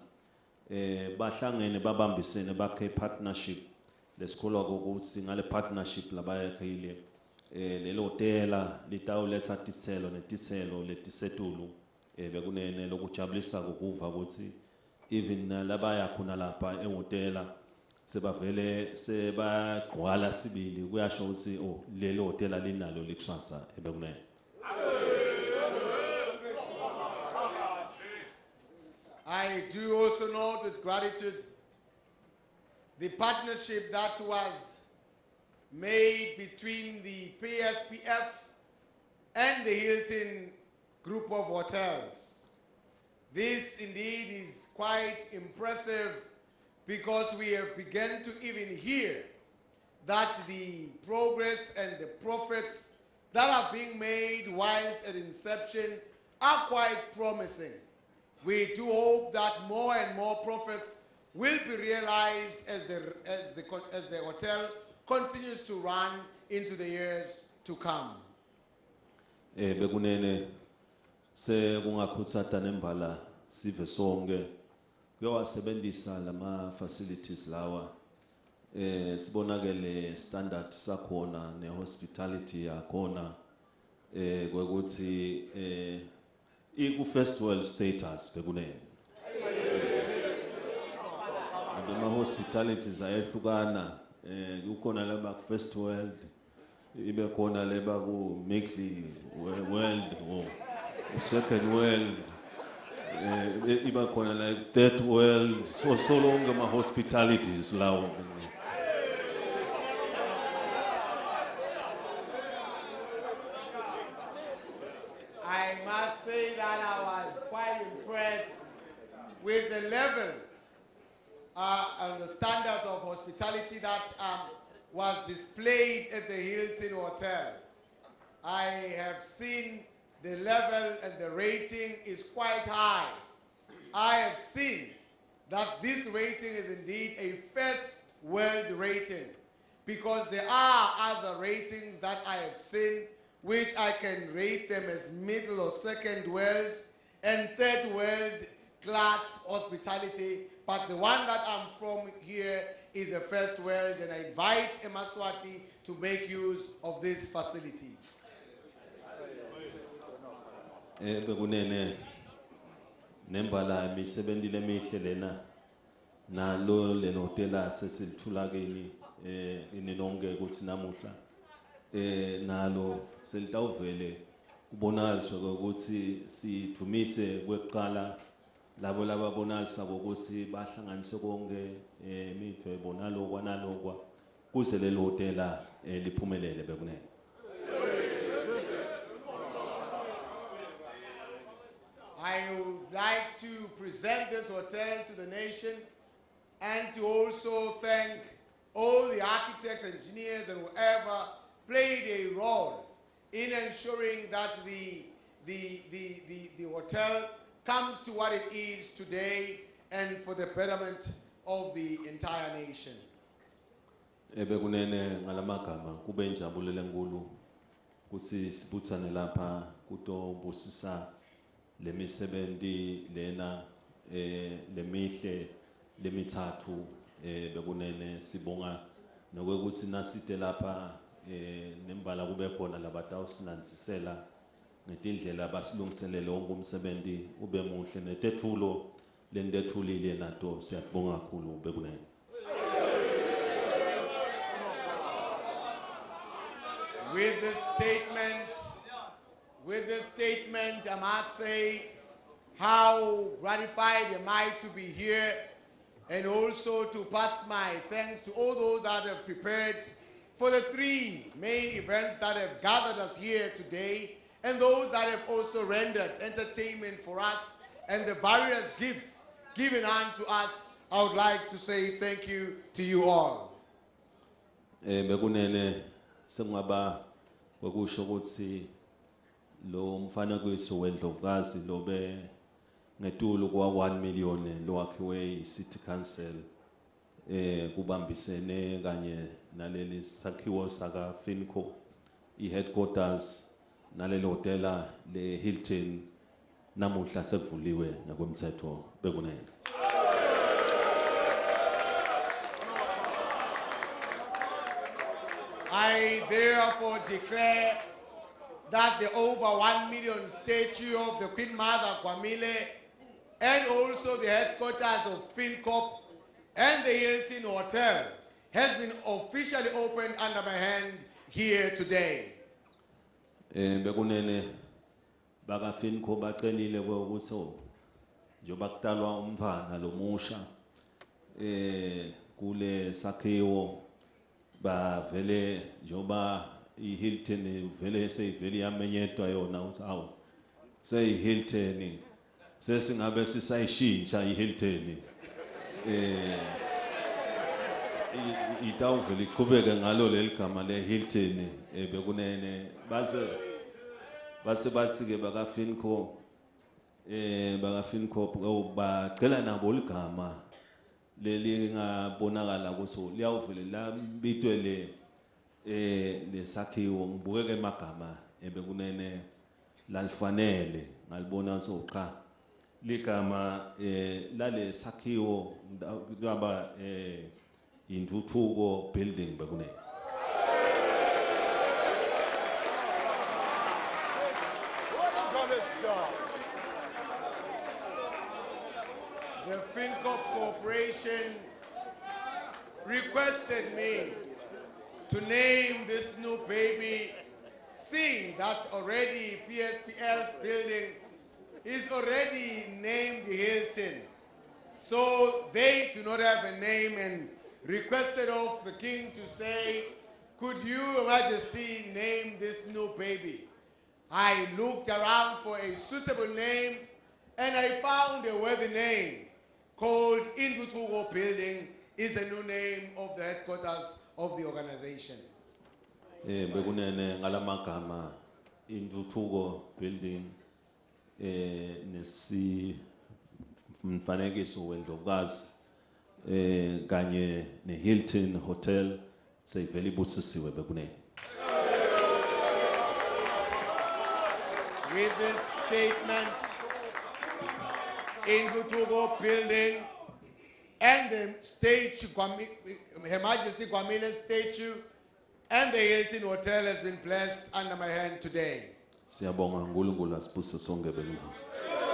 bahlangene babambisene bakhe partnership lesikholwa ukuthi ngale partnership labayakhile lelo hotela litawuletha titselo netitselo letisetulu bekunene lokujabulisa ukuva ukuthi even labaya khona lapha ehotela sebavele sebagqwala sibili kuyasho ukuthi lelo hotela linalo likusasa bekunene. I do also note with gratitude the partnership that was made between the PSPF and the Hilton group of hotels. This indeed is quite impressive because we have begun to even hear that the progress and the profits that are being made whilst at inception are quite promising. We do hope that more and more profits will be realized as the hotel continues to run into the years to come. Bekunene se kungakhutsata nembala sive sonke kuyawasebenzisa lama facilities lawa sibonakele standard sakhona ne hospitality yakhona kwekuthi iku first world status bekunene ama hospitalities ayehlukana kukhona laba first world ibe khona leba ku Mekli world or second world iba khona like third world so long ama hospitalities lawo. I must say that I was quite impressed with the level and the standard of hospitality that was displayed at the Hilton Hotel. I have seen the level and the rating is quite high. I have seen that this rating is indeed a first world rating, because there are other ratings that I have seen which I can rate them as middle or second world and third world class hospitality, but the one that I'm from here is a first world, and I invite Eswatini to make use of this facility. Bekunene nembala misebenzile emihle lena nalo le hotela sesilithula kini ininonke ukuthi namuhla nalo selitawuvele kubonakaliswa ukuthi sidumise kweqala labo lababonalisa ukuthi bahlanganise konke imitho ebonalo kwanalokwa kuze le hotela liphumelele bekunene. I would like to present this hotel to the nation and to also thank all the architects, engineers, and whoever played a role in ensuring that the hotel comes to what it is today and for the betterment of the entire nation. Bekunene ngalamagama kube injabulo lenkulu kuthi sibuthane lapha kutobusisa lemisebenzi lena lemihle lemithathu bekunene sibonga nokuthi naside lapha nembala kube khona labatawusinanzisela ngetindlela basilungiselele wonke umsebenzi ube muhle netethulo lendethulile nato siyabonga kakhulu bekunene. With this statement, I must say how gratified am I to be here, and also to pass my thanks to all those that have prepared for the three main events that have gathered us here today, and those that have also rendered entertainment for us and the various gifts given unto us. I would like to say thank you to you all. Bekunene sengaba bekusho ukuthi lo mfanekiso wendlovukazi lobe ngetulu kwa 1 million lo wakhiwe i-City Council kubambisene kanye naleli sakhiwo saka FINCORP i-headquarters naleli hotela le Hilton namuhla sekuvuliwe ngokwemthetho bekunene. I therefore declare that the over 1 million statue of the Queen Mother Gwamile and also the headquarters of FINCORP and the Hilton Hotel has been officially opened under my hand here today. Bekunene baka FINCORP bacelile ukuthi njoba kutalwa umfana lomusha kule sakhiwo bavele njoba iHilton vele seyivele yamenyetwa yona uthi awu seyiHilton sesingabe sisayishintsha iHilton itawuvele iqhubeke ngalo leligama leHilton bekunene base basike baka FINCORP bacela nabo ligama leli ngabonakala ukuthi liyawuvele lambitwe lesakhiwo ngibukeke emagama bekunene lalifanele ngalibona soqa ligama lale sakhiwo ngaba intuthuko building bekunene. The FINCORP Corporation requested me to name this new baby, seeing that already PSPL's building is already named the So they do not have a name and requested of the king to say, could you, Your Majesty, name this new baby? I looked around for a suitable name and I found a worthy name called Intuthuko Building is the new name of the headquarters of the organization. Bekunene ngalamagama Intuthuko Building nesi mfanekiso wendlovukazi kanye ne Hilton Hotel seyivela ibusisiwe bekunene. With this statement, Intuthuko Building and the statue, Her Majesty Gwamile's statue and the Hilton Hotel has been blessed under my hand today. Siyabonga uNkulunkulu asibuse sonke bekunene.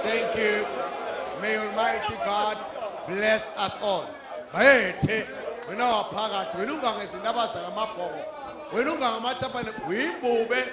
Thank you. May Almighty God bless us all. Wena waphakathi wena ungangezindabaza ngamabhoko wena ungangamathapane uyibube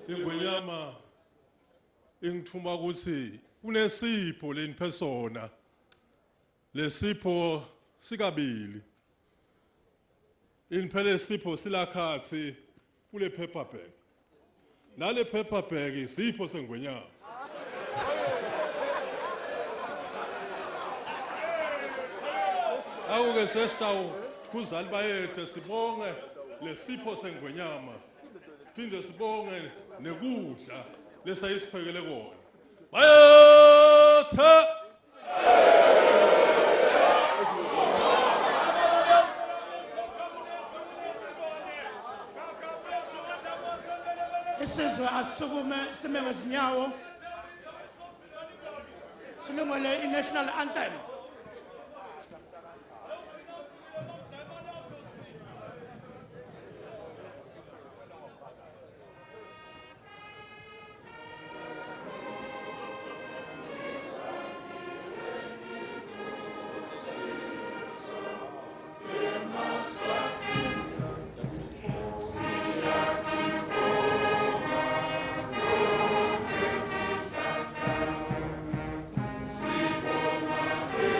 Ingwenyama ingithuma ukuthi kunesipho leni persona lesipho sikabili inphele isipho silakhathi kule paper bag nale paper bag isipho sengwenyama awuke sesihlawu kuzali bayethe sibonge lesipho sengwenyama phinde sibonge nekudla lesayisiphekele kona bayethe isizwe asisukume sime ngezinyawo silungele i-national anthem. Sibonga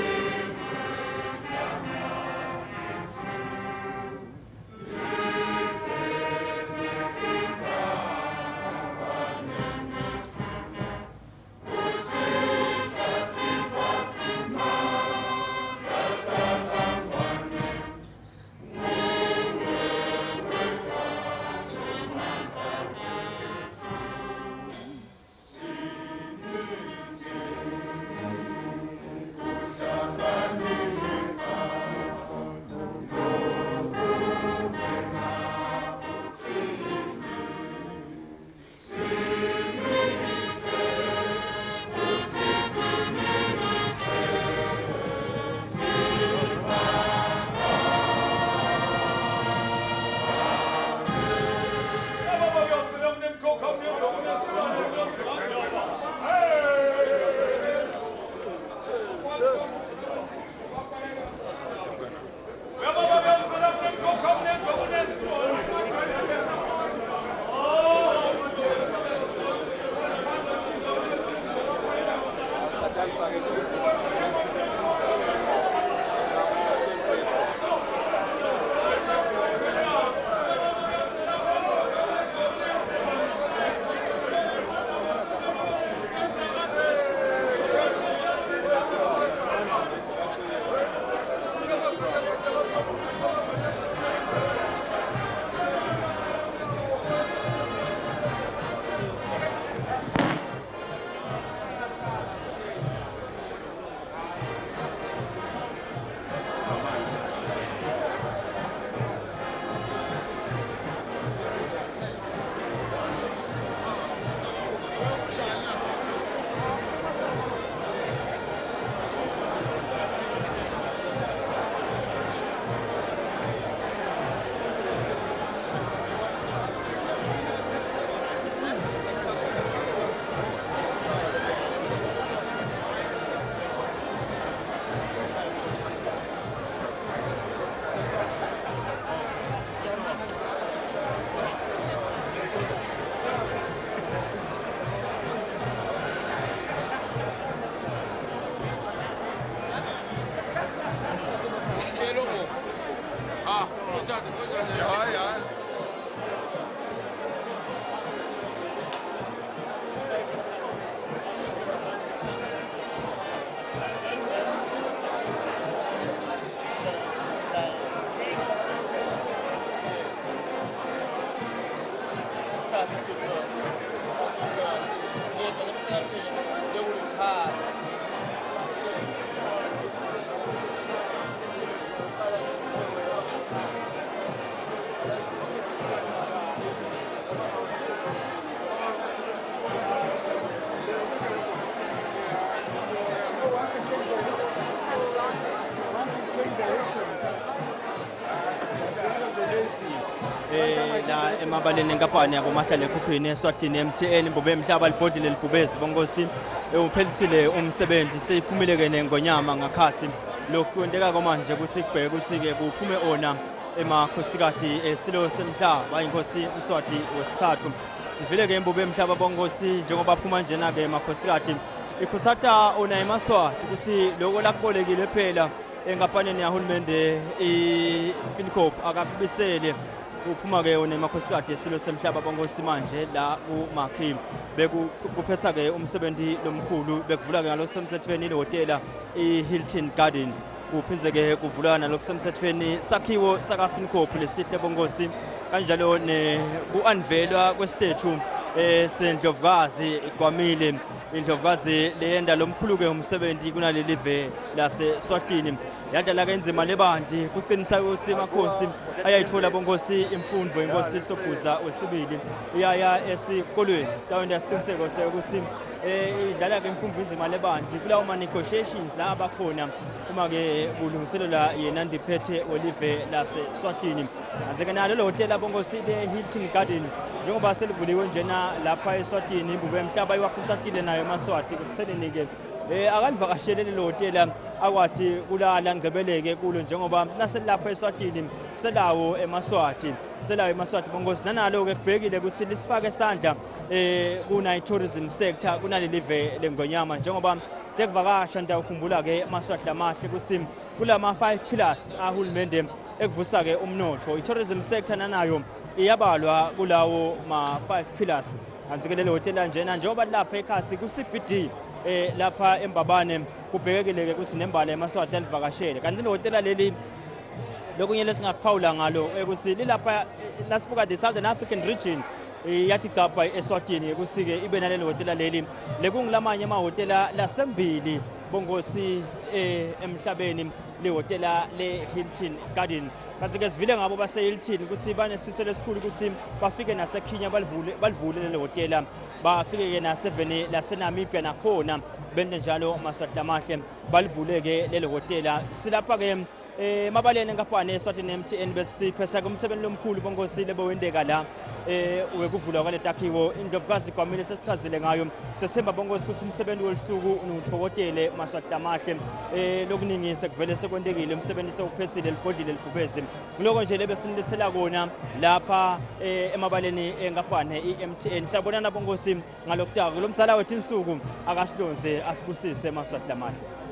emabaleni enkampani yabo mahlale ekhukhwini Eswatini MTN Mbube Mhlaba libhodi lelibhubesi bongosi uphelisile umsebenzi seyiphumile ke ngonyama ngakhathi lokhu kwenteka manje kusibheke kusike kuphume ona emakhosikazi esilo semhlaba inkosi uMswati wesithathu sivile ke Mbube Mhlaba bongosi njengoba phuma njena ke emakhosikazi ikhosata ona emaswati ukuthi lokho lakubolekile phela enkapaneni yahulumende FINCORP akabisele uphuma ke ona emakhosikazi esilo semhlaba bongosi manje la uMakhi bekuphetha ke umsebenzi lomkhulu bekuvula ke ngalosemthethweni ihotela iHilton Garden kuphinze ke kuvula nalokusemthethweni sakhiwo saka FINCORP lesihle bongosi kanjalo ne kuanvelwa kwestatue sendlovukazi Gwamile indlovukazi leyenda lomkhulu ke umsebenzi kunaleli live lase Swatini yadala ke inzima lebandi kuqinisa ukuthi makhosi ayayithola bongosi imfundo inkosi Sobhuza wesibili iyaya esikolweni tawenda isiqiniseko sokuthi idlala ke imfundo inzima lebandi kulawo ma negotiations la abakhona uma ke kulungiselela yena ndiphethe olive lase Swatini anze ke nalo hotel bongosi le Hilton Garden njengoba selivuliwe njena lapha eSwatini Mbube Mhlaba iwakhusakile nayo eMaswati kuthenini ke akalivakashele le hotel akwathi kulala ngcebeleke kulo njengoba naselapha eSwatini selawo eMaswati bongosi nanalo ke kubhekile ukuthi lisifake isandla kuna tourism sector kunaleli live lengonyama njengoba tekuvakasha ndawukhumbula ke eMaswati lamahle kusim kulama 5 pillars ahulumende ekuvusa ke umnotho tourism sector nanayo iyabalwa kulawo ma 5 pillars anzikelele hotel njena njengoba lapha ekhasi ku CBD lapha eMbabane kubhekekile ke ukuthi nembala eMaswati alivakashele kanti le hotel leli lokunye lesingakuphawula ngalo ukuthi lilapha lasibuka the Southern African region yathi kapha eSwatini kusike ibe nalelo hotel leli lekungilamanye amahotela lasembili bongosi emhlabeni le hotel le Hilton Garden kanti ke sivile ngabo base Hilton ukuthi banesiselo esikhulu ukuthi bafike naseKenya balivule le hotel bafike ke na7 laseNamibia nakhona bende njalo Maswati amahle balivule ke lelo hotel silapha ke mabaleni ngapha eSwatini MTN besiphesa kumsebenzi lomkhulu bongosi lebo wendeka la wekuvula kwale takhiwo indlovukazi Gwamile sesichazile ngayo sesemba bongosi kusumsebenzi welisuku unothokotele Maswati amahle lokuningi sekuvele sekwendekile umsebenzi sewuphesile libhodile libhubezi kuloko nje lebe sinilethela kona lapha emabaleni engapha iMTN siyabonana bongosi ngalokutaka lo msala wethu insuku akasilonze asibusise Maswati amahle.